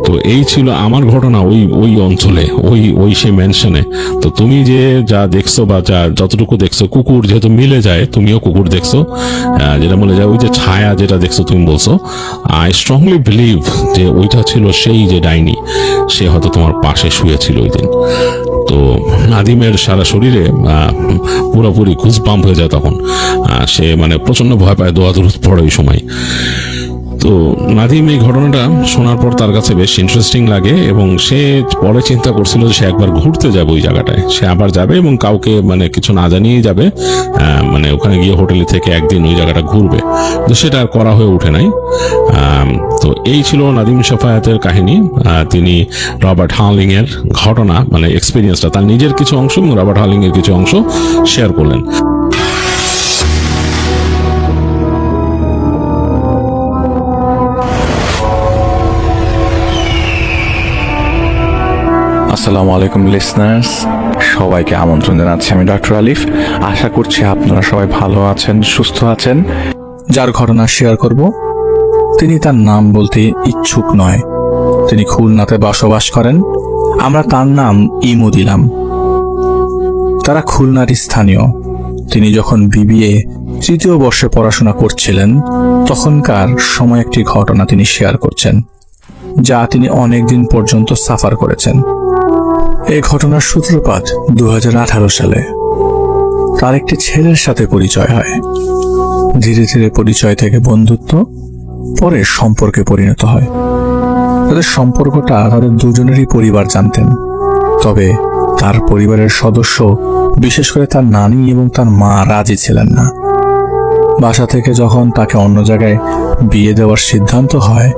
তো এই ছিল আমার ঘটনা ওই অঞ্চলে, ওই সেই মেনশনে। তো তুমি যে যা দেখছো বা যা যতটুকু দেখছো, কুকুর যেহেতু মিলে যায়, তুমিও কুকুর দেখছো, যেটা বলে যায় ওই যে ছায়া যেটা দেখছো তুমি বলছো, আই স্ট্রংলি বিলিভ যে ওইটা ছিল সেই যে ডাইনি, সে হয়তো তোমার পাশে শুয়েছিল ওই দিন। তো নাদিমের সারা শরীরে পুরোপুরি ঘুসবাম্প হয়ে যায় তখন। সে মানে প্রচন্ড ভয় পায়, দোয়াদুরুদ পড়ে ওই সময়। তো নাদিম এই ঘটনাটা শোনার পর তার কাছে বেশ ইন্টারেস্টিং লাগে এবং সে পরে চিন্তা করছিল যে সে একবার ঘুরতে যাবে ওই জায়গাটায়, সে আবার যাবে এবং কাউকে মানে কিছু না জানিয়েই যাবে, মানে ওখানে গিয়ে হোটেলে থেকে একদিন ওই জায়গাটা ঘুরবে। তো সেটা আর করা হয়ে ওঠে নাই। তো এই ছিল নাদিম শাফায়াতের কাহিনী। তিনি রবার্ট হার্লিং এর ঘটনা মানে এক্সপিরিয়েন্সটা, তার নিজের কিছু অংশ এবং রবার্ট হার্লিং এর কিছু অংশ শেয়ার করলেন। আসসালামু আলাইকুম লিসনার্স, সবাইকে আমন্ত্রণ জানাচ্ছি আমি ডক্টর আলিফ। আশা করছি আপনারা সবাই ভালো আছেন, সুস্থ আছেন। যার ঘটনা শেয়ার করব তিনি তার নাম বলতে ইচ্ছুক নয়। তিনি খুলনাতে বসবাস করেন, আমরা তার নাম ইমু দিলাম। তারা খুলনার স্থানীয়। তিনি যখন বিবিএ তৃতীয় বর্ষে পড়াশোনা করছিলেন তখনকার সময় একটি ঘটনা তিনি শেয়ার করছেন, যা তিনি অনেকদিন পর্যন্ত সাফার করেছেন। এই ঘটনার সূত্রপাত 2018 সালে তার একটি ছেলের সাথে পরিচয় হয়। ধীরে ধীরে পরিচয় থেকে বন্ধুত্ব, পরে সম্পর্কে পরিণত হয়। তাদের সম্পর্কটা তাদের দুজনেরই পরিবার জানতেন, তবে তার পরিবারের সদস্য, বিশেষ করে তার নানি এবং তার মা রাজি ছিলেন না। বাসা থেকে যখন তাকে অন্য জায়গায় বিয়ে দেওয়ার সিদ্ধান্ত হয়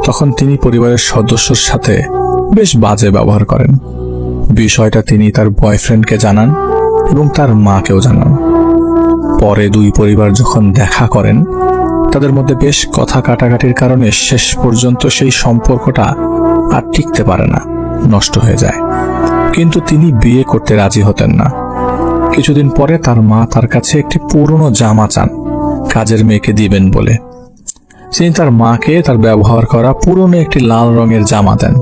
তখন তিনি পরিবারের সদস্যর সাথে বেশ বাজে ব্যবহার করেন। বিষয়টা তিনি তার বয়ফ্রেন্ডকে জানান এবং তার মাকেও জানান। পরে দুই পরিবার যখন দেখা করেন তাদের মধ্যে বেশ কথা কাটাকাটির কারণে শেষ পর্যন্ত সেই সম্পর্কটা আর টিকতে পারে না, নষ্ট হয়ে যায়। কিন্তু তিনি বিয়ে করতে রাজি হতেন না। কিছুদিন পরে তার মা তার কাছে একটি পুরনো জামা চান কাজের মেয়েকে দিবেন বলে। তিনি তার মাকে তার ব্যবহার করা পুরনো একটি লাল রঙের জামা দেন।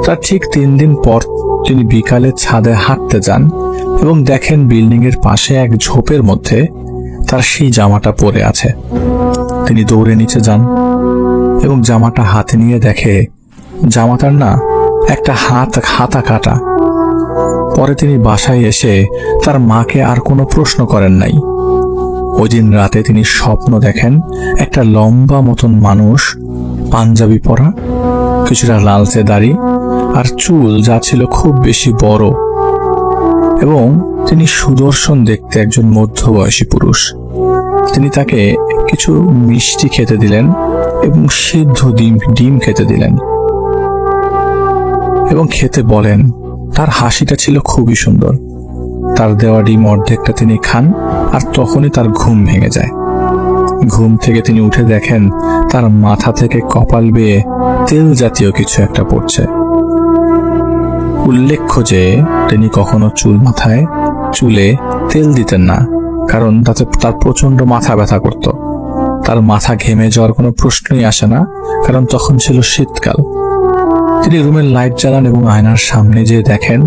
তার ঠিক 3 দিন পর তিনি বিকালে ছাদে হাঁটতে যান এবং দেখেন বিল্ডিং এর পাশে এক ঝোপের মধ্যে তার সেই জামাটা পড়ে আছে। তিনি দৌড়ে নিচে যান এবং জামাটা হাতে নিয়ে দেখে জামাটার না একটা হাতা কাটা। পরে তিনি বাসায় এসে তার মাকে আর কোনো প্রশ্ন করেন নাই। ওই দিন রাতে তিনি স্বপ্ন দেখেন একটা লম্বা মতন মানুষ, পাঞ্জাবি পরা, কিছুটা লালচে দাড়ি আর চুল যা ছিল খুব বেশি বড়, এবং তিনি সুদর্শন দেখতে একজন মধ্যবয়সী পুরুষ। তিনি তাকে কিছু মিষ্টি খেতে দিলেন এবং সিদ্ধ ডিম খেতে দিলেন এবং খেতে বলেন। তার হাসিটা ছিল খুবই সুন্দর। তার দেওয়া ডিম অর্ধেকটা তিনি খান আর তখনই তার ঘুম ভেঙে যায়। ঘুম থেকে তিনি উঠে দেখেন তার মাথা থেকে কপাল বেয়ে তেল জাতীয় কিছু একটা পড়ছে। উল্লেখ্য যে তিনি কখনো চুলে তেল দিতেন না, কারণ তাতে তার প্রচন্ড মাথা ব্যথা করত। তার মাথা ঘেমে যাওয়ার কোনো প্রশ্নই আসে না, কারণ তখন ছিল শীতকাল। তিনি রুমের লাইট জ্বালান এবং আয়নার সামনে যে দেখেন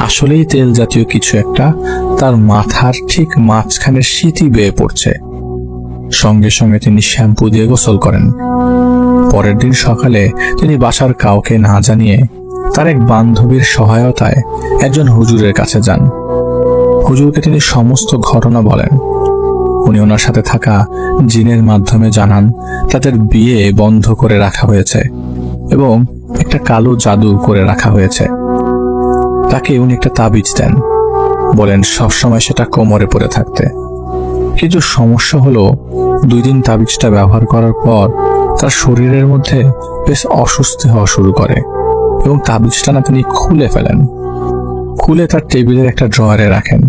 আসলেই তেল জাতীয় কিছু একটা তার মাথার ঠিক মাঝখানে সিটি বেয়ে পড়ছে। সঙ্গে সঙ্গে তিনি শ্যাম্পু দিয়ে গোসল করেন। পরের দিন সকালে তিনি বাসার কাউকে না জানিয়ে তার এক বান্ধবীর সহায়তায় একজন হুজুরের কাছে যান। হুজুরকে তিনি সমস্ত ঘটনা বলেন। উনি ওনার সাথে থাকা জিনের মাধ্যমে জানান তাদের বিয়ে বন্ধ করে রাখা হয়েছে এবং একটা কালো জাদু করে রাখা হয়েছে। তাকে উনি একটা তাবিজ দেন, বলেন সবসময় সেটা কোমরে পরে থাকতে। কিন্তু সমস্যা হলো 2 দিন তাবিজটা ব্যবহার করার পর তার শরীরের মধ্যে বেশ অস্বস্তি হওয়া শুরু করে এবং তাবিজটা না তিনি খুলে ফেলেন। খুলে তার টেবিলের একটা ড্রয়ারে রাখেন।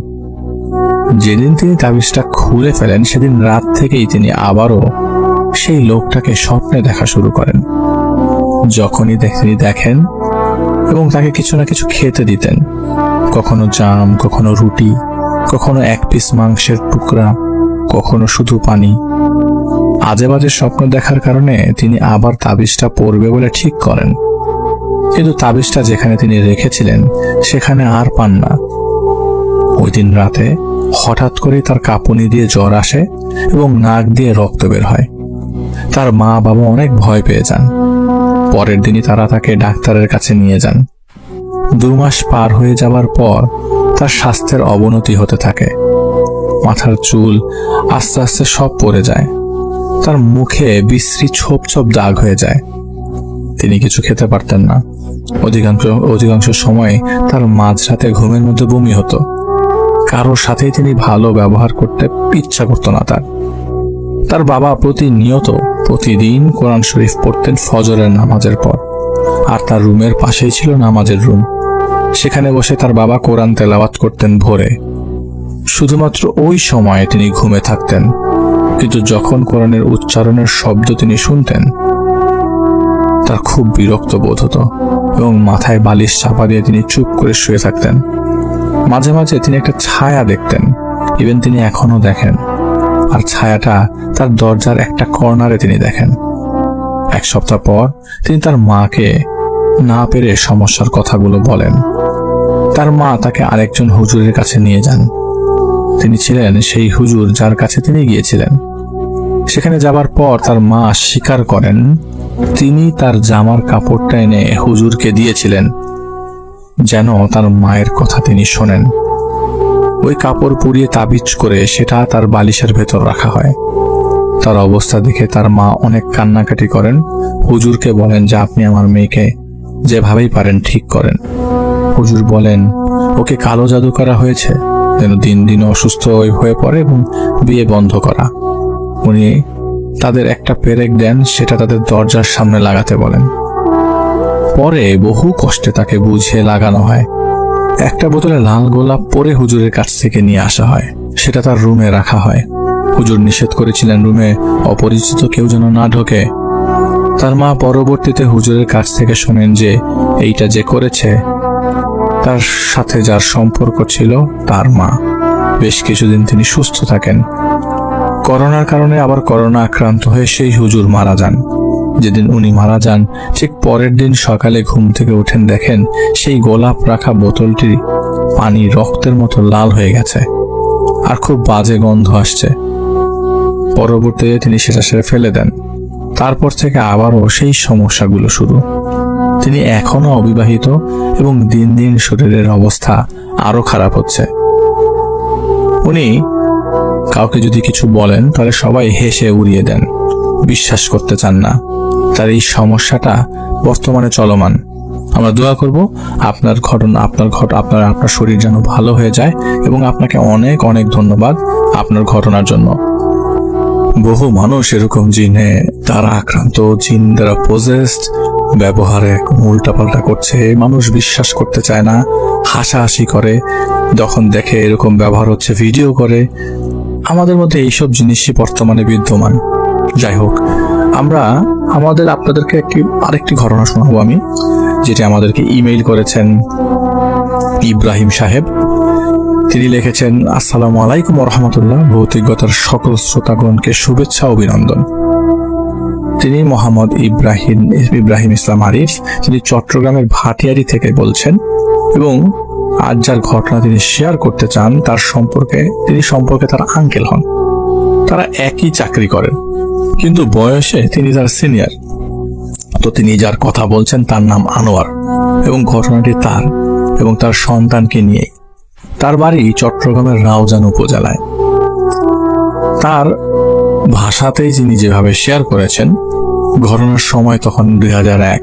যেদিন তিনি তাবিজটা খুলে ফেলেন সেদিন রাত থেকেই তিনি আবারও সেই লোকটাকে স্বপ্নে দেখা শুরু করেন। যখনই তিনি দেখেন এবং তাকে কিছু না কিছু খেতে দিতেন, কখনো জাম, কখনো রুটি, কখনো 1 পিস মাংসের টুকরা, কখনো শুধু পানি। আজে বাজে স্বপ্ন দেখার কারণে তিনি আবার তাবিজটা পরবে বলে ঠিক করেন, কিন্তু তাবিজটা যেখানে তিনি রেখেছিলেন সেখানে আর পান না। ওই দিন রাতে হঠাৎ করে তার কাঁপুনি দিয়ে জ্বর আসে এবং নাক দিয়ে রক্ত বের হয়। তার মা বাবা অনেক ভয় পেয়ে যান। পরের দিনই তারা তাকে ডাক্তারের কাছে নিয়ে যান। 2 মাস পার হয়ে যাওয়ার পর তার স্বাস্থ্যের অবনতি হতে থাকে। মাথার চুল আস্তে আস্তে সব পড়ে যায়। তার মুখে বিশ্রী ছোপ ছোপ দাগ হয়ে যায়। তিনি কিছু খেতে পারতেন না। অধিকাংশ সময় তার মাঝরাতে ঘুমের মধ্যে বমি হতো। কারোর সাথেই তিনি ভালো ব্যবহার করতে ইচ্ছা করত না। তার বাবা প্রতিদিন কোরআন শরীফ পড়তেন ফজরের নামাজের পর, আর তার রুমের পাশেই ছিল নামাজের রুম। সেখানে বসে তার বাবা কোরআন তেলাওয়াত করতেন ভোরে। শুধুমাত্র ওই সময়ে তিনি ঘুমে থাকতেন, কিন্তু যখন কোরআনের উচ্চারণের শব্দ তিনি শুনতেন তার খুব বিরক্ত বোধ হতো এবং মাথায় বালিশ চাপা দিয়ে তিনি চুপ করে শুয়ে থাকতেন। মাঝে মাঝে তিনি একটা ছায়া দেখতেন, ইভেন তিনি এখনো দেখেন, আর ছায়াটা তার দরজার একটা কর্নারে তিনি দেখেন। 1 সপ্তাহ পর তিনি তার মাকে না পেরে সমস্যার কথাগুলো বলেন। তার মা তাকে আরেকজন হুজুরের কাছে নিয়ে যান। তিনি ছিলেন সেই হুজুর যার কাছে তিনি গিয়েছিলেন। সেখানে যাবার পর তার মা স্বীকার করেন তিনি তার জামার কাপড়টা এনে হুজুরকে দিয়েছিলেন যেন তার মায়ের কথা তিনি শোনেন। ওই কাপড় পুড়িয়ে তাবিজ করে সেটা তার বালিশের ভেতর রাখা হয়। তার অবস্থা দেখে তার মা অনেক কান্নাকাটি করেন। হুজুরকে বলেন যে আপনি আমার মেয়েকে যেভাবেই পারেন ঠিক করেন। হুজুর বলেন ওকে কালো জাদু করা হয়েছে যেন দিন দিন অসুস্থ হয়ে পড়ে এবং বিয়ে বন্ধ করা। উনি তাদের একটা পেরেক দেন, সেটা তাদের দরজার সামনে লাগাতে বলেন। পরে বহু কষ্টে তাকে বুঝিয়ে লাগানো হয়। একটা বোতলে লাল গোলাপ পরে হুজুরের কাছ থেকে নিয়ে আসা হয়, সেটা তার রুমে রাখা হয়। হুজুর নিষেধ করেছিলেন রুমে অপরিচিত কেউ যেন না ঢোকে। তার মা পরবর্তীতে হুজুরের কাছ থেকে শোনেন যে এইটা যে করেছে তার সাথে যার সম্পর্ক ছিল তার মা। বেশ কিছুদিন তিনি সুস্থ থাকেন। করোনার কারণে আবার করোনা আক্রান্ত হয়ে সেই হুজুর মারা যান। যেদিন উনি মারা যান ঠিক পরের দিন সকালে ঘুম থেকে উঠেন, দেখেন সেই গোলাপ রাখা বোতলটি পানি রক্তের মতো লাল হয়ে গেছে আর খুব বাজে গন্ধ আসছে। পরবর্তীতে তিনি সেটা ফেলে দেন। তারপর থেকে আবারও সেই সমস্যাগুলো শুরু। তিনি এখনো অবিবাহিত এবং দিন দিন শরীরের অবস্থা আরো খারাপ হচ্ছে। উনি কাউকে যদি কিছু বলেন তাহলে সবাই হেসে উড়িয়ে দেন, বিশ্বাস করতে চান না। তার এই সমস্যাটা বর্তমানে চলমান। আমরা দোয়া করব আপনার আপনার শরীর যেন ভালো হয়ে যায় এবং আপনাকে অনেক অনেক ধন্যবাদ আপনার ঘটনার জন্য। বহু মানুষ এরকম জিনে তারা আক্রান্ত, জিন দ্বারা পজেসড, ব্যবহারে উল্টাপাল্টা করছে। মানুষ বিশ্বাস করতে চায় না, হাসাহাসি করে, যখন দেখে এরকম ব্যবহার হচ্ছে ভিডিও করে। আমাদের মধ্যে এইসব জিনিসই বর্তমানে বিদ্যমান। যাই হোক, আমরা আপনাদেরকে আরেকটি ঘটনা শোনাবো আমি, যেটি আমাদেরকে ইমেইল করেছেন ইব্রাহিম সাহেব। তিনি লিখেছেন, আসসালামু আলাইকুম ওয়া রাহমাতুল্লাহ। ভৌতিকতার সকল শ্রোতাগণকে শুভেচ্ছা অভিনন্দন। তিনি মোহাম্মদ ইব্রাহিম ইসলাম আরিফ, তিনি চট্টগ্রামের ভাটিয়ারি থেকে বলছেন এবং আজ যার ঘটনা তিনি শেয়ার করতে চান তিনি সম্পর্কে তার আঙ্কেল হন। তারা একই চাকরি করেন, কিন্তু বয়সে তিনি তার সিনিয়র। তো তিনি যার কথা বলছেন তার নাম আনোয়ার এবং ঘটনাটি তার এবং তার সন্তানকে নিয়েই। তার বাড়ি চট্টগ্রামের রাউজান উপজেলায়। তার ভাষাতেই তিনি যেভাবে শেয়ার করেছেন, ঘটনার সময় তখন 2001।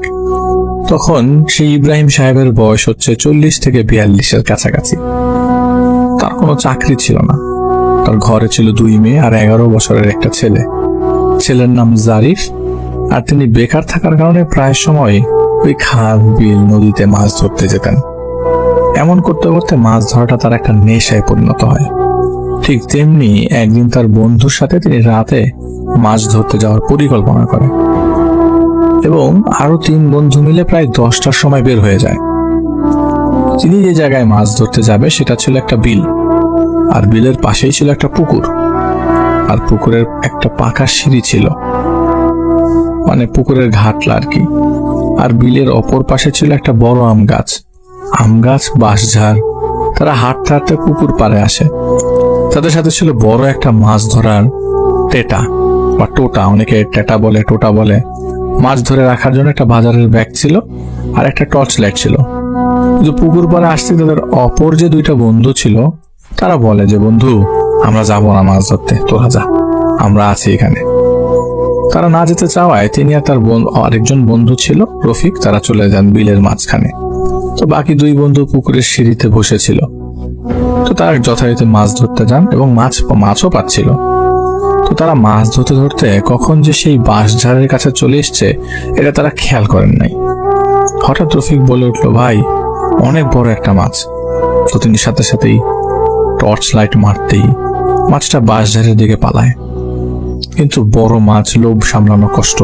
তখন সেই ইব্রাহিম সাহেবের বয়স হচ্ছে 40 থেকে 42-এর কাছাকাছি। তার কোনো চাকরি ছিল না। তার ঘরে ছিল 2 মেয়ে আর 11 বছরের একটা ছেলে। ছেলের নাম জারিফ। আর তিনি বেকার থাকার কারণে প্রায় সময় ওই খাল, বিল, নদীতে মাছ ধরতে যেতেন। এমন করতে করতে মাছ ধরাটা তার একটা নেশায় পরিণত হয়। ঠিক তেমনি একদিন তার বন্ধুর সাথে তিনি রাতে মাছ ধরতে যাওয়ার পরিকল্পনা করে এবং আরো 3 বন্ধু মিলে প্রায় 10টার সময় বের হয়ে যায়। তিনি যে জায়গায় মাছ ধরতে যাবে সেটা ছিল একটা বিল, আর বিলের পাশেই ছিল একটা পুকুর, আর পুকুরের একটা পাকা সিঁড়ি ছিল, মানে পুকুরের ঘাটলা আর কি। আর বিলের অপর পাশে ছিল একটা বড় আম গাছ, বাঁশঝাড়। তারা হাঁটতে হাঁটতে পুকুর পাড়ে আসে। তাদের সাথে ছিল বড় একটা মাছ ধরার টেটা বা টোটা, অনেকে টেটা বলে, টোটা বলে। মাছ ধরে রাখার জন্য একটা বাজারের ব্যাগ ছিল আর একটা টর্চ লাইট ছিল। কিন্তু পুকুর পাড়ে আসতে তাদের অপর যে 2টা বন্ধু ছিল, তারা বলে যে, বন্ধু আমরা যাবো না মাছ ধরতে, তোরা যা, আমরা আছি এখানে। তারা না যেতে চাওয়ায় তিনি আর তার আরেকজন বন্ধু ছিল রফিক, তারা চলে যান বিলের মাঝখানে। তো বাকি 2 বন্ধু পুকুরের সিঁড়িতে বসেছিল। তো তারা যথারীতি মাছ ধরতে যান এবং মাছও পাচ্ছিল। তো তারা মাছ ধরতে ধরতে কখন যে সেই বাঁশঝাড়ের কাছে চলে এসছে এটা তারা খেয়াল করেন নাই। হঠাৎ রফিক বলে উঠলো, ভাই অনেক বড় একটা মাছ। তো তিনি সাথে সাথেই টর্চ লাইট মারতেই মাছটা বাঁশঝাড়ের দিকে পালায়। কিন্তু বড় মাছ, লোভ সামলানো কষ্ট।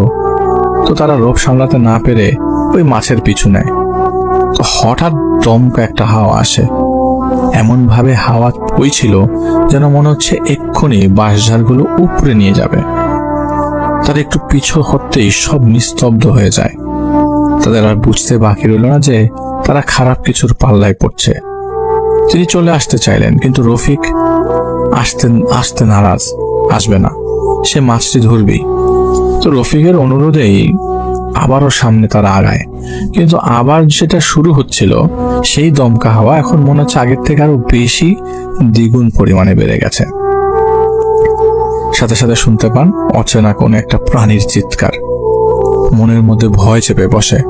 তো তারা লোভ সামলাতে না পেরে ওই মাছের পিছু নেয়। তো হঠাৎ দমকা একটা হাওয়া আসে। এমন ভাবে হাওয়া বইছিল যেন মনে হচ্ছে এক্ষুনি বাঁশঝাড়গুলো উপরে নিয়ে যাবে। তার একটু পিছু হতেই সব নিস্তব্ধ হয়ে যায়। তাদের আর বুঝতে বাকি রইল না যে তারা খারাপ কিছুর পাল্লায় পড়ছে। তিনি চলে আসতে চাইলেন, কিন্তু রফিক আসতে নারাজ, আসবে না, সে মাছটি ধরবেই। তো রফিকের অনুরোধেই আবারও সামনে তারা আগায়। কিন্তু আবার যেটা শুরু হচ্ছিল, সেই দমকা হাওয়া এখন মনে হচ্ছে আগের থেকে আরো বেশি, দ্বিগুণ পরিমাণে বেড়ে গেছে। সাথে সাথে শুনতে পান অচেনা কোনো একটা প্রাণীর চিৎকার। মনের মধ্যে ভয় চেপে বসে।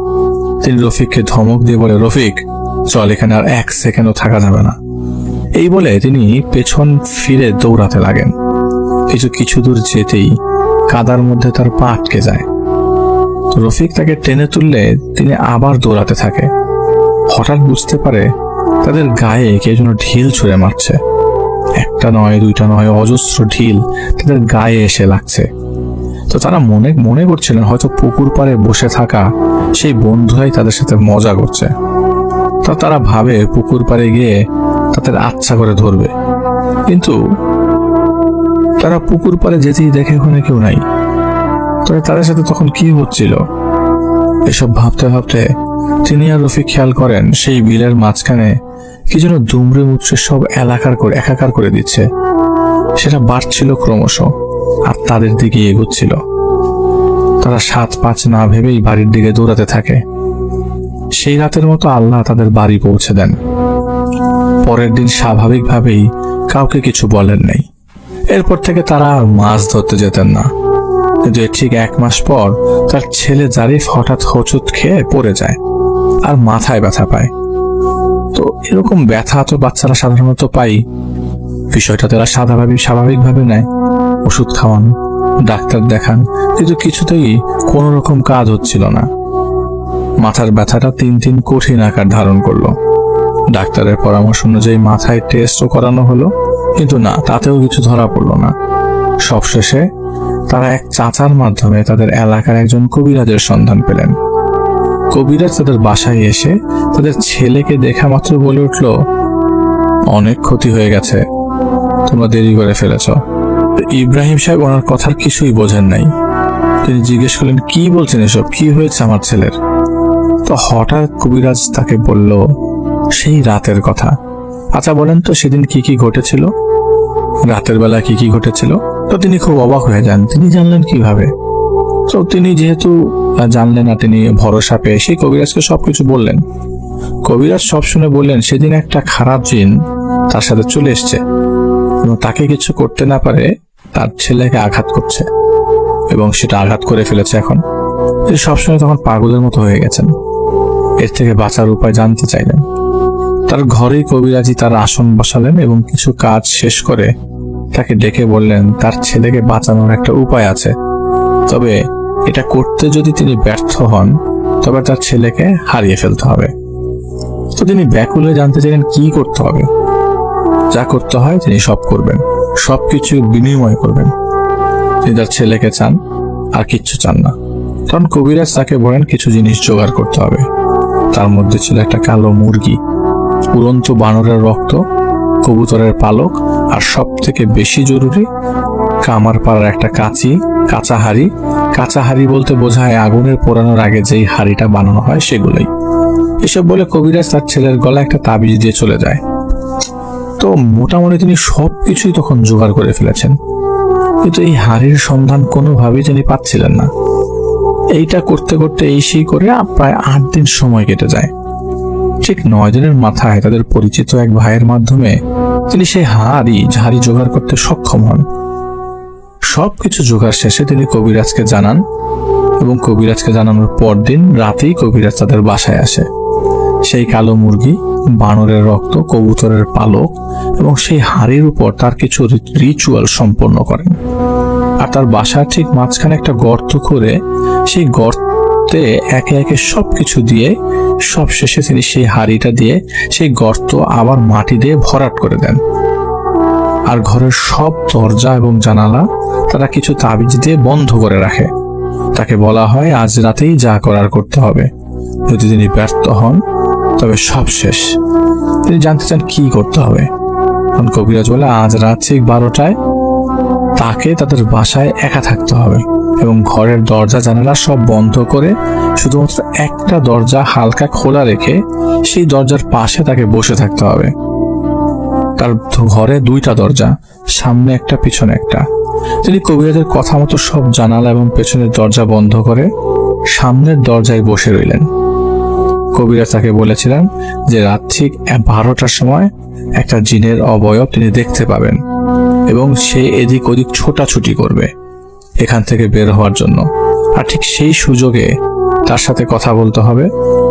তিনি রফিককে ধমক দিয়ে বলে, রফিক চল, এখানে আর 1 সেকেন্ডও থাকা যাবে না। এই বলে তিনি পেছন ফিরে দৌড়াতে লাগেন। কিছু দূর যেতেই কাদার মধ্যে তার পা আটকে যায়। রফিক তাকে টেনে তুললে তিনি আবার দৌড়াতে থাকে। হঠাৎ বুঝতে পারে তাদের গায়ে কেউ যেন ঢিল ছুঁড়ে মারছে। 1টা নয়, 2টা নয়, অজস্র ঢিল তাদের গায়ে এসে লাগছে। তো তারা মনে করছিলেন হয়তো পুকুর পাড়ে বসে থাকা সেই বন্ধুরাই তাদের সাথে মজা করছে। তো তারা ভাবে পুকুর পাড়ে গিয়ে তাদের আচ্ছা করে ধরবে। কিন্তু তারা পুকুর পাড়ে যেতেই দেখে ওখানে কেউ নাই। তবে তাদের সাথে তখন কি হচ্ছিল এসব ভাবতে ভাবতে তিনি আর রফিক খেয়াল করেন সেই বিলের মাঝখানে কি যেন দুমড়ে মুচড়ে সব একাকার করে দিচ্ছে। সেটা বাড়ছিল ক্রমশ আর তাদের দিকে এগোচ্ছিল। তারা 7-5 না ভেবেই বাড়ির দিকে দৌড়াতে থাকে। সেই রাতের মতো আল্লাহ তাদের বাড়ি পৌঁছে দেন। পরের দিন স্বাভাবিকভাবেই কাউকে কিছু বলেন নাই। এরপর থেকে তারা আর মাছ ধরতে যেতেন না। কিন্তু ঠিক 1 মাস পর তার ছেলে জারিফ হঠাৎ হোঁচট খেয়ে পড়ে যায় আর মাথায় ব্যথা পায়। তো এরকম ব্যথা তো বাচ্চারা সাধারণত পায়। বিষয়টা তারা স্বাভাবিকভাবে নেয়। ওষুধ খাওয়ান, ডাক্তার দেখান, কিন্তু কিছুতেই কোনো রকম কাজ হচ্ছিল না। মাথার ব্যথাটা দিন কঠিন আকার ধারণ করলো। ডাক্তারের পরামর্শ অনুযায়ী মাথায় টেস্টও করানো হলো, কিন্তু না, তাতেও কিছু ধরা পড়লো না। সবশেষে তারা এক চাচার মাধ্যমে তাদের এলাকার একজন কবিরাজের সন্ধান পেলেন। কবিরাজ তাদের বাসায় এসে তাদের ছেলেকে দেখা মাত্র বলে উঠল, অনেক ক্ষতি হয়ে গেছে, তোমরা দেরি করে ফেলেছ। ইব্রাহিম সাহেব ওনার কথার কিছুই বোঝেন নাই। তিনি জিজ্ঞেস করলেন, কি বলছেন এসব, কি হয়েছে আমার ছেলের? তো হঠাৎ কবিরাজ তাকে বলল সেই রাতের কথা। আচ্ছা বলেন তো সেদিন কি কি ঘটেছিল, রাতের বেলা কি কি ঘটেছিল? তো তিনি খুব অবাক হয়ে যান, তিনি জানলেন কিভাবে? তো তিনি যেহেতু জানলেন না, তিনি ভরসা পেয়ে সেই কবিরাজকে সবকিছু বললেন। কবিরাজ সব শুনে বললেন, সেদিন একটা খারাপ জিন তার সাথে চলে এসছে এবং তাকে কিছু করতে না পারে তার ছেলেকে আঘাত করছে এবং সেটা আঘাত করে ফেলেছে। এখন তিনি সবসময় তখন পাগলের মতো হয়ে গেছেন। এর থেকে বাঁচার উপায় জানতে চাইলেন। তার ঘরেই কবিরাজি তার আসন বসালেন এবং কিছু কাজ শেষ করে তাকে ডেকে বললেন তার ছেলেকে বাঁচানোর একটা উপায় আছে, তবে এটা করতে যদি তিনি ব্যর্থ হন তবে তার ছেলেকে হারিয়ে ফেলতে হবে। তো তিনি ব্যাকুল হয়ে জানতে চাইলেন কি করতে হবে। যা করতে হয় তিনি সব করবেন, সবকিছু বিনিময় করবেন। তিনি তার ছেলেকে চান, আর কিচ্ছু চান না। তখন কবিরাজ তাকে বলেন কিছু জিনিস জোগাড় করতে হবে। তার মধ্যে ছিল একটা কালো মুরগি, উড়ন্ত বানরের রক্ত, কবুতরের পালক, আর সব থেকে বেশি জরুরি কামার পাড়ার একটা কাঁচা হাড়ি। কাঁচা হাড়ি বলতে বোঝায় আগুনের পোড়ানোর আগে যেই হাড়িটা বানানো হয় সেগুলোই। এসব বলে কবিরাজ তার ছেলের গলায় একটা তাবিজ দিয়ে চলে যায়। তো মোটামুটি তিনি সবকিছুই তখন জোগাড় করে ফেলেছেন, কিন্তু এই হাড়ির সন্ধান কোনোভাবেই তিনি পাচ্ছিলেন না। এইটা করতে করতে এই সেই করে প্রায় 8 দিন সময় কেটে যায়। ঠিক 9 দিনের মাথায় তাদের পরিচিত এক ভাইয়ের মাধ্যমে তিনি সেই হাড়ি জোগাড় করতে সক্ষম হন। সবকিছু জোগাড় শেষে তিনি কবিরাজকে জানান এবং কবিরাজকে জানানোর পর দিন রাতেই কবিরাজ তাদের বাসায় আসে। সেই কালো মুরগি, বানরের রক্ত, কবুতরের পালক এবং সেই হাড়ির উপর তার কিছু রিচুয়াল সম্পন্ন করেন। আর তার বাসার ঠিক মাঝখানে একটা গর্ত করে সেই গর্তে একে একে সবকিছু দিয়ে সব শেষে তিনি সেই হাড়িটা দিয়ে সেই গর্ত আবার মাটি দিয়ে ভরাট করে দেন। আর ঘরের সব দরজা এবং জানালা তারা কিছু তাবিজ দিয়ে বন্ধ করে রাখে। তাকে বলা হয় আজ রাতেই যা করার করতে হবে, যদি তিনি ব্যর্থ হন তবে সব শেষ। তিনি জানতে চান কি করতে হবে। তখন কবিরাজ বলে আজ রাত ঠিক 12টায় তাকে তাদের বাসায় একা থাকতে হবে এবং ঘরের দরজা জানালা সব বন্ধ করে শুধুমাত্র একটা দরজা হালকা খোলা রেখে সেই দরজার পাশে তাকে বসে থাকতে হবে। তার ঘরে 2টা দরজা, সামনে একটা পিছনে একটা। তিনি কবিরাজের কথা মতো সব জানালা এবং পেছনের দরজা বন্ধ করে সামনের দরজায় বসে রইলেন। কবিরাজ তাকে বলেছিলেন যে রাত ঠিক 12টার সময় একটা জিনের অবয়ব তিনি দেখতে পাবেন এবং সে এদিক ওদিক ছোটাছুটি করবে এখান থেকে বের হওয়ার জন্য। আর ঠিক সেই সুযোগে তার সাথে কথা বলতে হবে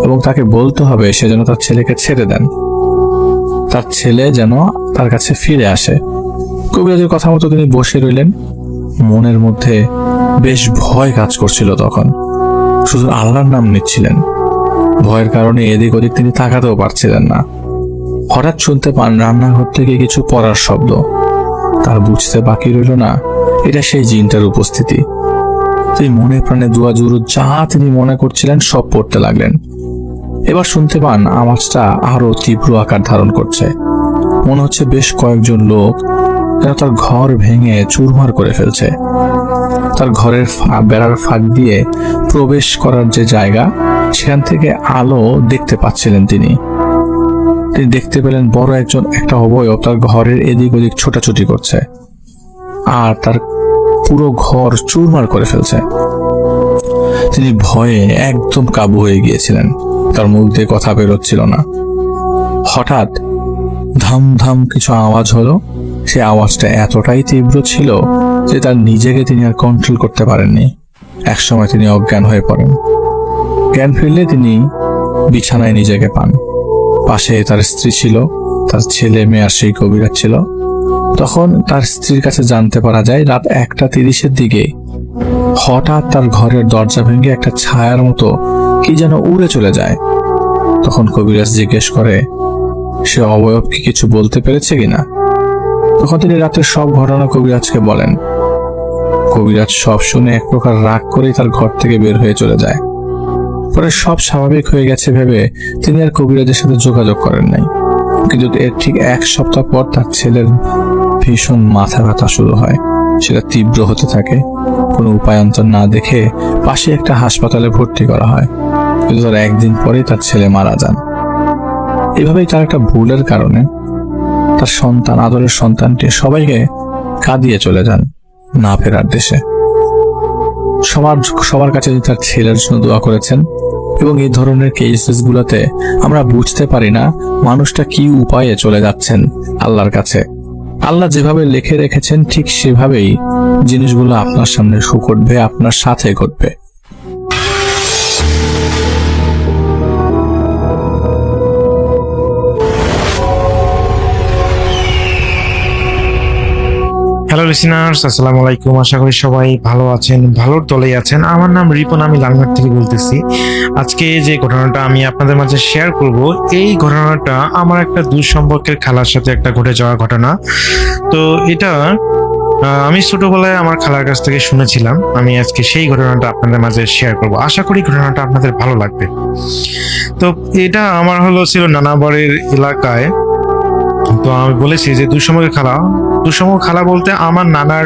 এবং তাকে বলতে হবে সে যেন তার ছেলেকে ছেড়ে দেন, তার ছেলে যেন তার কাছে ফিরে আসে। কবিরাজের কথা মতো তিনি বসে রইলেন। মনের মধ্যে বেশ ভয় কাজ করছিল তখন, শুধু আল্লাহর নাম নিচ্ছিলেন। ভয়ের কারণে এদিক ওদিক তিনি তাকাতেও পারছিলেন না। হঠাৎ শুনতে পান রান্নাঘর থেকে কিছু পড়ার শব্দ। তার বুঝতে বাকি রইল না এটা সেই জিনটার উপস্থিতি। তিনি মনে প্রাণে দুয়া জুরুদ যা তিনি মনে করছিলেন সব পড়তে লাগলেন। এবার শুনতে পান আওয়াজটা আরো তীব্র আকার ধারণ করছে। মনে হচ্ছে বেশ কয়েকজন লোক যেন তার ঘর ভেঙে চুরমার করে ফেলছে। তার ঘরের বেড়ার ফাঁক দিয়ে প্রবেশ করার যে জায়গা সেখান থেকে আলো দেখতে পাচ্ছিলেন তিনি দেখতে পেলেন বড় একটা অবয়ব তার ঘরের এদিক ওদিক ছোটাছুটি করছে আর তার পুরো ঘর চুরমার করে ফেলছে। তিনি ভয়ে একদম কাবু হয়ে গিয়েছিলেন, তার মুখ দিয়ে কথা বেরোচ্ছিল না। হঠাৎ ধাম ধাম কিছু আওয়াজ হলো। সে আওয়াজটা এতটাই তীব্র ছিল যে তার নিজেকে তিনি আর কন্ট্রোল করতে পারেননি। একসময় তিনি অজ্ঞান হয়ে পড়েন। জ্ঞান ফিরলে তিনি বিছানায় নিজেকে পান। পাশে তার স্ত্রী ছিল, তার ছেলে মেয়ে আর সেই কবিরাজ ছিল। তখন তার স্ত্রীর কাছে জানতে পারা যায় রাত 1:30-এর দিকে হঠাৎ তার ঘরের দরজা ভেঙে একটা ছায়ার মতো কি যেন উড়ে চলে যায়। তখন কবিরাজ জিজ্ঞেস করে সে অবয়ব কি কিছু বলতে পেরেছে কিনা। তখন তিনি রাতের সব ঘটনা কবিরাজকে বলেন। কবিরাজ সব শুনে এক প্রকার রাগ করেই তার ঘর থেকে বের হয়ে চলে যায়। পরে সব স্বাভাবিক হয়ে গেছে ভেবে তিনি আর কবিরাজের সাথে যোগাযোগ করেন নাই। কিন্তু এর ঠিক 1 সপ্তাহ পর তার ছেলের ভীষণ মাথা ব্যথা শুরু হয়। সেটা তীব্র হতে থাকে। কোনো উপায়ান্তর না দেখে পাশে একটা হাসপাতালে ভর্তি করা হয়, কিন্তু তার একদিন পরেই তার ছেলে মারা যান। এভাবেই তার একটা ভুলের কারণে তার সন্তান, আদরের সন্তানটি সবাইকে কাঁদিয়ে চলে যান না ফেরার দেশে। সবার কাছে তার ছেলের জন্য দোয়া করেছেন। এবং এই ধরনের কেসেস গুলোতে আমরা বুঝতে পারি না মানুষটা কি উপায়ে চলে যাচ্ছেন আল্লাহর কাছে। আল্লাহ যেভাবে লিখে রেখেছেন ঠিক সেভাবেই জিনিসগুলো আপনার সামনে ঘটবে, আপনার সাথে ঘটবে। হ্যালো লিসেনার্স, আসসালামু আলাইকুম। আশা করি সবাই ভালো আছেন, ভালোর দলেই আছেন। আমার নাম রিপন, আমি লালমাট থেকে বলতেছি। আজকে যে ঘটনাটা আমি আপনাদের মাঝে শেয়ার করব, এই ঘটনাটা আমার একটা দূর সম্পর্কের খালার সাথে একটা ঘটে যাওয়া ঘটনা। তো এটা আমি ছোটবেলায় আমার খালার কাছ থেকে শুনেছিলাম। আমি আজকে সেই ঘটনাটা আপনাদের মাঝে শেয়ার করব। আশা করি ঘটনাটা আপনাদের ভালো লাগবে। তো এটা আমার ছিল নানাবাড়ির এলাকায়। তো আমি বলেছি যে দুঃসময় খালা বলতে আমার নানার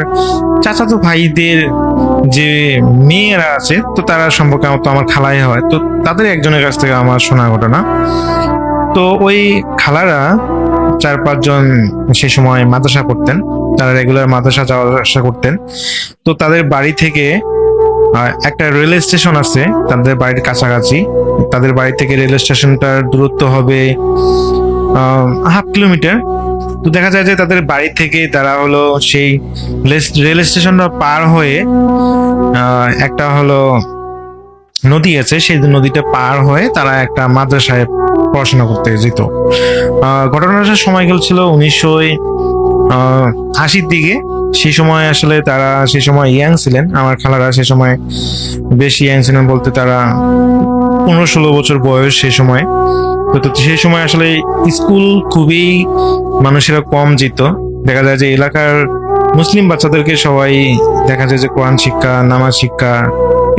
চাচাতো ভাইদের যে মেয়েরা আছে, তো তারা সম্পর্কে তো আমার খালাই হয়। তো তাদের একজনের কাছ থেকে আমার শোনা ঘটনা। তো ওই খালারা 4-5 জন সে সময় মাদ্রাসা পড়তেন, তারা রেগুলার মাদ্রাসা যাওয়া আসা করতেন। তো তাদের বাড়ি থেকে একটা রেল স্টেশন আছে তাদের বাড়ির কাছাকাছি। তাদের বাড়ি থেকে রেল স্টেশনটার দূরত্ব হবে 1/2 কিলোমিটার। তো দেখা যায় যে তাদের বাড়ি থেকে তারা সেই রেল স্টেশনটা পার হয়ে একটা নদী আছে, সেই নদীটা পার হয়ে তারা একটা মাদ্রাসায় পড়াশোনা করতে যেত। ঘটনাটার সময়কাল ছিল 1980-র দিকে। সেই সময় আসলে তারা সেই সময় ইয়াং ছিলেন, আমার খালারা সেই সময় বেশ ইয়াং ছিলেন বলতে তারা 15-16 বছর বয়স সেই সময়। তো সেই সময় আসলে স্কুল খুবই মানুষেরা কম যেত। দেখা যায় যে এলাকার মুসলিম বাচ্চাদেরকে সবাই দেখা যায় যে কোরআন শিক্ষা, নামাজ শিক্ষা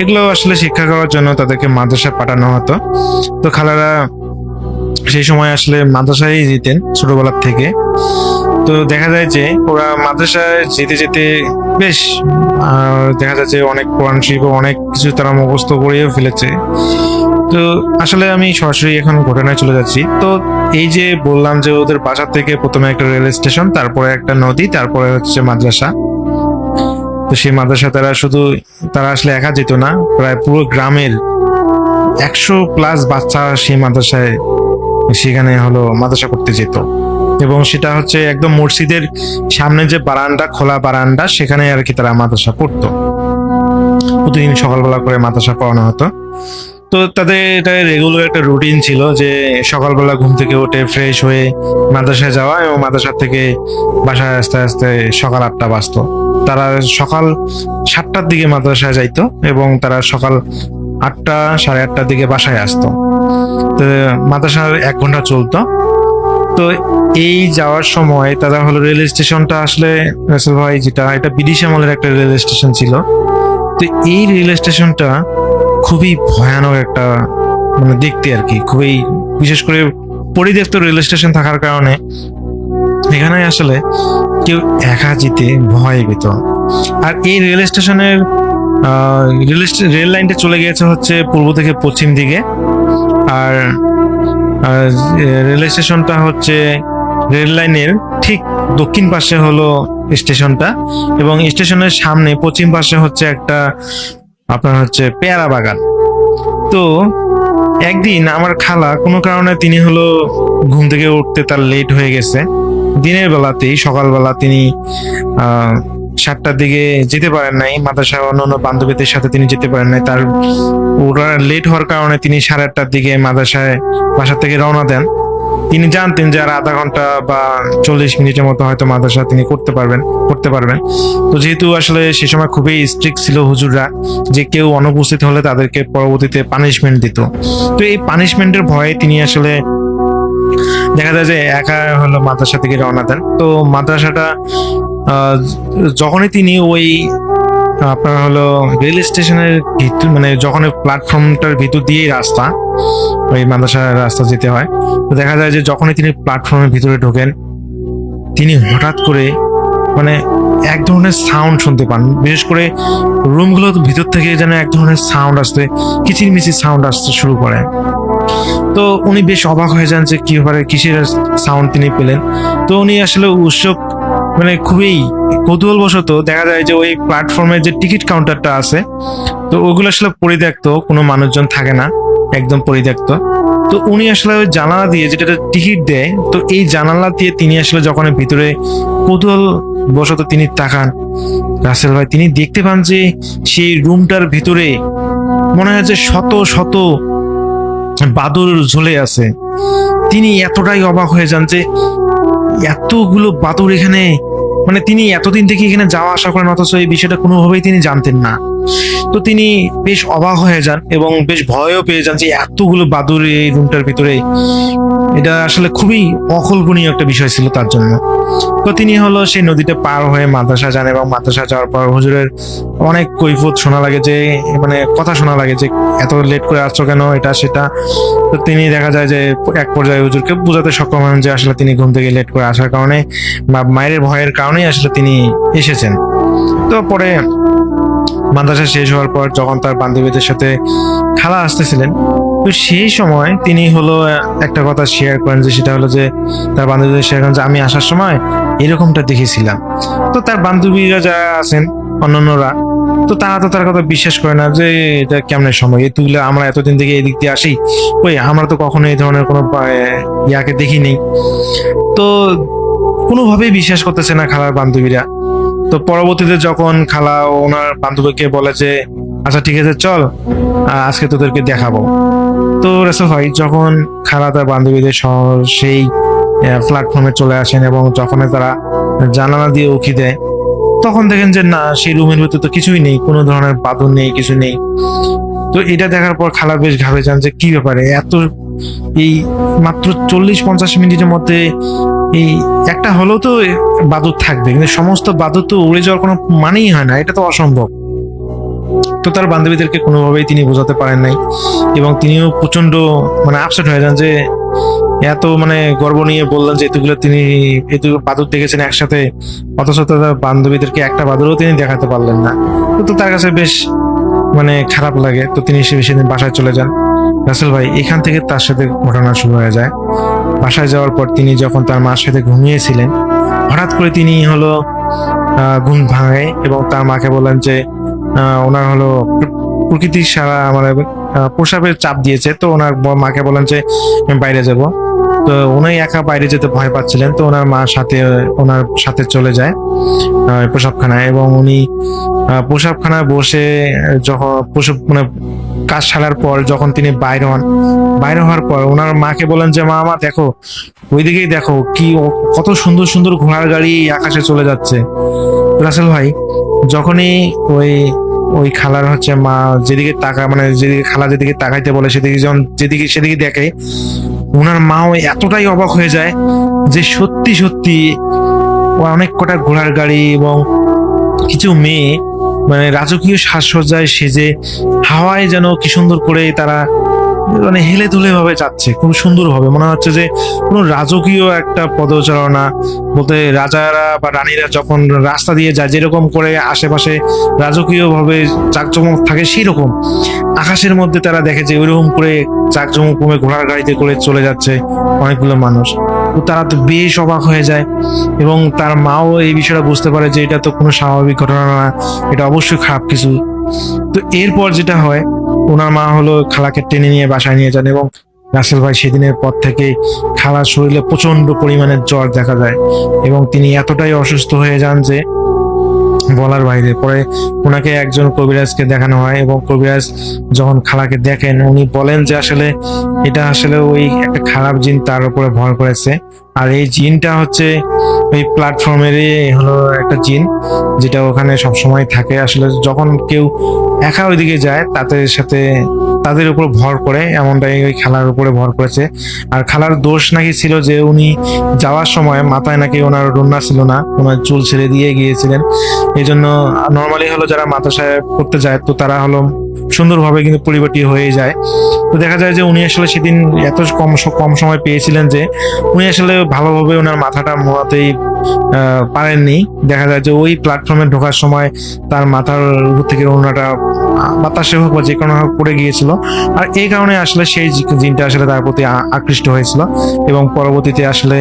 এগুলো আসলে শিক্ষা করার জন্য তাদেরকে মাদ্রাসায় পাঠানো হতো। তো খালারা সেই সময় আসলে মাদ্রাসায় যেতেন ছোটবেলার থেকে। তো দেখা যায় যে ওরা মাদ্রাসায় যেতে যেতে বেশ দেখা যায় যে অনেক কোরআন শরীফ অনেক কিছু তারা মুখস্থ করিয়ে ফেলেছে। তো আসলে আমি সরাসরি এখন ঘটনায় চলে যাচ্ছি। তো এই যে বললাম যে ওদের বাসা থেকে প্রথমে একটা রেল স্টেশন, তারপরে একটা নদী, তারপরে হচ্ছে মাদ্রাসা। তো সেই মাদ্রাসা তারা আসলে একা যেত না, প্রায় পুরো গ্রামের 100+ বাচ্চা সেই মাদ্রাসায় সেখানে মাদ্রাসা করতে যেত। এবং সেটা হচ্ছে একদম মসজিদের সামনে যে বারান্দা, খোলা বারান্দা, সেখানে আর কি তারা মাদ্রাসা পড়তো। প্রতিদিন সকালবেলা করে মাদ্রাসা পড়ানো হতো। তো তাদের এটা রেগুলার একটা রুটিন ছিল যে সকালবেলা ঘুম থেকে উঠে ফ্রেশ হয়ে মাদ্রাসায় যাওয়া এবং মাদ্রাসা থেকে বাসায় আস্তে আস্তে সকাল 8টা বাজতো। তারা সকাল 7টার দিকে মাদ্রাসায় যাইতো এবং তারা সকাল 8টা, 8:30টার দিকে বাসায় আসতো। তো মাদ্রাসা 1 ঘন্টা চলতো। তো এই যাওয়ার সময় তারা রেল স্টেশনটা আসলে রাসেল ভাই যেটা, এটা ব্রিটিশ আমলের একটা রেল স্টেশন ছিল। তো এই রেল স্টেশনটা খুবই ভয়ানক একটা দেখতে আর কি, খুবই বিশেষ করে পরিত্যক্ত রেল স্টেশন থাকার কারণে এখানে আসলে কেউ একা যেতে ভয় পেত। আর এই রেল স্টেশনের রেল লাইনটা চলে গিয়েছে হচ্ছে পূর্ব থেকে পশ্চিম দিকে। আর রেল স্টেশনটা হচ্ছে রেল লাইনের ঠিক দক্ষিণ পাশে স্টেশনটা, এবং স্টেশনের সামনে পশ্চিম পাশে হচ্ছে একটা আপনার পেয়ারা বাগান। তো একদিন আমার খালা কোনো কারণে তিনি ঘুম থেকে উঠতে তার লেট হয়ে গেছে। দিনের বেলাতেই সকালবেলা তিনি 7টার দিকে যেতে পারেন নাই মাদ্রাসা, অন্যান্য বান্ধবীদের সাথে তিনি যেতে পারেন নাই। তার ওরা লেট হওয়ার কারণে তিনি 8:30টার দিকে বাসা থেকে রওনা দেন। তিনি জানতেন যে আর আধা ঘন্টা বা 40 মিনিটের মতো হয়তো মাদ্রাসা তিনি করতে পারবেন। তো যেহেতু আসলে সে সময় খুবই স্ট্রিক্ট ছিল হুজুররা, যে কেউ অনুপস্থিত হলে তাদেরকে পরবর্তীতে পানিশমেন্ট দিত। তো এই পানিশমেন্টের ভয়ে তিনি আসলে দেখা যায় যে একা মাদ্রাসা থেকে রওনা দেন। তো মাদ্রাসাটা যখনই তিনি ওই আপনার রেল স্টেশনের ভিতর যখন প্ল্যাটফর্মটার ভিতর দিয়েই রাস্তা, ওই মাদ্রাসার রাস্তা যেতে হয়, তো দেখা যায় যে যখনই তিনি প্ল্যাটফর্মের ভিতরে ঢোকেন তিনি হঠাৎ করে এক ধরনের সাউন্ড শুনতে পান। বিশেষ করে রুমগুলোর ভিতর থেকে যেন এক ধরনের সাউন্ড আসতে, কিচিরমিচির সাউন্ড আসতে শুরু করে। তো উনি বেশ অবাক হয়ে যান যে কি ব্যাপারে, কিসের সাউন্ড তিনি পেলেন। তো উনি আসলে উৎসুক, মানে খুবই কৌতূহলবশত দেখা যায় যে ওই প্ল্যাটফর্মের যে টিকিট কাউন্টারটা আছে, তো ওগুলো আসলে পরিত্যক্ত, কোনো মানুষজন থাকে না, একদম পরিত্যক্ত। তো উনি আসলে ওই জানালা দিয়ে, যেটা টিকিট দেয়, তো এই জানালা দিয়ে তিনি আসলে যখন ভিতরে কৌতূহল বশত তিনি তাকান, রাসেল ভাই তিনি দেখতে পান যে সেই রুমটার ভিতরে মনে হয় যে শত শত বাদুড় ঝুলে আছে। তিনি এতটাই অবাক হয়ে যান যে এতগুলো বাদুড় এখানে, মানে তিনি এতদিন থেকে এখানে যাওয়া আসা করেন, অথচ এই বিষয়টা কোনোভাবেই তিনি জানতেন না। তো তিনি বেশ অবাক হয়ে যান এবং বেশ ভয়ও পেয়ে যান যে এতগুলো বাদুড় এই রুমটার ভিতরে। এটা আসলে খুবই অকল্পনীয় একটা বিষয় ছিল তার জন্য। তো তিনি হলো সেই নদীটা পার হয়ে মাদ্রাসা যান, এবং মাদ্রাসা যাওয়ার পর হুজুরের অনেক কৈফিয়ত শোনা লাগে, যে মানে কথা শোনা লাগে যে এত লেট করে আসছো কেন, এটা সেটা। তো তিনি দেখা যায় যে এক পর্যায়ে হুজুরকে বোঝাতে সক্ষম হন যে আসলে তিনি ঘুম থেকে লেট করে আসার কারণে বা মায়ের ভয়ের কারণেই আসলে তিনি এসেছেন। তো পরে মাদ্রাসা শেষ হওয়ার পর যখন তার বান্ধবীদের সাথে খালা আসতেছিলেন, তো সেই সময় তিনি হলো একটা কথা শেয়ার করেন, যে সেটা হলো যে তার বান্ধবীদের শেয়ার করেন যে আমি আসার সময় এরকমটা দেখেছিলাম। তো তার বান্ধবীরা যারা আছেন অন্যান্যরা, তো তারা তো তার কথা বিশ্বাস করে না যে এটা কেমন সময়, এগুলো আমরা এতদিন থেকে এদিক দিয়ে আসি, ওই আমরা তো কখনো এই ধরনের কোনো ইয়াকে দেখি নেই। তো কোনোভাবেই বিশ্বাস করতেছে না খালার বান্ধবীরা। তো পরবর্তীতে যখন খালা ওনার বান্ধবীকে বলে যে আচ্ছা ঠিক আছে চল, আজকে তোদেরকে দেখাবো। তো রাসেল ভাই যখন খালা তার বান্ধবীদের সহ সেই প্ল্যাটফর্মে চলে আসেন, এবং যখন তারা জানালা দিয়ে উকি দেয়, তখন দেখেন যে না, সেই রুমের ভিতরে তো কিছুই নেই, কোনো ধরনের বাঁধন নেই, কিছু নেই। তো এটা দেখার পর খালা বেশ ঘাবড়ে যান যে কি ব্যাপারে, এত এই মাত্র 40-50 মিনিটের মধ্যে এই একটা হলেও তো বাদুড় থাকবে, কিন্তু সমস্ত বাদুড় তো উড়ে যাওয়ার কোনো মানেই হয় না, এটা তো অসম্ভব। তো তার বান্ধবীদেরকে কোনোভাবেই তিনি বোঝাতে পারেন নাই, এবং তিনিও প্রচন্ড মানে আপসেট হয়ে যান যে এত মানে গর্ব নিয়ে বললেন যে এতগুলো তিনি এতগুলো বাদুড় দেখেছেন একসাথে, অথচ তার বান্ধবীদেরকে একটা বাদুড়ও তিনি দেখাতে পারলেন না। তো তার কাছে বেশ মানে খারাপ লাগে। তো তিনি সেদিন বাসায় চলে যান। রাসেল ভাই এখান থেকে তার সাথে ঘটনা শুরু হয়ে যায়। বাসায় যাওয়ার পর তিনি যখন তার মার সাথে ঘুমিয়েছিলেন, হঠাৎ করে তিনি হলো ঘুম ভাঙে এবং তার মাকে বলেন যে ওনার হলো প্রকৃতির সারা মানে প্রসাবের চাপ দিয়েছে। তো ওনার মাকে বলেন যে আমি বাইরে যাব। তো উনি একা বাইরে যেতে ভয় পাচ্ছিলেন, তো ওনার মা ওনার সাথে চলে যায় প্রসাবখানায়, এবং উনি প্রসাবখানায় বসে যখন মানে কাজ সারার পর যখন তিনি বাইরে হওয়ার পর ওনার মাকে বলেন যে মা দেখো, ওইদিকেই দেখো কি কত সুন্দর সুন্দর ঘোড়ার গাড়ি আকাশে চলে যাচ্ছে। রাসেল ভাই যখনই ওই খালার হচ্ছে মা যেদিকে মানে যেদিকে খালা যেদিকে তাকাইতে বলে সেদিকে যখন সেদিকে দেখে, ওনার মাও এতটাই অবাক হয়ে যায় যে সত্যি সত্যি অনেক কটা ঘোড়ার গাড়ি এবং কিছু মেয়ে মানে রাজকীয় সাজসজ্জায় সেজে হাওয়ায় যেন কি সুন্দর করে তারা মানে হেলে দুলে ভাবে যাচ্ছে, খুব সুন্দর ভাবে মনে হচ্ছে যে কোনো রাজকীয় একটা পদচারণা বলতে রাজারা বা রানীরা যখন রাস্তা দিয়ে যায় যেরকম করে আশেপাশে রাজকীয় ভাবে জাঁকজমক থাকে, সেই রকম আকাশের মধ্যে তারা দেখে যে ওইরকম করে জাঁকজমক কমে ঘোড়ার গাড়িতে করে চলে যাচ্ছে অনেকগুলো মানুষ। তো তারা তো বেশ অবাক হয়ে যায়, এবং তার মাও এই বিষয়টা বুঝতে পারে যে এটা তো কোনো স্বাভাবিক ঘটনা না, এটা অবশ্যই খারাপ কিছু। তো এরপর যেটা হয়, ওনার মা হলো খালাকে টেনে নিয়ে বাসায় নিয়ে যান, এবং রাসেল ভাই সেদিনের পর থেকে খালার শরীরে প্রচন্ড পরিমাণের জ্বর দেখা যায়, এবং তিনি এতটাই অসুস্থ হয়ে যান যে বলার বাইরে। পরে ওনাকে একজন কবিরাজকে দেখানো হয়, এবং কবিরাজ যখন খালাকে দেখেন উনি বলেন যে আসলে এটা আসলে ওই একটা খারাপ জিন তার উপরে ভর করেছে, আর এই জিনটা হচ্ছে ওই প্ল্যাটফর্মেরই হলো একটা জিন যেটা ওখানে সবসময় থাকে। আসলে যখন কেউ একা ওইদিকে যায় তাদের উপর ভর করে, এমনটাই ওই খালার উপরে ভর করেছে। আর খালার দোষ নাকি ছিল যে উনি যাওয়ার সময় মাথায় নাকি ওনার রুন্না ছিল না, ওনার চুল ছেড়ে দিয়ে গিয়েছিলেন। এই জন্য নর্মালি হলো যারা মাদ্রাসায় পড়তে যায় তো তারা হলো সুন্দরভাবে কিন্তু পরিপাটি হয়ে যায়, তো দেখা যায় যে উনি আসলে সেদিন এত কম সময় পেয়েছিলেন যে উনি আসলে ভালোভাবে ওনার মাথাটা মোড়াতেই পারেননি। দেখা যায় যে ওই প্ল্যাটফর্মে ঢোকার সময় তার মাথার উপর থেকে ওনাটা বাতাসে হোক বা যে কোনো হোক পড়ে গিয়েছিল, আর এই কারণে আসলে সেই জিনটা আসলে তার প্রতি আকৃষ্ট হয়েছিল এবং পরবর্তীতে আসলে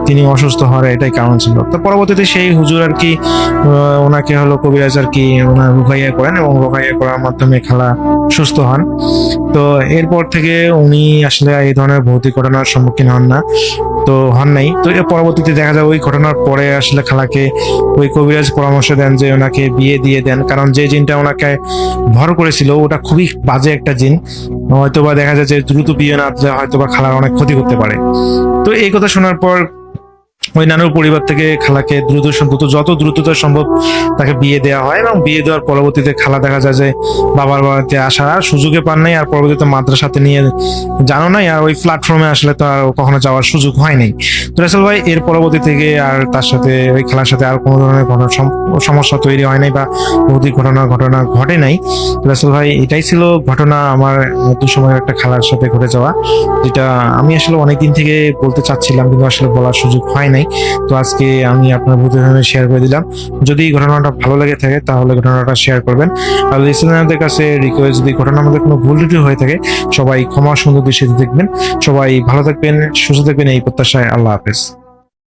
তিনি অসুস্থ হওয়ার এটাই কারণ ছিল। তো পরবর্তীতে সেই হুজুর আর কি ওনাকে হলো কবিরাজ আর কি ওনার রুকাইয়া করেন এবং রুকাইয়া করার মাধ্যমে খালা সুস্থ হন। তো এরপর থেকে উনি আসলে এই ধরনের ভৌতিক ঘটনার সম্মুখীন হন নাই। তো এর পরবর্তীতে দেখা যায় ওই ঘটনার পরে আসলে খালাকে ওই কবিরাজ পরামর্শ দেন যে ওনাকে বিয়ে দিয়ে দেন, কারণ যে জিনটা ওনাকে ভর করেছিল ওটা খুবই বাজে একটা জিন, হয়তোবা দেখা যায় যে দ্রুত বিয়ে না দিলে হয়তোবা খালার অনেক ক্ষতি করতে পারে। তো এই কথা শোনার পর ওই নানুর পরিবার থেকে খালাকে যত দ্রুততা সম্ভব তাকে বিয়ে দেওয়া হয় এবং বিয়ে দেওয়ার পরবর্তীতে খালা দেখা যায় যে বাবার বাড়িতে আসার আর সুযোগে পান নাই, আর পরবর্তীতে মাদ্রাসাতে নিয়ে জানো নাই, আর ওই প্ল্যাটফর্মে আসলে তো আর কখনো যাওয়ার সুযোগ হয় নাই। তো রাসেল ভাই এর পরবর্তী থেকে আর তার সাথে ওই খালার সাথে আর কোনো ধরনের সমস্যা তৈরি হয় নাই বা ভৌতিক ঘটনা ঘটে নাই। তো রাসেল ভাই এটাই ছিল ঘটনা আমার দুঃসময়ের একটা খালার সাথে ঘটে যাওয়া, যেটা আমি আসলে অনেকদিন থেকে বলতে চাচ্ছিলাম কিন্তু আসলে বলার সুযোগ হয় নাই। তো আজকে আমি আপনার ভূতের শেয়ার করে দিলাম। যদি ঘটনাটা ভালো লেগে থাকে তাহলে ঘটনাটা শেয়ার করবেন। আর লিসেনারদের কাছে রিকোয়েস্ট, যদি ঘটনার মধ্যে কোনো ভুল ত্রুটি হয়ে থাকে সবাই ক্ষমা সুন্দর দৃষ্টিতে দেখবেন। সবাই ভালো থাকবেন, সুস্থ থাকবেন এই প্রত্যাশায়। আল্লাহ হাফেজ।